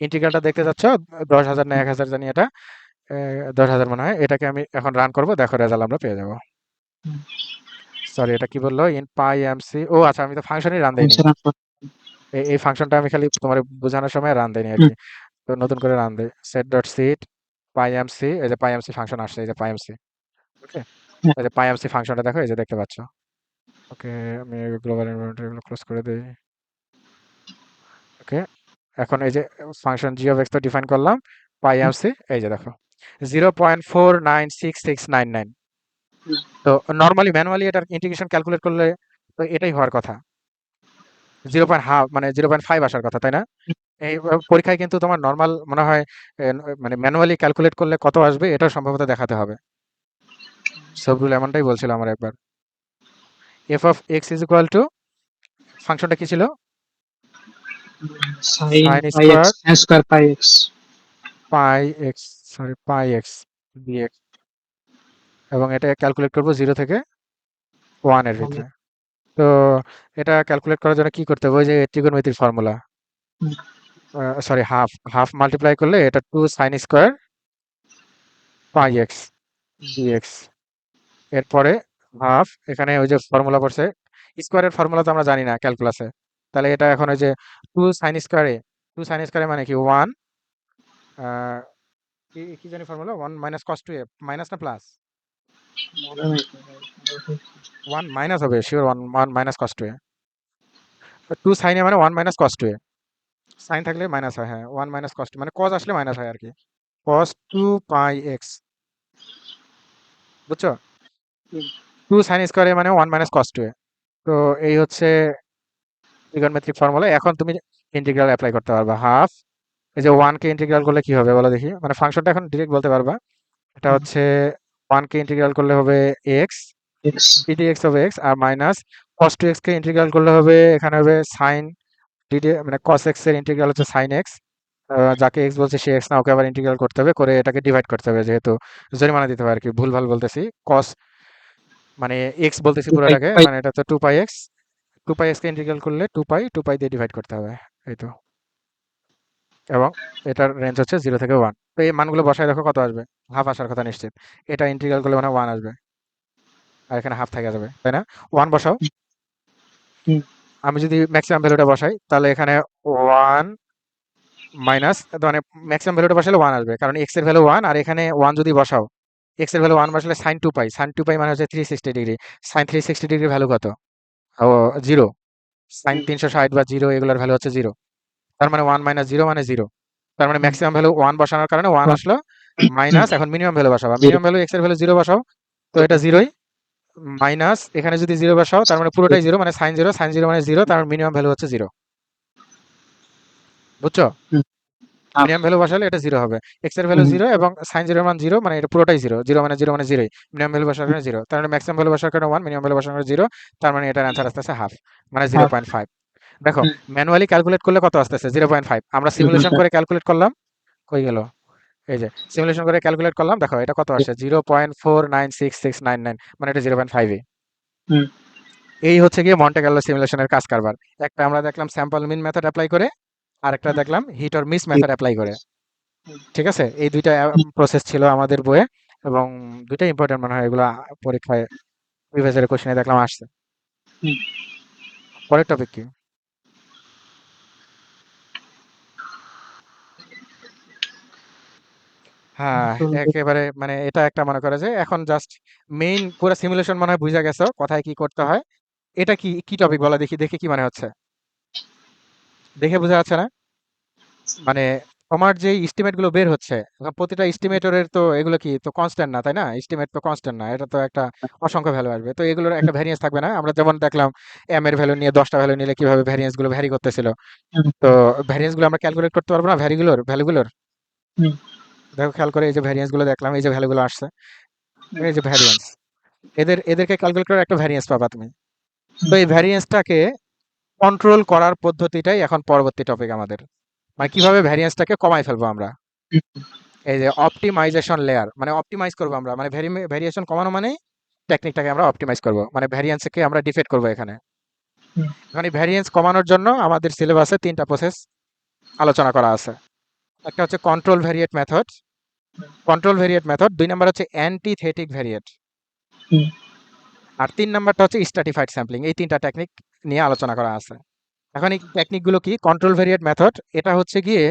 ইন্টিগ্রালটা দেখতে যাচ্ছ 10,000 না 1,000 জানি এটা, 10,000 মনে হয়। এটাকে আমি এখন রান করব, দেখো রেজাল্ট আমরা পেয়ে যাবো।
হুম,
সরি, এটা কি বললো, ইন পাই এমসি, ও আচ্ছা, আমি তো ফাংশনই রান দেইনি।
function of-
এই ফাংশনটা আমি খালি তোমার বোঝানোর সময় রান দেইনি আর
হুম,
কি। তো নতুন করে রান দেই, সেট ডট সিট পাই এমসি, এই যে পাই এমসি ফাংশন আসছে, এই যে পাই এমসি। ওকে,
হ্যাঁ,
এই যে পাই এমসি ফাংশনটা দেখো, এই যে দেখতে পাচ্ছ। ওকে, আমি গ্লোবাল এনভায়রনমেন্ট এগুলো ক্লোজ করে দিই। ওকে, এখন এই যে ফাংশন জি অফ এক্স তো ডিফাইন করলাম, পাই
হুম,
এমসি, এই যে দেখো 0.496699।
হুম,
তো নর্মালি ম্যানুয়ালি এটার ইন্টিগ্রেশন ক্যালকুলেট করলে তো এটাই হওয়ার কথা, 0.5 মানে 0.5 আসার কথা, তাই না? এই পরীক্ষায় কিন্তু তোমার নর্মাল মনে হয় মানে ম্যানুয়ালি ক্যালকুলেট করলে কত আসবে এটা সম্ভবত দেখাতে হবে। সবরুল এমনটাই বলছিল আমার একবার। F of X is equal to, ফাংশনটা কি ছিল,
sin
sine
pi x
square
tan square pi x
pi X, sorry pi X D X, এবং এটা ক্যালকুলেট করবো 0 থেকে 1 এর
মানে
ভিতরে। তো এটা ক্যালকুলেট করার জন্য কি করতে হবে, ওই যে ত্রিকোণমিতির formula,
hmm,
sorry half, half multiply করলে এটা 2 sine square pi X DX, এরপরে হাফ, এখানে ওই যে ফর্মুলা পড়ছে, স্কোয়ারের ফর্মুলা তো আমরা জানি না ক্যালকুলাসে, তাহলে এটা এখন ওই যে 2 সাইন স্কোয়ারে মানে কি 1, কি কি জানি ফর্মুলা, 1 মাইনাস কস টু এ, মাইনাস না প্লাস,
মনে নেই তো ভাই।
1 মাইনাস হবে শিওর, 1 1 মাইনাস কস টু এ, 2 সাইন এ মানে 1 মাইনাস কস টু এ, সাইন থাকলে মাইনাস হয়, হ্যাঁ 1 মাইনাস কস টু, মানে কস আসলে মাইনাস হয় আর কি, কস টু পাই এক্স, বুঝছো?
হুম,
2 সাইন স্কোয়ারে মানে 1 মাইনাস কস টু এ। তো এই হচ্ছে ট্রিগোনমেট্রিক ফর্মুলা। এখন তুমি ইন্টিগ্রাল অ্যাপ্লাই করতে পারবা, হাফ, এই যে 1 কে ইন্টিগ্রাল করলে কি হবে বলো দেখি, মানে ফাংশনটা এখন ডিরেক্ট বলতে পারবা। এটা
হুম,
হচ্ছে 1 কে ইন্টিগ্রাল করলে হবে X,
x
DD X of X, আর মাইনাস কস টু এক্স কে ইন্টিগ্রাল করলে হবে, এখানে হবে সাইন ডিডি, মানে কস এক্স এর ইন্টিগ্রাল হচ্ছে সাইন এক্স, যাকে এক্স বলছে সে এক্স না, ওকে আবার ইন্টিগ্রাল করতে হবে, করে এটাকে ডিভাইড করতে হবে, যেহেতু জরিমানা দিতে হবে আর কি, ভুল ভাল বলতেছি, কস মানে এক্স বলতেছি
2 pi
পুরোটাকে,
2 pi
মানে এটা তো 2 পাই এক্স, 2 পাই এক্স কে ইন্টিগ্রাল করলে 2 পাই দিয়ে ডিভাইড করতে হবে, এই তো। এবং এটার রেঞ্জ হচ্ছে 0 থেকে 1। তো এই মানগুলো বসায় দেখো কত আসবে, হাফ আসার কথা নিশ্চিত, এটা ইন্টিগ্রাল করলে মানে 1 আসবে, আর এখানে হাফ থেকে যাবে, তাই না? 1 বসাও,
হুম,
আমি যদি ম্যাক্সিমাম ভ্যালুটা বসাই তাহলে এখানে 1 মাইনাস, মানে ম্যাক্সিমাম ভ্যালুটা বসালে 1 আসবে, কারণ এক্স এর ভ্যালু 1, আর এখানে 1 যদি বসাও, এক্স এর ভ্যালু 1 বসালে সাইন 2 পাই মানে হচ্ছে 360 ডিগ্রি, সাইন 360 ডিগ্রি ভ্যালু কত, ও 0, সাইন
হুম,
360 বা 0 এগুলোর ভ্যালু হচ্ছে 0, তার মানে 1 মাইনাস 0 মানে 0, তার মানে
হুম,
ম্যাক্সিমাম ভ্যালু 1 বসানোর কারণে 1 আসলো,
হুম,
মাইনাস এখন মিনিমাম ভ্যালু বসাবো,
0
মিনিমাম ভ্যালু এক্স এর ভ্যালু 0 বসাও, তো এটা 0ই, মাইনাস এখানে যদি 0 বসাও তার মানে পুরোটাই 0, মানে সাইন 0 মানে 0, তার মানে মিনিমাম ভ্যালু হচ্ছে 0, বুঝছো?
হুম, হাফ
মিনিমাম ভ্যালু বসালে এটা 0 হবে, এক্স এর ভ্যালু
হুম,
0 এবং সাইন 0 মান 0, মানে এটা পুরোটাই 0, 0 মানে 0 মানে 0ই, মিনিমাম ভ্যালু বসার
হুম,
কারণে 0, তার মানে ম্যাক্সিমাম ভ্যালু বসার কারণে 1, মিনিমাম ভ্যালু বসার কারণে 0, তার মানে এটার অ্যান্সার আসতেছে হাফ, মানে
হাফ
0.5। দেখো
হুম,
ম্যানুয়ালি ক্যালকুলেট করলে কত আসতেছে, 0.5, আমরা সিমুলেশন
0.5
করে ক্যালকুলেট করলাম, কই গেল, এই যে সিমুলেশন করে ক্যালকুলেট করলাম, দেখো এটা কত আসছে, 0.496699, মানে এটা 0.5ই।
হুম,
এই হচ্ছে গিয়ে মন্টে কার্লো সিমুলেশনের কাজ কারবার। একটা আমরা দেখলাম স্যাম্পল মিন মেথড অ্যাপ্লাই করে, আর একটা
হুম,
দেখলাম hit or miss method apply করে।
হুম,
ঠিক আছে, এই দুইটা প্রসেস ছিল আমাদের বইয়ে, এবং দুইটাই ইম্পর্টেন্ট মনে হয়, এগুলো পরীক্ষায় প্রিভিয়াস ইয়ারের কোশ্চেনে দেখলাম আসছে।
হুম,
পরের টপিক কি? হ্যাঁ,
তো
একেবারে মানে এটা একটা মনে করে যে এখন জাস্ট মেইন পুরো সিমুলেশন মনে হয় বুঝা গেছো কোথায় কি করতে হয়। এটা কি কি টপিক বলা দেখি, দেখে কি মনে হচ্ছে, দেখে বোঝা যাচ্ছে না? মানে তোমার যে এস্টিমেট গুলো বের হচ্ছে, এখন প্রতিটা এস্টিমেটরের তো এগুলো কি তো কনস্ট্যান্ট না, তাই না? এস্টিমেট তো কনস্ট্যান্ট না, এটা তো একটা অসংখ্য ভ্যালু আসবে, তো এগুলোর একটা ভ্যারিয়েন্স থাকবে না? আমরা যেমন দেখলাম এম এর ভ্যালু নিয়ে 10টা ভ্যালু নিলে কিভাবে ভ্যারিয়েন্স গুলো ভ্যারি করতেছিল, তো
হুম,
ভ্যারিয়েন্স গুলো আমরা ক্যালকুলেট করতে পারবো না, ভ্যালুগুলোর,
হুম,
দেখো খেয়াল করে, এই যে ভ্যারিয়েন্স গুলো দেখলাম, এই যে ভ্যালুগুলো আসছে, এই যে ভ্যারিয়েন্স, এদেরকে ক্যালকুলেট করে একটা ভ্যারিয়েন্স পাবা তুমি। তো এই ভ্যারিয়েন্সটাকে কন্ট্রোল করার পদ্ধতিটাই এখন পরবর্তী টপিক আমাদের, মানে কিভাবে ভ্যারিয়েন্সটাকে কমাই ফেলবো আমরা।
হুম,
এই যে অপটিমাইজেশন লেয়ার, মানে অপটিমাইজ করবো আমরা, মানে ভ্যারিয়েশন কমানো মানে টেকনিকটাকে আমরা অপটিমাইজ করব, মানে ভ্যারিয়েন্সকে আমরা ডিফেক্ট করবো এখানে।
হুম,
এখন এই ভ্যারিয়েন্স কমানোর জন্য আমাদের সিলেবাসে 3টা প্রসেস আলোচনা করা আছে। একটা হচ্ছে কন্ট্রোল ভেরিয়েট মেথড, 2 নাম্বার হচ্ছে অ্যান্টিথেটিক ভেরিয়েট,
হুম,
আর 3 নাম্বারটা হচ্ছে স্ট্র্যাটিফাইড স্যাম্পলিং। এই 3টা টেকনিক নিয়ে আলোচনা করা আছে। এখন এই টেকনিকগুলো কি? কন্ট্রোল ভেরিয়েট মেথড, এটা হচ্ছে গিয়ে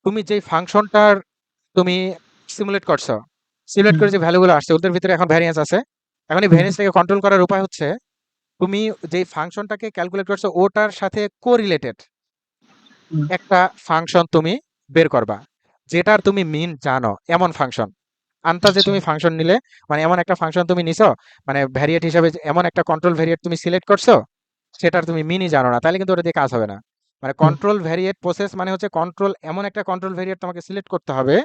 তুমি যেই ফাংশনটার তুমি সিমুলেট করছো, সিমুলেট
হুম,
করে যে ভ্যালুগুলো আসছে ওদের ভিতরে এখন ভ্যারিয়েন্স আছে। এখন এই
হুম,
ভ্যারিয়েন্সটাকে কন্ট্রোল করার উপায় হচ্ছে তুমি যেই ফাংশনটাকে ক্যালকুলেট করছো ওটার সাথে কোরিলেটেড
হুম,
একটা ফাংশন তুমি বের করবা, যেটার তুমি মিন জানো, এমন ফাংশন। আন্তাজে
আচ্ছা,
তুমি ফাংশন নিলে, মানে এমন একটা ফাংশন তুমি নিছো, মানে ভ্যারিয়েট হিসাবে এমন একটা কন্ট্রোল ভ্যারিয়েট তুমি সিলেক্ট করছো সেটার তুমি মিনই জানো না, তাহলে কিন্তু ওটা দিয়ে কাজ হবে না। মানে
হুম,
কন্ট্রোল ভ্যারিয়েট প্রসেস মানে হচ্ছে এমন একটা কন্ট্রোল ভ্যারিয়েট তোমাকে সিলেক্ট করতে হবে।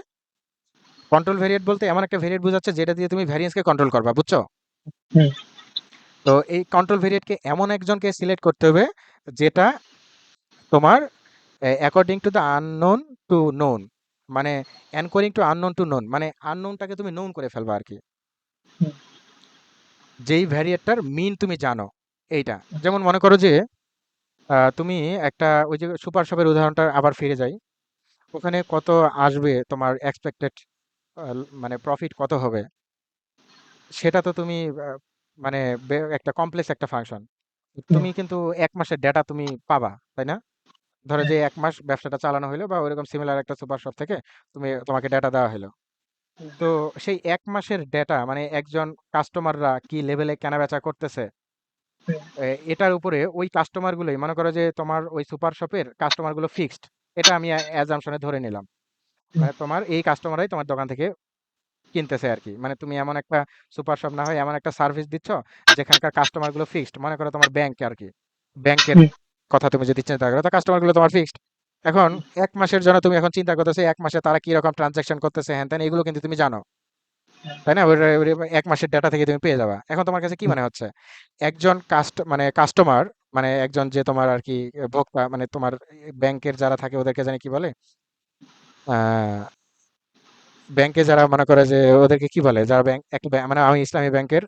কন্ট্রোল ভ্যারিয়েট বলতে এমন একটা ভ্যারিয়েট বোঝাচ্ছে যেটা দিয়ে তুমি ভ্যারিয়েন্সকে কন্ট্রোল করবা, বুঝছো?
হুম,
তো এই কন্ট্রোল ভ্যারিয়েটকে এমন একজনকে সিলেক্ট করতে হবে যেটা তোমার according to the unknown two known, মানে অ্যানকোরিং টু আননোন টু নোন, মানে আননোনটাকে তুমি নোন করে ফেলবা আর কি।
হুম,
যেই ভ্যারিয়েটটার মিন তুমি জানো এইটা। যেমন মনে করো যে তুমি একটা, ওই যে সুপার শপের উদাহরণটা আবার ফিরে যাই, ওখানে কত আসবে তোমার এক্সপেক্টেড, মানে প্রফিট কত হবে, সেটা তো তুমি মানে একটা কমপ্লেক্স একটা ফাংশন,
হুম,
তুমি কিন্তু 1 মাসের ডেটা তুমি পাবা, তাই না? ধরো
হ্যাঁ,
যে 1 মাস ব্যবসাটা চালানো হলো বা ওইরকম সিমিলার একটা সুপার শপ থেকে তোমাকে ডেটা দেওয়া হলো। তো সেই 1 মাসের ডেটা মানে একজন কাস্টমাররা কি লেভেলে কেনাবেচা করতেছে,
হুম,
এটার উপরে ওই কাস্টমারগুলোই, মনে করো যে তোমার ওই সুপার শপের কাস্টমারগুলো ফিক্সড, এটা আমি অ্যাজাম্পশনে ধরে নিলাম।
হুম,
মানে তোমার এই কাস্টমাররাই তোমার দোকান থেকে কিনতেছে আর কি। মানে তুমি এমন একটা সুপার শপ না হয় এমন একটা সার্ভিস দিচ্ছ যেখানকার কাস্টমারগুলো ফিক্সড, মনে করো তোমার ব্যাংক আর কি। ব্যাংকের
হুম,
কথা তুমি যদি চিন্তা করো, তো কাস্টমারগুলো তোমার ফিক্সড। এখন 1 মাসের জন্য তুমি এখন চিন্তা করতেছো 1 মাসে তারা কি রকম ট্রানজাকশন করতেছে, হ্যান ত্যান, এগুলো কিন্তু তুমি জানো,
হ্যাঁ,
তাই না? 1 মাসের ডেটা থেকে তুমি পেয়ে যাবা। এখন তোমার কাছে কি
হুম,
মনে হচ্ছে, একজন মানে কাস্টমার, মানে একজন যে তোমার আর কি ভোক্তা, মানে তোমার ব্যাংকের যারা থাকে ওদেরকে জানি কি বলে, আহ ব্যাংকে যারা মনে করে যে ওদেরকে কি বলে, যারা ব্যাংক একটা মানে আমি ইসলামী ব্যাংকের,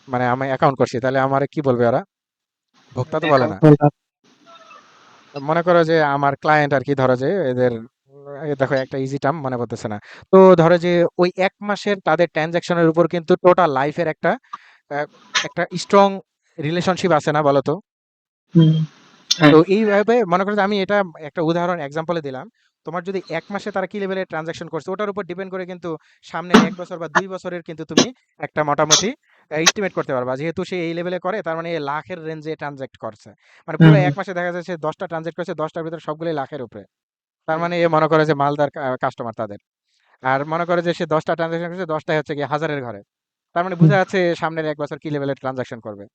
মানে আমি অ্যাকাউন্ট করছি, তাহলে আমার কি বলবে ওরা? ভোক্তা তো বলে
অ্যাকাউন্ট
না।
হোল্ডার।
মনে করো যে আমার ক্লায়েন্ট আর কি, ধরো যে এদের দেখো একটা ইজি টার্ম মনে পড়তেছে না। তো ধরো যে ওই 1 মাসের তাদের ট্রানজাকশনের উপর কিন্তু টোটাল লাইফের একটা আহ, একটা স্ট্রং রিলেশনশিপ আছে না, বলো তো?
হুম, হ্যাঁ,
তো এইভাবে মনে করো যে আমি এটা একটা উদাহরণ এক্সাম্পলে দিলাম। তোমার যদি 1 মাসে তারা কি লেভেলের ট্রানজাকশন করছে ওটার উপর ডিপেন্ড করে কিন্তু সামনের 1 বছর বা 2 বছরের কিন্তু তুমি একটা মোটামুটি এস্টিমেট করতে পারবা, যেহেতু সে এই লেভেলে করে তার মানে এ লাখের রেঞ্জে ট্রানজাক্ট করছে। মানে
হুম,
পুরো
হুম,
1 মাসে দেখা যাচ্ছে 10টা ট্রানজাক্ট করছে, 10টার ভিতরে সবগুলোই লাখের উপরে। তার মানে এ মনে করে যে মালদার কাস্টমার তাদের। আর মনে করে যে সে 10টা ট্রানজাকশন করছে, 10টাই হচ্ছে গিয়ে হাজারের ঘরে। তার মানে
হুম,
বোঝা যাচ্ছে সামনের 1 বছর কি লেভেলের ট্রানজাকশন করবে।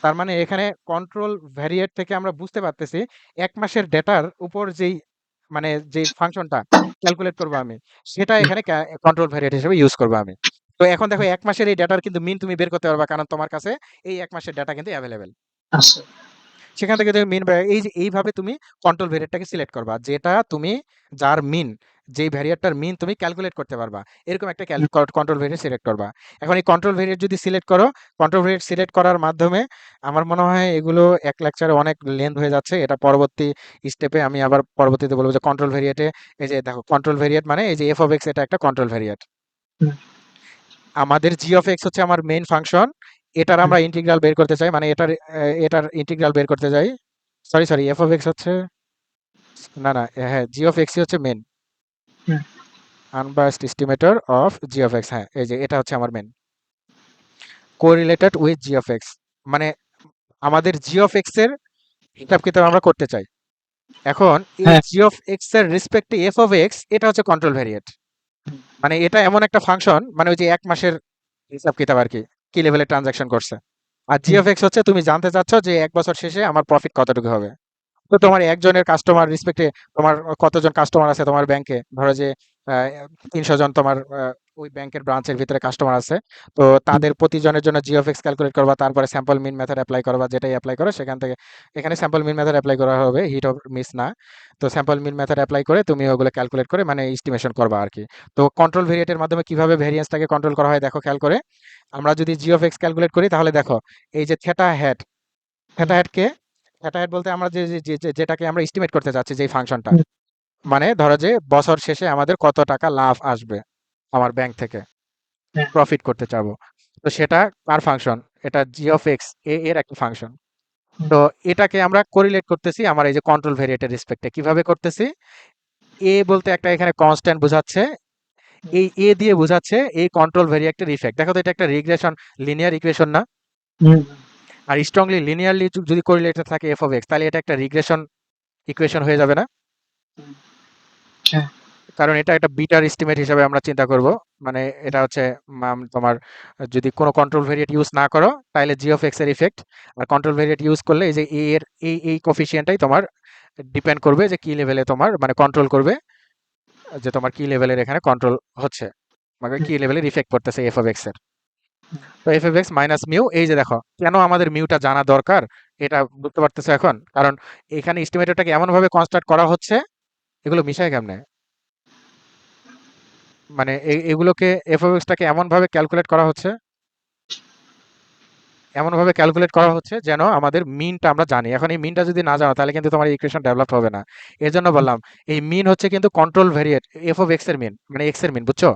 তার মানে এখানে কন্ট্রোল ভ্যারিয়েট থেকে আমরা বুঝতে পারতেছি 1 মাসের ডেটার উপর যেই, মানে যেই ফাংশনটা ক্যালকুলেট করবো আমি, সেটা
হুম,
এখানে কন্ট্রোল ভ্যারিয়েট হিসেবে ইউজ করবো আমি। তো এখন দেখো 1 মাসের এই ডেটার কিন্তু মিন তুমি বের করতে পারবা, কারণ তোমার কাছে এই 1 মাসের ডেটা কিন্তু অ্যাভেলেবেল।
আছে,
সেখান থেকে তুমি মিন, এই যে এইভাবে তুমি কন্ট্রোল ভ্যারিয়েটটাকে সিলেক্ট করবা, যেটা তুমি যার মিন, যেই ভ্যারিয়েটটার মিন তুমি ক্যালকুলেট করতে পারবা, এরকম একটা
হুম,
কন্ট্রোল ভ্যারিয়েট সিলেক্ট করবা। এখন এই কন্ট্রোল ভ্যারিয়েট যদি সিলেক্ট করো, কন্ট্রোল ভ্যারিয়েট সিলেক্ট করার মাধ্যমে আমার মনে হয় এগুলো এক লেকচারে অনেক লেন্থ হয়ে যাচ্ছে, এটা পরবর্তী স্টেপে আমি আবার পরবর্তীতে বলবো যে কন্ট্রোল ভ্যারিয়েটে, এই যে দেখো কন্ট্রোল ভ্যারিয়েট মানে এই যে এফ অফ এক্স, এটা একটা কন্ট্রোল ভ্যারিয়েট।
হুম,
আমাদের জি অফ এক্স হচ্ছে আমার মেইন ফাংশন, এটার
হুম,
আমরা ইন্টিগ্রাল বের করতে চাই, মানে এটার ইন্টিগ্রাল বের করতে চাই। Sorry sorry, F of X হচ্ছে, না না, হ্যাঁ জি অফ এক্স হচ্ছে mean,
hmm,
unbiased estimator of G of X, হ্যাঁ এই যে এটা হচ্ছে আমার mean, correlated with G of X, মানে আমাদের জি অফ এক্স এর হিসাব কিতাব আমরা করতে চাই। এখন এই
হ্যাঁ,
জি অফ এক্স এর রেসপেক্টে এফ অফ এক্স, এটা হচ্ছে কন্ট্রোল ভ্যারিয়েট। মানে এটা এমন একটা ফাংশন, মানে ওই যে 1 মাসের হিসাব কিতাব আর কি, কি লেভেলে ট্রানজাকশন করছে। আর জি
হুম,
অফ এক্স হচ্ছে তুমি জানতে চাচ্ছ যে 1 বছর শেষে আমার প্রফিট কতটুকু হবে। তো তোমার একজনের কাস্টমার রেসপেক্টে তোমার কতজন কাস্টমার আছে তোমার ব্যাংকে, ধরো যে 300 জন তোমার ওই ব্যাংকের ব্রাঞ্চের ভিতরে কাস্টমার আছে। তো
হুম,
তাদের প্রতিজনের জন্য জিওফএক্স ক্যালকুলেট করবা, তারপরে স্যাম্পল মিন মেথড অ্যাপ্লাই করবা, যেটাই অ্যাপ্লাই করো সেখান থেকে, এখানে স্যাম্পল মিন মেথড অ্যাপ্লাই করা হবে, হিট অফ মিস না। তো স্যাম্পল মিন মেথড অ্যাপ্লাই করে তুমি ওগুলো ক্যালকুলেট করে মানে এস্টিমেশন করবা আর কি। তো কন্ট্রোল ভেরিয়েটের মাধ্যমে কিভাবে ভেরিয়েন্সটাকে কন্ট্রোল করা হয় দেখো খেয়াল করে। আমরা যদি জিওফএক্স ক্যালকুলেট করি তাহলে দেখো এই যে
হুম,
থেটা হেড বলতে আমরা যেটাকে আমরা এস্টিমেট করতে চাচ্ছি যেই ফাংশনটা,
হুম,
মানে ধরো যে বছর শেষে আমাদের কত টাকা লাভ আসবে আমার ব্যাংক থেকে,
হ্যাঁ,
প্রফিট করতে চাবো। তো সেটা কার ফাংশন? এটা জি অফ এক্স এ এর একটা ফাংশন।
হুম,
তো এটাকে আমরা কোরিলেট করতেছি আমার এই যে কন্ট্রোল ভেরিয়েটের রেসপেক্টে। কিভাবে করতেছি? এ বলতে একটা এখানে কনস্ট্যান্ট বোঝাচ্ছে,
হুম,
এই এ দিয়ে বোঝাচ্ছে এই কন্ট্রোল ভেরিয়েটের ইফেক্ট। দেখো তো এটা একটা রিগ্রেশন লিনিয়ার ইকুয়েশন না?
হুম,
আর স্ট্রংলি লিনিয়ারলি যদি কোরিলেটেড থাকে এফ অফ এক্স, তাহলে এটা একটা রিগ্রেশন ইকুয়েশন হয়ে যাবে না?
হুম, হ্যাঁ,
কারণ এটা একটা বিটার এস্টিমেট হিসেবে আমরা চিন্তা করব। মানে এটা হচ্ছে তোমার যদি কোনো কন্ট্রোল ভেরিয়েট ইউজ না করো তাহলে জি অফ এক্স এর ইফেক্ট, আর কন্ট্রোল ভেরিয়েট ইউজ করলে এই যে এ এর এই কোফিসিয়েন্টটাই তোমার ডিপেন্ড করবে যে কি লেভেলে তোমার মানে কন্ট্রোল করবে, যে তোমার কি লেভেলের এখানে কন্ট্রোল হচ্ছে, মানে
হুম,
কি লেভেলের ইফেক্ট করতেছে এফ অফ এক্স এর।
হুম,
তো F of x minus mu, এই যে দেখো কেন আমাদের মিউটা জানা দরকার, এটা বুঝতে পারতেছো এখন? কারণ এখানে এস্টিমেটরটাকে এমন ভাবে কনস্ট্রাক্ট করা হচ্ছে, এগুলো মিশায় কেমনে, মানে এগুলোকে এফ অফ এক্সটাকে এমন ভাবে ক্যালকুলেট করা হচ্ছে যেন আমাদের মিনটা আমরা জানি। এখন এই মিনটা যদি না জানো তাহলে কিন্তু তোমার ইকুয়েশন ডেভেলপ হবে না। এর জন্য বললাম এই মিন হচ্ছে কিন্তু কন্ট্রোল ভেরিয়েট এফ অফ এক্স এর মিন, মানে এক্স এর মিন, বুঝছো?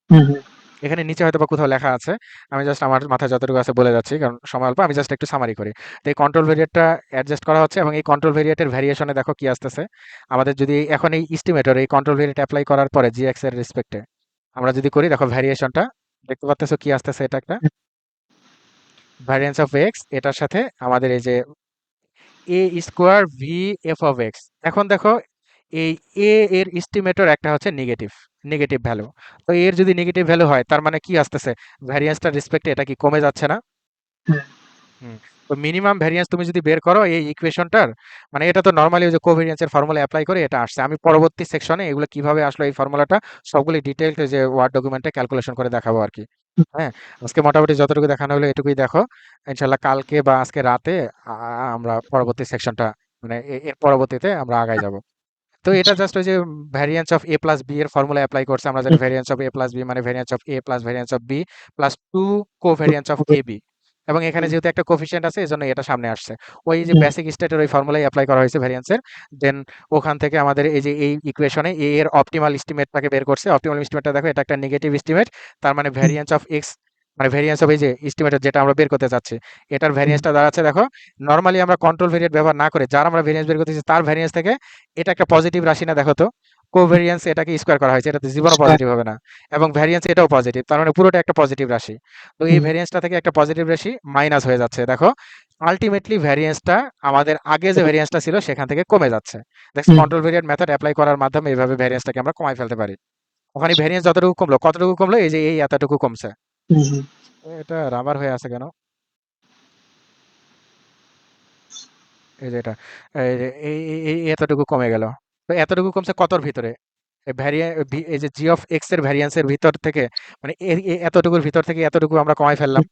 হুম, হুম,
এখানে নিচে হয়তো বা কোথাও লেখা আছে, আমি জাস্ট আমার মাথায় যতটুকু আছে বলে যাচ্ছি কারণ সময় অল্প, আমি জাস্ট একটু সামারি করি। তো এই কন্ট্রোল ভেরিয়েটটা অ্যাডজাস্ট করা হচ্ছে এবং এই কন্ট্রোল ভেরিয়েটের ভ্যারিয়েশনে দেখো কি আসতেছে আমাদের। যদি এখন এই এস্টিমেটর এই কন্ট্রোল ভেরিয়েট অ্যাপ্লাই করার পরে জি এক্স এর রেসপেক্টে আমরা যদি করি, দেখো ভ্যারিয়েশনটা দেখতে পাচ্তেছো কি আসতেছে, এটা একটা ভ্যারিয়েন্স অফ এক্স, এটার সাথে আমাদের এই যে A square V F of X. এখন দেখো এই এ এর এস্টিমেটর একটা হচ্ছে নেগেটিভ, নেগেটিভ ভ্যালু। তো এর যদি নেগেটিভ ভ্যালু হয় তার মানে কি আসতেছে, ভ্যারিয়েন্সটার রেসপেক্টে এটা কি কমে যাচ্ছে না?
হ্যাঁ,
হুম। তো মিনিমাম ভ্যারিয়েন্স তুমি যদি বের করো এই ইকুয়েশনটার, মানে এটা তো নর্মালি ওই যে কোভেরিয়েন্সের ফর্মুলা অ্যাপ্লাই করে এটা আসছে। আমি পরবর্তী সেকশনে এগুলো কিভাবে আসলো এই ফর্মুলাটা সবগুলি ডিটেইলড যে ওয়ার্ড ডকুমেন্টে ক্যালকুলেশন করে দেখাবো আর কি।
হুম,
হ্যাঁ, আজকে মোটামুটি যতটুকু দেখানো হলো এটুকুই দেখো। ইনশাল্লাহ কালকে বা আজকে রাতে আমরা পরবর্তী সেকশনটা মানে এর পরবর্তীতে আমরা আগাই যাব। তো এটা
আচ্ছা,
জাস্ট ওই যে variance of A plus B এর ফর্মুলা অ্যাপ্লাই করছে। আমরা জানি
hmm,
variance of A plus B মানে variance of A plus variance of B plus two covariance of A B, এবং এখানে
হুম,
যেহেতু একটা কোফিসিয়েন্ট আছে এজন্য এটা সামনে আসছে। ওই যে
হুম,
বেসিক স্টেটের ওই ফর্মুলাই অ্যাপ্লাই করা হয়েছে ভ্যারিয়েন্সের। দেন ওখান থেকে আমাদের এই যে এই ইকুয়েশনে এ এর অপটিমাল এস্টিমেটটাকে বের করছে। অপটিমাল এস্টিমেটটা দেখো এটা একটা নেগেটিভ এস্টিমেট, তার মানে
হুম,
ভ্যারিয়েন্স অফ এক্স মানে ভ্যারিয়েন্স অফ এই যে এস্টিমেটের যেটা আমরা বের করতে চাচ্ছি এটার
হুম,
ভ্যারিয়েন্সটা দাঁড়াচ্ছে দেখো, নরমালি আমরা কন্ট্রোল ভেরিয়েট ব্যবহার না করে যার আমরা ভ্যারিয়েন্স বের করতেছি তার ভ্যারিয়েন্স থেকে এটা একটা পজিটিভ রাশি না? দেখো তো কোভেরিয়েন্স এটাকে স্কোয়ার করা হয়েছে, এটা তো জীবনও
স্কয়ার,
পজিটিভ হবে না, এবং ভ্যারিয়েন্স এটাও পজিটিভ, তার মানে পুরোটা একটা পজিটিভ রাশি। তো এই
হুম,
ভ্যারিয়েন্সটা থেকে একটা পজিটিভ রাশি মাইনাস হয়ে যাচ্ছে দেখো, আলটিমেটলি ভ্যারিয়েন্সটা আমাদের আগে যে ভ্যারিয়েন্সটা ছিল সেখান থেকে কমে যাচ্ছে। দেখছো
হুম,
কন্ট্রোল ভেরিয়েট মেথড অ্যাপ্লাই করার মাধ্যমে এইভাবে ভ্যারিয়েন্সটাকে আমরা কমাই ফেলতে পারি। ওখানে ভ্যারিয়েন্স যতটুকু কমলো, কতটুকু কমলো, এই যে এই এতটুকু কমছে।
হুম, হুম,
এটা রাবার হয়ে আছে কেন? এই যে এটা, এই যে এই এতটুকু কমে গেল। তো এতটুকু কমছে কতর ভিতরে? এই যে জি অফ এক্স এর ভ্যারিয়েন্সের ভিতর থেকে, মানে এতটুকুর ভিতর থেকে এতটুকু আমরা কমাই ফেললাম।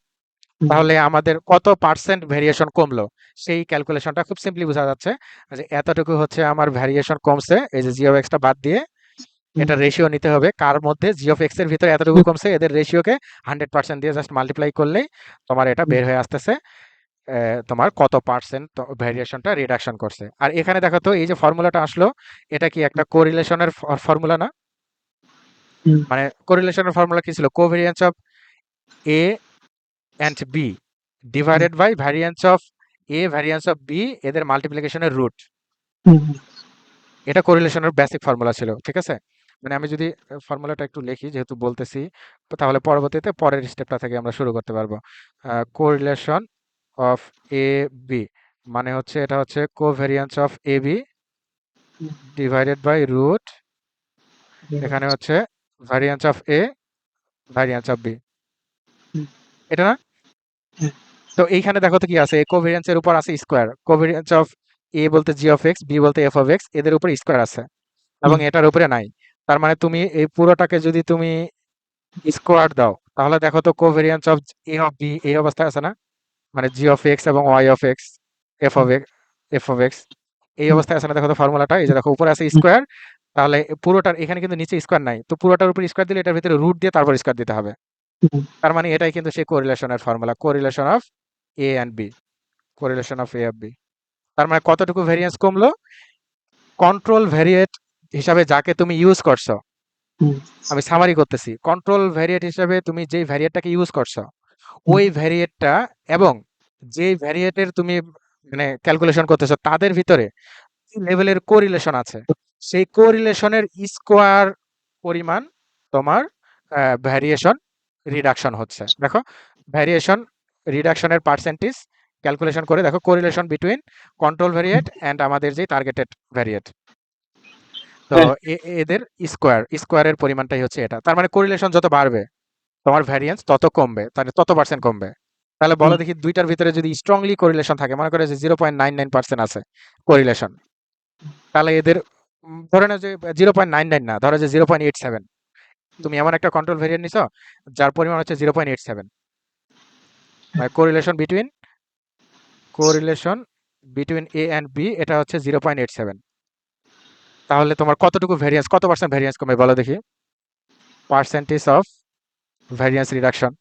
হুম,
তাহলে আমাদের কত পার্সেন্ট ভেরিয়েশন কমলো সেই ক্যালকুলেশনটা খুব সিম্পলি বোঝা যাচ্ছে যে এতটুকু হচ্ছে আমার ভ্যারিয়েশন কমছে, এই যে জি অফ এক্সটা বাদ দিয়ে
হুম,
এটা রেশিও নিতে হবে কার মধ্যে, জি অফ এক্স এর ভিতরে এতটুকু কমছে, এদের রেশিওকে 100% দিয়ে জাস্ট মাল্টিপ্লাই করলেই তোমার এটা
হুম,
বের হয়ে আসতেছে তোমার কত পার্সেন্ট ভেরিয়েশনটা রিডাকশন করছে। আর এখানে দেখো তো এই যে ফর্মুলাটা আসলো, এটা কি একটা কোরিলেশনের ফর্মুলা না?
হুম,
মানে কোরিলেশনের ফর্মুলা কি ছিল? Covariance of A and B
hmm,
divided by variance of A variance of B, এদের মাল্টিপ্লিকেশনের রুট।
হুম,
এটা কোরিলেশনের বেসিক ফর্মুলা ছিল, ঠিক আছে? মানে আমি যদি ফর্মুলাটা একটু লিখি যেহেতু বলতেছি, তো তাহলে পরবর্তীতে পরের স্টেপটা থেকে আমরা শুরু করতে পারবো। কোরিলেশন অফ এ বি মানে হচ্ছে এটা হচ্ছে covariance of A B
hmm,
divided by root,
hmm,
এখানে হচ্ছে variance of A variance of B,
hmm,
এটা না?
হ্যাঁ,
তো এইখানে দেখো তো কি আছে, কোভেরিয়েন্স এর উপর আছে স্কোয়ার, কোভেরিয়েন্স অফ এ বলতে জি অফ এক্স, বি বলতে এফ অফ এক্স, এদের উপর স্কোয়ার আছে এবং
হুম,
এটার উপরে নাই। তার মানে তুমি এই পুরোটাকে যদি তুমি স্কোয়ার দাও তাহলে দেখো তো covariance of A of B এই অবস্থায় আছে না? মানে জি অফ এক্স এবং Y of X, F of
hmm,
X, F of X এই
হুম,
অবস্থায় আছে না? দেখো তো ফর্মুলাটা, এই যে দেখো উপরে আছে
হুম,
স্কোয়ার, তাহলে পুরোটার এখানে কিন্তু নিচে স্কোয়ার নাই, তো পুরোটার উপর স্কোয়ার দিলে এটার ভিতরে রুট দিয়ে তারপর স্কোয়ার দিতে হবে।
হুম,
তার মানে এটাই কিন্তু সেই কোরিলেশনের formula, correlation of A and B, correlation of A of B. তার মানে কতটুকু ভেরিয়েন্স কমলো? কন্ট্রোল ভেরিয়েট হিসাবে যাকে তুমি ইউজ করছো,
হুম,
আমি সামারি করতেছি, কন্ট্রোল ভ্যারিয়েট হিসাবে তুমি যেই ভ্যারিয়েটটাকে ইউজ করছো,
হুম,
ওই ভ্যারিয়েটটা এবং যেই ভ্যারিয়েটের তুমি মানে ক্যালকুলেশন করতেছো তাদের ভিতরে কি লেভেলের কোরিলেশন আছে, সেই কোরিলেশনের স্কোয়ার পরিমাণ তোমার ভ্যারিয়েশন রিডাকশন হচ্ছে। দেখো, ভ্যারিয়েশন রিডাকশনের পার্সেন্টেজ ক্যালকুলেশন করে দেখো কোরিলেশন বিটুইন কন্ট্রোল ভ্যারিয়েট অ্যান্ড আমাদের যে টার্গেটেড ভ্যারিয়েট। তো
হ্যাঁ,
এদের স্কোয়ারের পরিমাণটাই হচ্ছে এটা। তার মানে কোরিলেশন যত বাড়বে তোমার ভ্যারিয়েন্স তত কমবে, তাহলে তত পার্সেন্ট কমবে। তাহলে বলো
হুম,
দেখি, দুইটার ভিতরে যদি স্ট্রংলি কোরিলেশন থাকে, মনে করে যে 0.99% আছে কোরিলেশন, তাহলে এদের ধরে নাও যে 0.99 না, ধরো যে 0.87, তুমি এমন একটা কন্ট্রোল ভেরিয়েন্ট নিছো যার পরিমাণ হচ্ছে 0.87, মানে correlation between A and B এটা হচ্ছে 0.87। তাহলে তোমার কতটুকু ভ্যারিয়েন্স, কত পার্সেন্ট ভ্যারিয়েন্স কমবে বলো দেখি, percentage of variance reduction.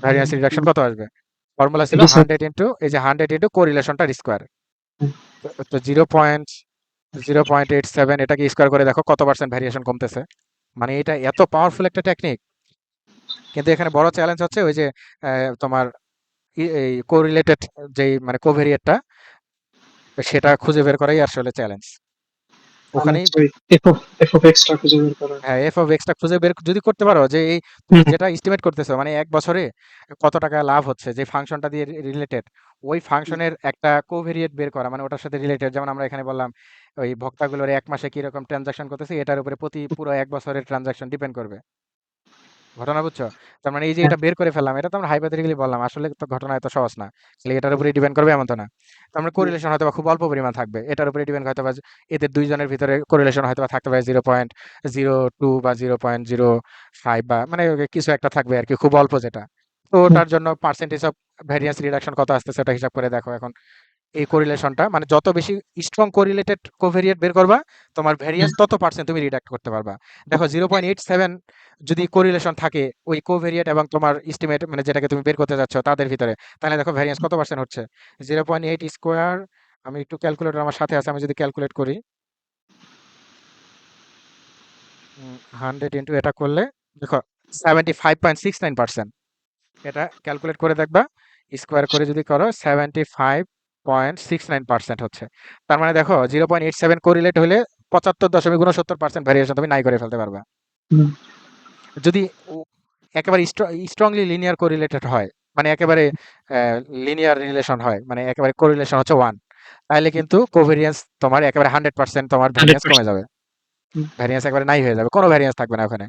Variance reduction কত আসবে? ফর্মুলা ছিল
এটা স্যার।
100 ইন্টু এই যে 100 ইন্টু কোরিলেশনটার স্কোয়ার।
হুম,
তো 0.87 এটাকে স্কোয়ার করে দেখো কত পার্সেন্ট ভ্যারিয়েশন কমতেছে। মানে এটা এত পাওয়ারফুল একটা টেকনিক, কিন্তু এখানে বড় চ্যালেঞ্জ হচ্ছে ওই যে তোমার এই কোরিলেটেড যেই মানে কোভেরিয়েটটা, সেটা খুঁজে বের করাই আসলে চ্যালেঞ্জ
মানে
ওখানেই।
হচ্ছে ওই এফ অফ এক্সটা খুঁজে বের করা।
হ্যাঁ, এফ অফ এক্সটা খুঁজে বের যদি করতে পারো যে এই তুমি
হুম,
যেটা এস্টিমেট করতেছো মানে এক বছরে কত টাকা লাভ হচ্ছে যে ফাংশনটা দিয়ে রিলেটেড, ওই
হুম,
ফাংশনের একটা কোভেরিয়েট বের করা, মানে ওটার সাথে রিলেটেড, যেমন আমরা এখানে বললাম ওই ভোক্তাগুলোর এক মাসে কি রকম ট্রানজাকশন করতেছে এটার উপরে প্রতি পুরো এক বছরের ট্রানজাকশন ডিপেন্ড করবে। ঘটনা বুঝছো? তার মানে এই যে
হ্যাঁ,
এটা বের করে ফেললাম, এটা তো আমরা হাইপোথেটিক্যালি বললাম, আসলে তো ঘটনা এত সহজ না, আসলে এটার উপরে ডিপেন্ড করবে এমন তো না। তো আমরা
হুম,
কোরিলেশন হয়তো বা খুব অল্প পরিমাণ থাকবে, এটার উপরে ডিপেন্ড হয়তো বা এদের দুইজনের ভিতরে কোরিলেশন হয়তো বা থাকতে পারে 0.02 বা 0.05 বা মানে কিছু একটা থাকবে আর কি, খুব অল্প যেটা। তো
হুম,
ওটার জন্য পার্সেন্টেজ অফ ভ্যারিয়েন্স রিডাকশন কত আসতেছে ওটা হিসাব করে দেখো এখন। এই কোরিলেশনটা মানে যত বেশি স্ট্রং কোরিলেটেড কোভেরিয়েট বের করবা, তোমার
হুম,
ভ্যারিয়েন্স তত পার্সেন্ট তুমি রিডাক্ট করতে পারবা। দেখো 0.87 যদি কোরিলেশন থাকে ওই কোভেরিয়েট এবং তোমার এস্টিমেট মানে যেটাকে তুমি বের করতে যাচ্ছ তাদের ভিতরে, তাহলে দেখো ভ্যারিয়েন্স কত পার্সেন্ট হচ্ছে। 0.8 স্কোয়ার, আমি একটু ক্যালকুলেটর আমার সাথে আছে, আমি যদি ক্যালকুলেট করি 100 ইন্টু এটা করলে দেখো 75.69%, এটা ক্যালকুলেট করে দেখবা, স্কোয়ার করে যদি করো 75.69% হচ্ছে। তার মানে দেখো 0.87 কোরিলেট হলে 75.69% ভ্যারিয়েশন তুমি নাই করে ফেলতে পারবা।
হুম,
যদি একেবারে স্ট্রংলি লিনিয়ার কোরিলেটেড হয়, মানে একেবারে লিনিয়ার রিলেশন হয়, মানে একেবারে কোরিলেশন হচ্ছে 1, তাহলে কিন্তু কোভেরিয়েন্স তোমার একেবারে 100% তোমার ভ্যারিয়েন্স কমে
100%।
যাবে,
হুম,
ভ্যারিয়েন্স একেবারে নাই হয়ে যাবে, কোনো ভ্যারিয়েন্স থাকবে না ওখানে।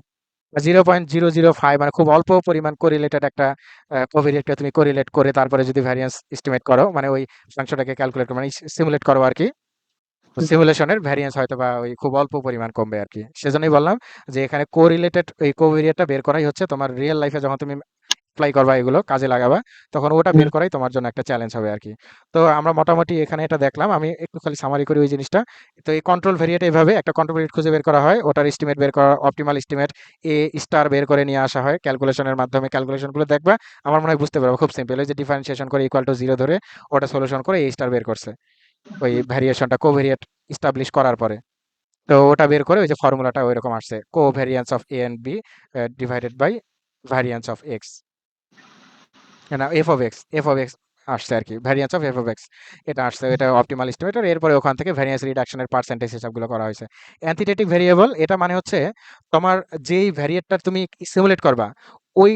0.005 মানে খুব অল্প পরিমাণ কোরিলেটেড একটা কোভেরিয়েটকে তুমি কোরিলেট করে তারপরে যদি ভ্যারিয়েন্স এস্টিমেট করো, মানে ওই ফাংশনটাকে ক্যালকুলেট করো মানে সিমুলেট করো আর কি, তো
হুম,
সিমুলেশনের ভ্যারিয়েন্স হয়তো বা ওই খুব অল্প পরিমাণ কমবে আর কি। সেজন্যই বললাম যে এখানে কোরিলেটেড এই কোভেরিয়েটটা বের করাই হচ্ছে তোমার রিয়েল লাইফে যখন তুমি অ্যাপ্লাই করবা, এগুলো কাজে লাগাবা, তখন ওটা
হুম,
বের করাই তোমার জন্য একটা চ্যালেঞ্জ হবে আর কি। তো আমরা মোটামুটি এখানে এটা দেখলাম, আমি একটু খালি সামারি করি ওই জিনিসটা। তো এই কন্ট্রোল ভেরিয়েট এইভাবে একটা কন্ট্রোল ভেরিয়েট খুঁজে বের করা হয়, ওটার এস্টিমেট বের করা, অপটিমাল এস্টিমেট এ স্টার বের করে নিয়ে আসা হয় ক্যালকুলেশনের মাধ্যমে। ক্যালকুলেশনগুলো দেখবা, আমার মনে হয় বুঝতে পারবো খুব সিম্পল, ওই যে ডিফারেন্সিয়েশন করে ইকুয়াল টু জিরো ধরে ওটা সলিউশন করে এই স্টার বের করছে ওই ভ্যারিয়েশনটা কোভেরিয়েট ইস্টাবলিশ করার পরে। তো ওটা বের করে ওই যে ফর্মুলাটা ওইরকম আসছে, covariance of A and B divided by variance of X, না এফ অফ এক্স আসছে আর কি, variance of F of X এটা আসছে, এটা অপটিমাল এস্টিমেটর। এরপরে ওখান থেকে ভ্যারিয়েন্স রিডাকশনের পার্সেন্টেজ হিসাবগুলো করা হয়েছে। অ্যান্টিটেটিক ভেরিয়েবল এটা মানে হচ্ছে তোমার যেই ভ্যারিয়েটটা তুমি সিমুলেট করবা, ওই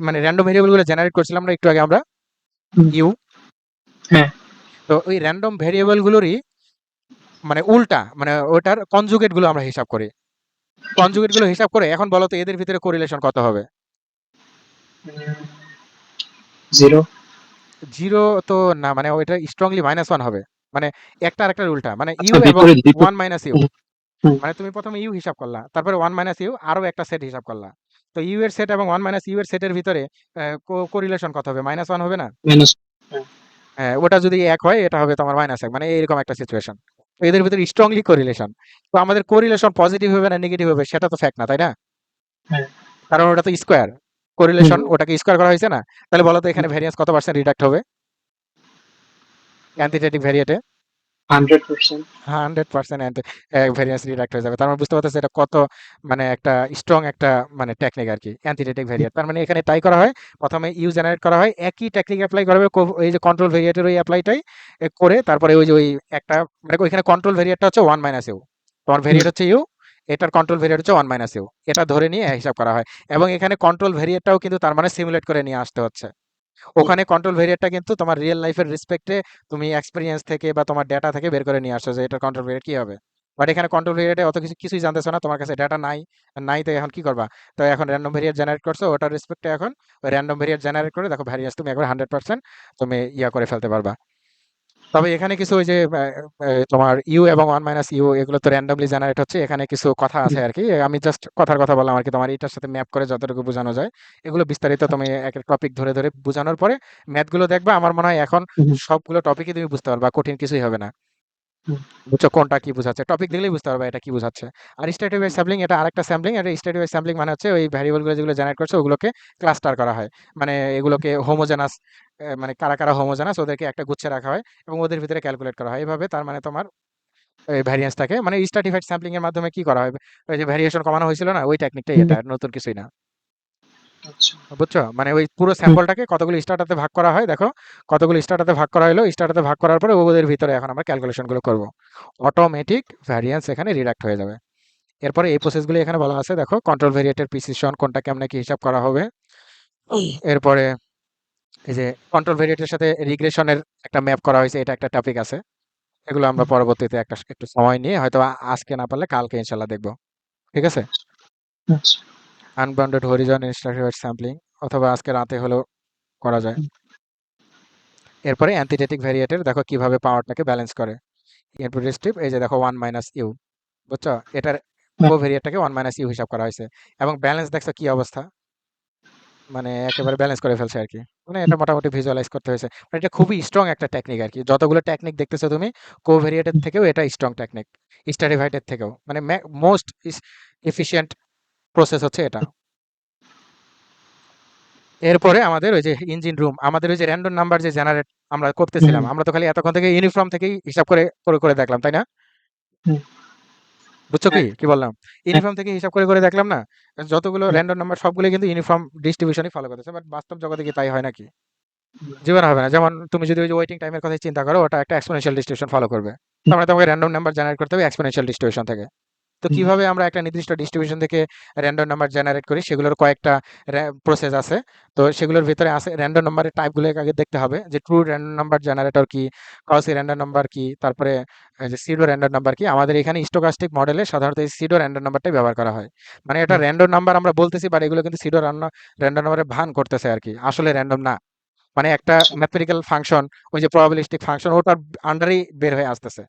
মানে র্যান্ডম ভেরিয়েবলগুলো জেনারেট করছিলাম না একটু আগে আমরা,
হুম,
ইউ,
হ্যাঁ,
তো ওই র্যান্ডম ভেরিয়েবলগুলোরই মানে উল্টা মানে ওটার কনজুগেট গুলো আমরা হিসাব করি, কনজুগেট গুলো হিসাব করে এখন বলো তো এদের ভিতরে কোরিলেশন কত হবে?
0।
জিরো তো না, মানে ওইটা স্ট্রংলি -1 হবে, মানে একটা আরেকটার উল্টা, মানে ইউ
আচ্ছা,
এবং
বিপরীত বিপরীত।
One minus U.
হুম, হুম,
মানে তুমি প্রথমে ইউ হিসাব করলা, তারপরে ওয়ান মাইনাস ইউ আরো একটা সেট হিসাব করলা, তো ইউ এর সেট এবং ওয়ান মাইনাস ইউ এর সেটের ভিতরে কোরিলেশন কত হবে? -1 হবে না?
মাইনাস। হ্যাঁ,
হ্যাঁ, ওটা যদি এক হয় এটা হবে তোমার -1, মানে এরকম একটা সিচুয়েশন। তো এদের ভিতরে স্ট্রংলি কোরিলেশন, তো আমাদের কোরিলেশন পজিটিভ হবে না নেগেটিভ হবে সেটা তো ফ্যাক্ট না, তাই না?
হ্যাঁ,
কারণ ওটা তো স্কোয়ার
হুম,
কোরিলেশন, ওটাকে স্কোয়ার করা হয়েছে না। তাহলে বলো তো
হুম,
এখানে ভ্যারিয়েন্স কত পার্সেন্ট রিডাক্ট হবে অ্যান্টিটেটিক ভ্যারিয়েটে?
100%।
100% ভ্যারিয়েন্স রিডাক্ট হয়ে যাবে। তার মানে বুঝতে পারতেছে এটা কত মানে একটা স্ট্রং একটা মানে টেকনিক আর কি, অ্যান্টিডেটিক ভেরিয়েট। তার মানে এখানে ট্রাই করা হয়, প্রথমে ইউ জেনারেট করা হয়, একই টেকনিক অ্যাপ্লাই করা হবে, এই যে কন্ট্রোল ভেরিয়েটের ওই অ্যাপ্লাইটাই করে তারপরে ওই যে ওই একটা মানে ওইখানে কন্ট্রোল ভেরিয়েটটা হচ্ছে ওয়ান মাইনাস ইউ, তোমার ভেরিয়েট হচ্ছে ইউ, এটার কন্ট্রোল ভেরিয়েট হচ্ছে ওয়ান মাইনাস ইউ, এটা ধরে নিয়ে হিসাব করা হয়। এবং এখানে কন্ট্রোল ভেরিয়েটটাও কিন্তু তার মানে সিমুলেট করে নিয়ে আসতে হচ্ছে। ওখানে কন্ট্রোল ভেরিয়েটটা কিন্তু তোমার রিয়েল লাইফের রেসপেক্টে তুমি এক্সপেরিয়েন্স থেকে বা তোমার ডেটা থেকে বের করে নিয়ে আসছো যে এটা কন্ট্রোল ভেরিয়েট কি হবে। বাট এখানে কন্ট্রোল ভেরিয়েটে অত কিছুই জানতেছো না, তোমার কাছে ডেটা নাই, নাই তো এখন কি করবা? তো এখন র্যান্ডম ভেরিয়েট জেনারেট করছো, ওটার রেসপেক্টে এখন র্যান্ডম ভেরিয়েট জেনারেট করে দেখো ভ্যারিয়েন্স তুমি একবার 100% তুমি ইয়া করে ফেলতে পারবা। তবে এখানে কিছু ওই যে তোমার ইউ এবং ওয়ান মাইনাস ইউ এগুলো তো র্যান্ডমলি জেনারেট হচ্ছে, এখানে কিছু কথা আছে আর কি, আমি জাস্ট কথার কথা বললাম আর কি, তোমার এটার সাথে ম্যাপ করে যতটুকু বোঝানো যায়। এগুলো বিস্তারিত তুমি এক এক টপিক ধরে ধরে বোঝানোর পরে ম্যাথগুলো দেখবা, আমার মনে হয় এখন সবগুলো টপিকই তুমি বুঝতে পারবা, কঠিন কিছুই হবে না। বুঝছো কোনটা কি বোঝাচ্ছে, টপিক দেখলেই বুঝতে পারবে এটা কি বোঝাচ্ছে। আর স্ট্যাটিক ওয়াইজ স্যাম্পলিং এটা আরেকটা স্যাম্পলিং, এটা স্ট্যাটিক ওয়াইজ স্যাম্পলিং মানে হচ্ছে ওই ভ্যারিয়েবল গুলো যেগুলো জেনারেট করছে ওগুলোকে ক্লাস্টার করা হয়, মানে এগুলোকে হোমোজেনাস, মানে কারা কারা হোমোজেনাস ওদেরকে একটা গুচ্ছে রাখা হয় এবং ওদের ভিতরে ক্যালকুলেট করা হয় এইভাবে। তার মানে তোমার এই ভ্যারিয়েন্সটাকে মানে স্ট্র্যাটিফাইড স্যাম্পলিং এর মাধ্যমে কি করা হয়, ওই যে ভ্যারিয়েশন কমানো হয়েছিল না, ওই টেকনিকটাই এটা, আর নতুন কিছুই না।
আচ্ছা।
বুঝছো, মানে ওই পুরো স্যাম্পলটাকে কতগুলো স্টার্টাতে ভাগ করা হয়, দেখো কতগুলো স্টার্টাতে ভাগ করা হলো, স্টার্টাতে ভাগ করার পরে ওদের ভিতরে এখন আমরা ক্যালকুলেশন গুলো করবো, অটোমেটিক ভ্যারিয়েন্স এখানে রিডাক্ট হয়ে যাবে। এরপরে এই প্রসেসগুলো এখানে বলা আছে, দেখো কন্ট্রোল ভেরিয়েটের প্রিসিশন কোনটা কেমনে কি হিসাব করা হবে। এরপরে এই যে কন্ট্রোল ভেরিয়েটের সাথে রিগ্রেশনের একটা ম্যাপ করা হয়েছে, এটা একটা টপিক আছে, এগুলো আমরা পরবর্তীতে একটা একটু সময় নিয়ে হয়তো আজকে না পারলে কালকে ইনশাল্লাহ দেখবো। ঠিক আছে,
আচ্ছা।
আনবাউন্ডেড হরিজন ইনস্ট্রাক্টিভ স্যাম্পলিং, অথবা আজকে রাতে হলেও করা যায়। এরপরে অ্যান্টিডেটিক ভেরিয়েটের দেখো কিভাবে পাওয়ারটাকে ব্যালেন্স করে। এরপর রেস্টিভ, এই যে দেখো ওয়ান মাইনাস ইউ, বুঝছো এটার কোভেরিয়েটটাকে ওয়ান মাইনাস ইউ হিসাব করা হয়েছে, এবং ব্যালেন্স দেখছো কি অবস্থা, মানে একেবারে ব্যালেন্স করে ফেলছে আর কি। মানে এটা মোটামুটি ভিজুয়ালাইজ করতে হয়েছে, মানে এটা খুবই স্ট্রং একটা টেকনিক আর কি, যতগুলো টেকনিক দেখতেছো তুমি কোভেরিয়েটের থেকেও এটা স্ট্রং টেকনিক, স্ট্যাটিফাইডের থেকেও মানে মোস্ট এফিশিয়েন্ট প্রসেস হচ্ছে এটা। এরপরে আমাদের ওই যে ইঞ্জিন রুম, আমাদের ওই যে র্যান্ডম নাম্বার যে জেনারেট আমরা করতেছিলাম, আমরা তো খালি এতক্ষণ থেকে ইউনিফর্ম থেকেই হিসাব করে করে করে দেখলাম, তাই না? বুঝছো কি কি বললাম? ইউনিফর্ম থেকে হিসাব করে করে দেখলাম না, যতগুলো র্যান্ডম নাম্বার সবগুলো কিন্তু ইউনিফর্ম ডিস্ট্রিবিউশনই ফলো করতেছে, বাট বাস্তব জগতে কি তাই হয় নাকি? জীবন হবে না। যেমন তুমি যদি ওই যে ওয়েটিং টাইমের কথা চিন্তা করো, ওটা একটা এক্সপোনেনশিয়াল ডিস্ট্রিবিউশন ফলো করবে, তার মানে তোমাকে র্যান্ডম নাম্বার জেনারেট করতে হবে এক্সপোনেনশিয়াল ডিস্ট্রিবিউশন থেকে। তো কিভাবে আমরা একটা নির্দিষ্ট ডিস্ট্রিবিউশন থেকে র্যান্ডম নাম্বার জেনারেট করি, সেগুলোর কয়েকটা প্রসেস আছে। তো সেগুলোর ভিতরে আছে র্যান্ডম নাম্বারের টাইপগুলো আগে দেখতে হবে, যে ট্রু র্যান্ডম নাম্বার জেনারেটর কি, কসি র্যান্ডম নাম্বার কি, তারপরে যে সিডো র্যান্ডম নাম্বার কি। আমাদের এখানে স্টোকাস্টিক মডেলে সাধারণত এই সিডো র্যান্ডম নাম্বারটাই ব্যবহার করা হয়, মানে এটা র্যান্ডম নাম্বার আমরা বলতেছি, বাট এগুলো কিন্তু সিডো র্যান্ডম নাম্বারের ভান করতেছে আর কি, আসলে র্যান্ডম না। মানে একটা ম্যাথমেটিক্যাল ফাংশন, ওই যে প্রবাবিলিস্টিক ফাংশন, ওটার আন্ডারেই বের হয়ে আসতেছে।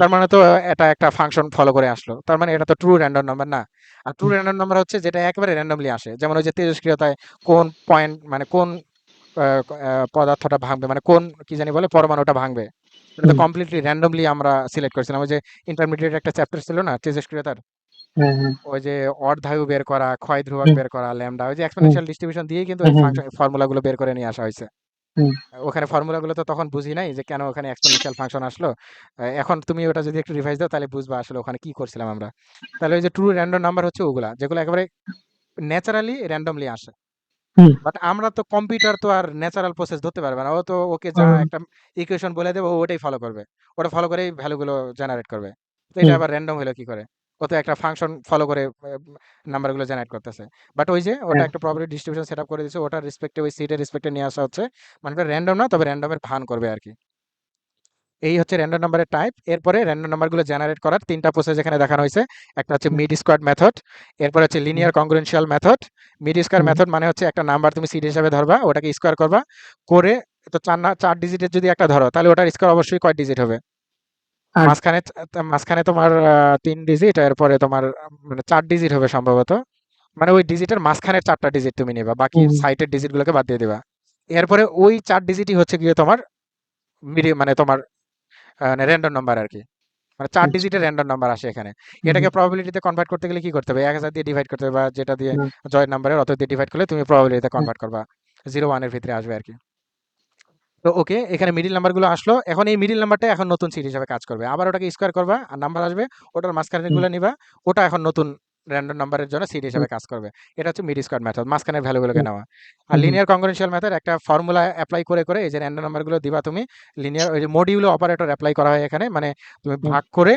তার মানে তো এটা একটা ফাংশন ফলো করে আসলো, তার মানে এটা তো ট্রু র্যান্ডম নাম্বার না। আর ট্রু র্যান্ডম নাম্বার হচ্ছে যেটা একেবারে র্যান্ডমলি আসে, যেমন ওই যে তেজস্ক্রিয়তায় কোন পয়েন্ট মানে কোন পদার্থটা ভাঙবে, মানে কোন কি জানি বলে পরমাণুটা ভাঙবে, এটা তো কমপ্লিটলি র্যান্ডমলি আমরা সিলেক্ট করেছিলাম। ওই যে ইন্টারমিডিয়েট একটা চ্যাপ্টার ছিল না তেজস্ক্রিয়তার, ওই যে অর্ধায়ু বের করা, ক্ষয় ধ্রুবক বের করা, ল্যামডা, ওই যে এক্সপোনেনশিয়াল ডিস্ট্রিবিউশন দিয়ে কিন্তু ওই ফাংশন ফর্মুলাগুলো বের করে নিয়ে আসা হয়েছে। ওখানে ফর্মুলাগুলো তো তখন বুঝি নাই যে কেন ওখানে এক্সপোনেনশিয়াল ফাংশন আসলো। এখন তুমি ওটা যদি একটু রিভাইজ দাও তাহলে বুঝবা আসলে ওখানে কি করছিলাম আমরা। তাহলে ওই যে ট্রু র্যান্ডম নাম্বার হচ্ছে ওগুলা যেগুলো একেবারে ন্যাচারালি র্যান্ডমলি আসে। বাট আমরা তো, কম্পিউটার তো আর ন্যাচারাল প্রসেস ধরতে পারবে না, ও তো ওকে যা একটা ইকুয়েশন বলে দেবে ও ওটাই ফলো করবে, ওটা ফলো করেই ভ্যালুগুলো জেনারেট করবে। তো এটা আবার র্যান্ডম হলো কি করে? ও তো একটা ফাংশন ফলো করে নাম্বারগুলো জেনারেট করতেছে। বাট ওই যে ওটা একটা প্রবাবিলিটি ডিস্ট্রিবিউশন সেটআপ করে দিয়েছে, ওটার রেসপেক্টে ওই সিটের রেসপেক্টে নিয়ে আসা হচ্ছে, মানে এটা র্যান্ডম না, তবে র্যান্ডমের ভান করবে আর কি। এই হচ্ছে র্যান্ডম নাম্বারের টাইপ। এরপরে র্যান্ডম নাম্বারগুলো জেনারেট করার তিনটা প্রসেস এখানে দেখানো হয়েছে। একটা হচ্ছে মিড স্কোয়ার্ড মেথড, এরপর হচ্ছে linear congruential method. Mid square method মানে হচ্ছে একটা নাম্বার তুমি সিড হিসাবে ধরবা, ওটাকে স্কোয়ার করবা করে, তো চার ডিজিটের যদি একটা ধরো তাহলে ওটার স্কোয়ার অবশ্যই কয় ডিজিট হবে? মাঝখানে মাঝখানে তোমার 3 ডিজিট, এরপরে তোমার মানে 4 ডিজিট হবে সম্ভবত, মানে ওই ডিজিটের মাঝখানের 4টা ডিজিট তুমি নিবা, বাকি সাইটের ডিজিট গুলোকে বাদ দিয়ে দিবা। এরপরে ওই 4 ডিজিটই হচ্ছে গিয়ে তোমার মানে তোমার র্যান্ডম নাম্বার আর কি, মানে 4 ডিজিটের র্যান্ডম নাম্বার আসে এখানে। এটাকে প্রবাবিলিটিতে কনভার্ট করতে গেলে কি করতে হবে? 1000 দিয়ে ডিভাইড করতে হবে, বা যেটা দিয়ে জয়েন্ট নাম্বারের অত দিয়ে ডিভাইড করলে তুমি প্রবাবিলিটিতে কনভার্ট করবা, 0 1 এর ভিতরে আসবে আর কি। তো ওকে, এখানে মিডল নাম্বারগুলো আসলো। এখন এই মিডল নাম্বারটা এখন নতুন সিট হিসাবে কাজ করবে। আবার ওটাকে স্কোয়ার করবা আর নাম্বার আসবে, ওটার
হুম,
মাঝখানেরগুলো নিবা, ওটা এখন নতুন র‍্যান্ডম নাম্বারের জন্য সিট
হুম,
হিসাবে কাজ করবে। এটা হচ্ছে মিড স্কোয়ার মেথড, মাঝখানের ভ্যালুগুলোকে
হুম,
নেওয়া। আর
হুম, হুম,
লিনিয়ার কংগ্রেনশিয়াল মেথড একটা ফর্মুলা এপ্লাই করে করে এই যে র‍্যান্ডম নাম্বারগুলো দিবা তুমি। লিনিয়ার ওই যে মডিউলো অপারেটর এপ্লাই করা হয় এখানে, মানে তুমি
হুম,
ভাগ করে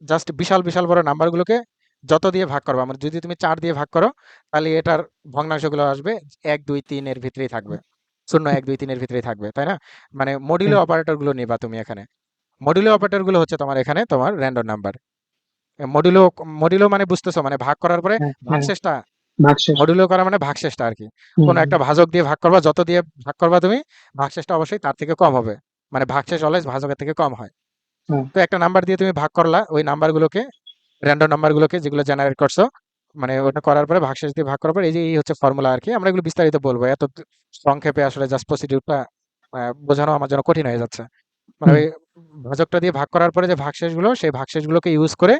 জাস্ট বিশাল বিশাল বড় নাম্বারগুলোকে যত দিয়ে ভাগ করবা, মানে যদি তুমি ৪ দিয়ে ভাগ করো তাহলে এটার ভগ্নাংশগুলো আসবে ১, ২, ৩ এর ভিতরেই থাকবে। ০, ১, ২, ৩ এর ভিতরেই থাকবে, তাই না? মানে মডিউলো
হুম,
অপারেটর গুলো নিবা তুমি এখানে। মডিউলো অপারেটর গুলো হচ্ছে তোমার এখানে তোমার র্যান্ডম নাম্বার। মডিউলো মডিউলো মানে বুঝতেছো, মানে ভাগ করার পরে
হ্যাঁ, হ্যাঁ,
ভাগশেষটা,
ভাগশেষ।
মডিউলো করা মানে ভাগশেষটা আর কি।
হুম,
কোনো একটা ভাজক দিয়ে ভাগ করবা, যত দিয়ে ভাগ করবা তুমি ভাগশেষটা অবশ্যই তার থেকে কম হবে। মানে ভাগশেষ অলওয়েজ ভাজকের থেকে কম হয়।
হ্যাঁ,
তো একটা নাম্বার দিয়ে তুমি ভাগ করলা, ওই নাম্বারগুলোকে র‍্যান্ডম নাম্বারগুলোকে যেগুলো জেনারেট করছো, মানে ওটা করার পরে ভাগশেষ দিয়ে ভাগ করার পরে এই যে এই হচ্ছে ফর্মুলা আর কি। আমরা এগুলো বিস্তারিত বলবো, এত সংক্ষেপে আসলে জাস্ট প্রসিডিউরটা বোঝানো আমার জন্য কঠিন হয়ে যাচ্ছে। মানে
হুম,
ওই ভাজকটা দিয়ে ভাগ করার পরে যে ভাগশেষগুলো, সেই ভাগশেষগুলোকে ইউজ করে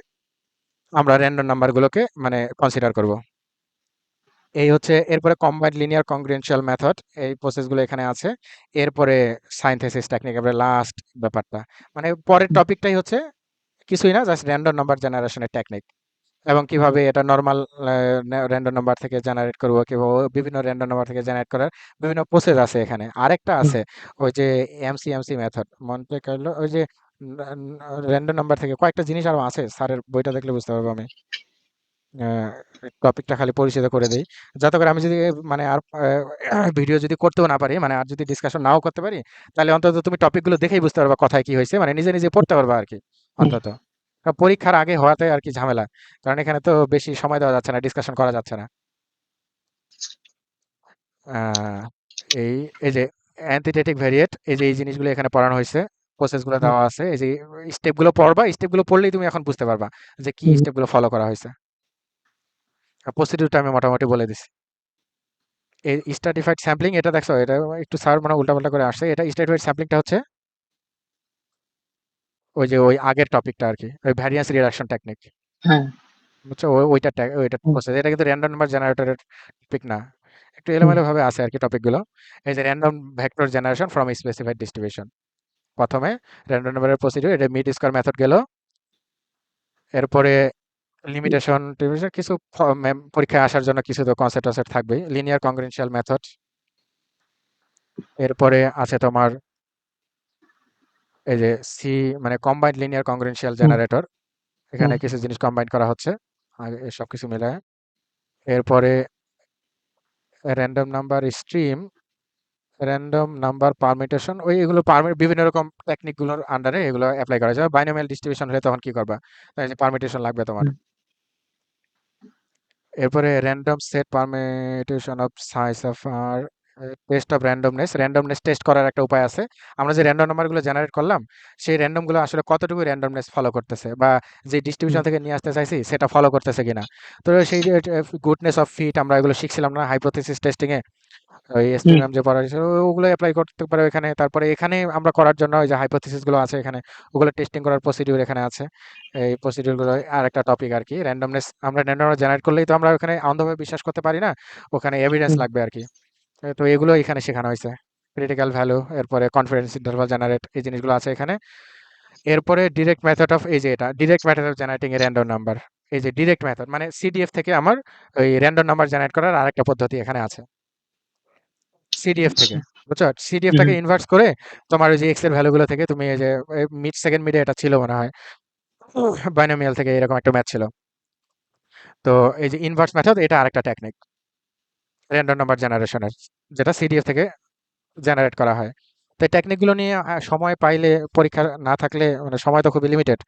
আমরা র‍্যান্ডম নাম্বারগুলোকে মানে কনসিডার করব। এই হচ্ছে এরপরে কম্বাইন্ড লিনিয়ার কংগ্রেনশিয়াল মেথড, এই প্রসেসগুলো এখানে আছে। এরপরে সাইনথেসিস টেকনিক, এবারে লাস্ট ব্যাপারটা। মানে পরের
হুম,
টপিকটাই হচ্ছে কিছুই না, জাস্ট র‍্যান্ডম নাম্বার জেনারেশনের টেকনিক এবং
হুম,
কিভাবে এটা নরমাল র‍্যান্ডম নাম্বার থেকে জেনারেট করব, কিভাবে বিভিন্ন র‍্যান্ডম নাম্বার থেকে জেনারেট করার বিভিন্ন প্রসেস আছে এখানে। আরেকটা
হুম,
আছে ওই যে এমসি মেথড, মন্টে কার্লো, ওই যে র‍্যান্ডম নাম্বার থেকে কয়েকটা জিনিস আরো আছে, স্যারের বইটা দেখলে বুঝতে পারবো আমি। টপিকটা খালি পরিচিত করে দেই, যাতে করে আমি যদি মানে আর ভিডিও যদি করতেও না পারি, মানে আর যদি ডিসকাশন নাও করতে পারি, তাহলে অন্তত তুমি টপিকগুলো দেখেই বুঝতে পারবা কথায় কি হয়েছে, মানে নিজে নিজে পড়তে পারবা আর কি
হুম,
অন্তত। পরীক্ষার আগে হওয়াতে আর কি ঝামেলা, কারণ এখানে তো বেশি সময় দেওয়া যাচ্ছে না, ডিসকাশন করা যাচ্ছে না। আহ, এই এই যে অ্যান্টিথেটিক ভেরিয়েট, এই যে এই জিনিসগুলো এখানে পড়ানো হয়েছে, প্রসেসগুলো
হুম,
দেওয়া আছে, এই যে স্টেপগুলো পড়বা, স্টেপগুলো পড়লেই তুমি এখন বুঝতে পারবা যে কি
হুম,
স্টেপগুলো ফলো করা হয়েছে। প্রসিডিউরটা আমি মোটামুটি বলে দিছি। এই স্ট্র্যাটিফাইড স্যাম্পলিং, এটা দেখছো, এটা একটু স্যার মানে উল্টাপাল্টা করে আসছে। এটা স্ট্র্যাটিফাইড স্যাম্পলিংটা হচ্ছে ওই যে ওই আগের টপিকটা আর কি, ওই ভ্যারিয়েন্স রিডাকশন টেকনিক,
হ্যাঁ,
বুঝছো? ওইটা
হুম,
প্রসেস, এটা কিন্তু র্যান্ডম নাম্বার জেনারেটরের টপিক না, একটু
হুম,
এলোমেলো ভাবে আছে আর কি টপিকগুলো। এই যে random vector generation from specified distribution, প্রথমে র্যান্ডম নাম্বারের প্রসিডিউর, এটা মিড স্কয়ার মেথড গেল। এরপরে লিমিটেশন টিমিটেশন কিছু পরীক্ষায় আসার জন্য কিছু তো কনসেপ্ট টনসেপ্ট থাকবেই, লিনিয়ার কংগ্রেনশিয়াল মেথড। এরপরে আছে তোমার এই যে সি, মানে কম্বাইন্ড লিনিয়ার কংগ্রেনশিয়াল
হুম,
জেনারেটর,
হুম,
এখানে কিছু জিনিস কম্বাইন করা হচ্ছে আর সব কিছু মিলায়। এরপরে random number stream, random number permutation, ওই এগুলো বিভিন্ন রকম টেকনিক গুলোর আন্ডারে এগুলো অ্যাপ্লাই করা যায়। বাইনোমিয়াল ডিস্ট্রিবিউশন হলে তখন কি করবা, তাই যে পারমিটেশন লাগবে তোমার।
হুম,
এরপরে random set permutation of size of আর test of randomness, randomness test করার একটা উপায় আছে। আমরা যে র্যান্ডম নাম্বারগুলো জেনারেট করলাম, সেই র্যান্ডম গুলো আসলে কতটুকু র্যান্ডমনেস ফলো করতেছে, বা যে
হুম,
ডিস্ট্রিবিউশন থেকে নিয়ে আসতে চাইছি সেটা ফলো করতেছে কিনা। তো সেই গুডনেস অফ ফিট আমরা এগুলো শিখছিলাম না হাইপোথিসিস টেস্টিং এ, ওই এসপি
হুম,
ম্যাম যে পড়াইছে ওগুলো অ্যাপ্লাই করতে পারো এখানে। তারপরে এখানে আমরা করার জন্য ওই যে হাইপোথিসিস গুলো আছে এখানে, ওগুলো টেস্টিং করার প্রসিডিউর এখানে আছে। এই প্রসিডিউর গুলো আর একটা টপিক আর কি। র্যান্ডমনেস, আমরা র্যান্ডমনেস জেনারেট করলেই তো আমরা ওখানে অন্ধভাবে বিশ্বাস করতে পারি না, ওখানে এভিডেন্স
হুম,
লাগবে আর কি। তো এগুলো এখানে শেখানো হয়েছে, ক্রিটিক্যাল ভ্যালু, এরপরে কনফিডেন্স ইন্টারভাল জেনারেট, এই জিনিসগুলো আছে এখানে। এরপরে ডিরেক্ট মেথড অফ, এই যে এটা direct method of generating A random number, এই যে ডিরেক্ট মেথড মানে সিডিএফ থেকে আমার ওই র্যান্ডম নাম্বার জেনারেট করার আরেকটা পদ্ধতি এখানে আছে সিডিএফ
আচ্ছা,
থেকে, বুঝছো? সিডিএফটাকে
হুম,
ইনভার্স করে তোমার ওই যে এক্স এর ভ্যালুগুলো থেকে তুমি এই যে মিড সেকেন্ড মিডে এটা ছিল মনে হয়, বাইনোমিয়াল থেকে এরকম একটা ম্যাথ ছিল। তো এই যে ইনভার্স মেথড, এটা আরেকটা টেকনিক র্যান্ডম নাম্বার জেনারেশনের, যেটা সিডিএফ থেকে জেনারেট করা হয়। তো এই টেকনিকগুলো নিয়ে সময় পাইলে, পরীক্ষা না থাকলে, মানে সময় তো খুবই লিমিটেড,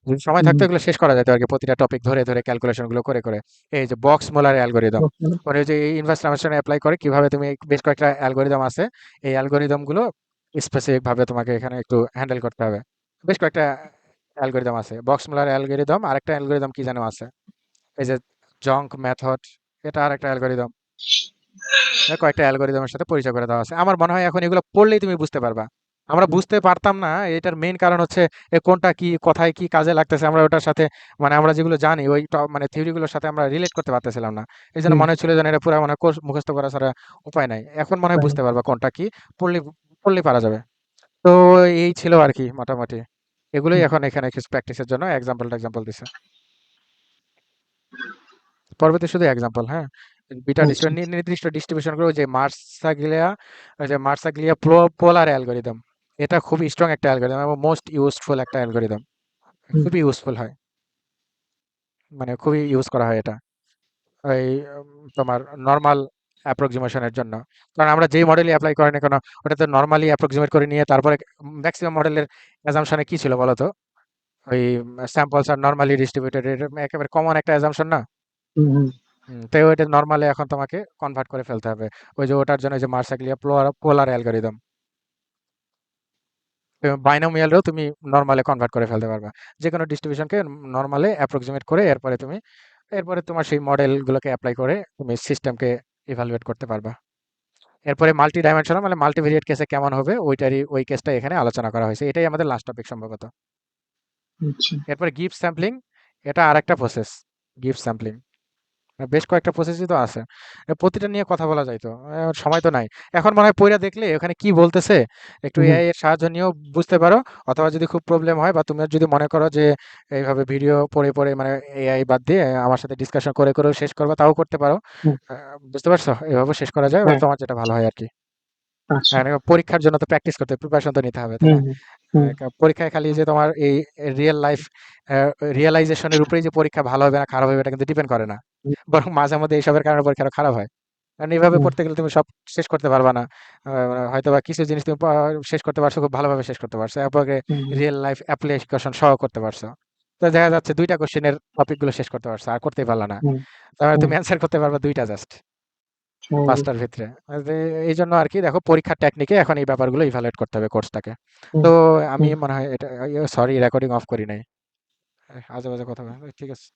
যদি সময় থাকতো
হুম,
এগুলো শেষ করা যেত আর কি, প্রতিটা টপিক ধরে ধরে ক্যালকুলেশন গুলো করে করে। এই যে বক্স মোলার অ্যালগোরিদম,
ওকে,
মানে ওই যে এই ইনভার্স ট্রান্সফরমেশন অ্যাপ্লাই করে কিভাবে তুমি বেশ কয়েকটা অ্যালগোরিদম আছে, এই অ্যালগোরিদম গুলো স্পেসিফিক ভাবে তোমাকে এখানে একটু হ্যান্ডেল করতে হবে। বেশ কয়েকটা অ্যালগোরিদম আছে, বক্স মোলার অ্যালগোরিদম, আরেকটা অ্যালগোরিদম কি যেন আছে, এই যে জঙ্ক মেথড, এটা আরেকটা অ্যালগোরিদম। কয়েকটা অ্যালগরিদমের সাথে পরিচয় করে দেওয়া আছে। আমার মনে হয় এখন এগুলো পড়লেই তুমি বুঝতে পারবা। আমরা
হুম,
বুঝতে পারতাম না, এটার মেইন কারণ হচ্ছে কোনটা কি, কোথায় কি কাজে লাগতেছে, আমরা ওটার সাথে মানে আমরা যেগুলো জানি ওই মানে থিওরি গুলোর সাথে আমরা রিলেট করতে পারতেছিলাম না। এই জন্য
হুম,
মনে হচ্ছিল যেন এটা পুরো মানে কোর্স মুখস্থ করা ছাড়া উপায় নাই। এখন মনে হয়
তাই না?
বুঝতে পারবা কোনটা কি, পড়লে পড়লেই পারা যাবে। তো এই ছিল আর কি মোটামুটি। এগুলোই
হুম,
এখন এখানে কিছু প্র্যাকটিসের জন্য এক্সাম্পল দিছে। পরবর্তী শুধু এক্সাম্পল, হ্যাঁ। বিটা
আচ্ছা,
নির্দিষ্ট ডিস্ট্রিবিউশন করে, ওই যে মার্সাগ্লিয়া, ওই যে মার্সাগ্লিয়া পোলার অ্যালগোরিদম, এটা খুবই স্ট্রং একটা অ্যালগোরিদম এবং মোস্ট ইউজফুল একটা অ্যালগোরিদম।
হুম,
খুবই ইউজফুল হয়, মানে খুবই ইউজ করা হয় এটা ওই তোমার নর্মাল অ্যাপ্রক্সিমেশনের জন্য। কারণ আমরা যেই মডেলই অ্যাপ্লাই করি না কেন, ওটাতে নর্মালি অ্যাপ্রক্সিমেট করে নিয়ে তারপরে ম্যাক্সিমাম মডেলের অ্যাজাম্পশনে কি ছিল বলো তো? ওই স্যাম্পলস আর নর্মালি ডিস্ট্রিবিউটেড, এটা একেবারে কমন একটা অ্যাজাম্পশন না?
হুম, হুম,
তো ওইটা নর্মালি এখন তোমাকে কনভার্ট করে ফেলতে হবে। ওই যে ওটার জন্য ওই যে মার্সাগ্লিয়া পোলার অ্যালগোরিদম, বাইনোমিয়ালও তুমি নর্মালে কনভার্ট করে ফেলতে পারবা। যে কোনো ডিস্ট্রিবিউশনকে নর্মালে অ্যাপ্রক্সিমেট করে এরপরে তোমার সেই মডেলগুলোকে অ্যাপ্লাই করে তুমি সিস্টেমকে ইভালুয়েট করতে পারবা। এরপরে মাল্টি ডাইমেনশনাল মানে মাল্টিভেরিয়েট কেসে কেমন হবে, ওই কেসটা এখানে আলোচনা করা হয়েছে। এটাই আমাদের লাস্ট টপিক সম্ভবত।
আচ্ছা,
এরপরে গিফট স্যাম্পলিং, এটা আরেকটা প্রসেস। গিফট স্যাম্পলিং বেশ কয়েকটা প্রসেসই তো আছে। প্রতিটা নিয়ে কথা বলা যায় তো, সময় তো নাই। এখন মনে হয় পইরা দেখলে ওখানে কি বলতেছে একটু
হুম,
এআই এর সাহায্য নিয়েও বুঝতে পারো। অথবা যদি খুব প্রবলেম হয় বা তুমি যদি মনে করো যে এইভাবে ভিডিও পড়ে মানে এআই বাদ দিয়ে আমার সাথে ডিসকাশন করেও শেষ করবে, তাও করতে পারো।
হুম,
বুঝতে পারছো? এভাবে শেষ করা যায়, বা
হ্যাঁ,
তোমার যেটা ভালো হয় আর কি।
আচ্ছা,
হ্যাঁ, পরীক্ষার জন্য তো প্র্যাকটিস করতে, প্রিপারেশন তো নিতে হবে, তাই
হুম,
না?
হুম, হুম,
পরীক্ষায় খালি যে তোমার এই রিয়েল লাইফ রিয়েলাইজেশনের উপরেই যে পরীক্ষা ভালো হবে না খারাপ হবে, এটা কিন্তু ডিপেন্ড করে না।
হুম,
বরং মাঝে মধ্যে এইসবের কারণে পরীক্ষা আরো খারাপ হয়। কারণ এইভাবে
হুম,
পড়তে গেলে তুমি সব শেষ করতে পারবা না। হয়তো বা কিছু জিনিস তুমি শেষ করতে পারছো, খুব ভালোভাবে শেষ করতে পারছো, এরপরে
হুম,
রিয়েল লাইফ অ্যাপ্লিকেশন সহ করতে পারছো। তো দেখা যাচ্ছে দুইটা কোশ্চেনের টপিক গুলো শেষ করতে পারছো, আর করতেই পারলা না।
হুম,
তাহলে
হুম,
তুমি অ্যান্সার করতে পারবা দুইটা জাস্ট,
স্বাভাবিক।
পাঁচটার ভিতরে। এই জন্য আর কি, দেখো পরীক্ষার টেকনিকে এখন এই ব্যাপারগুলো ইভালুয়েট করতে হবে কোর্সটাকে।
হুম,
তো আমি
হুম,
মনে হয় এটা, সরি রেকর্ডিং অফ করি নাই, আজে বাজে কথা বলে। ঠিক আছে।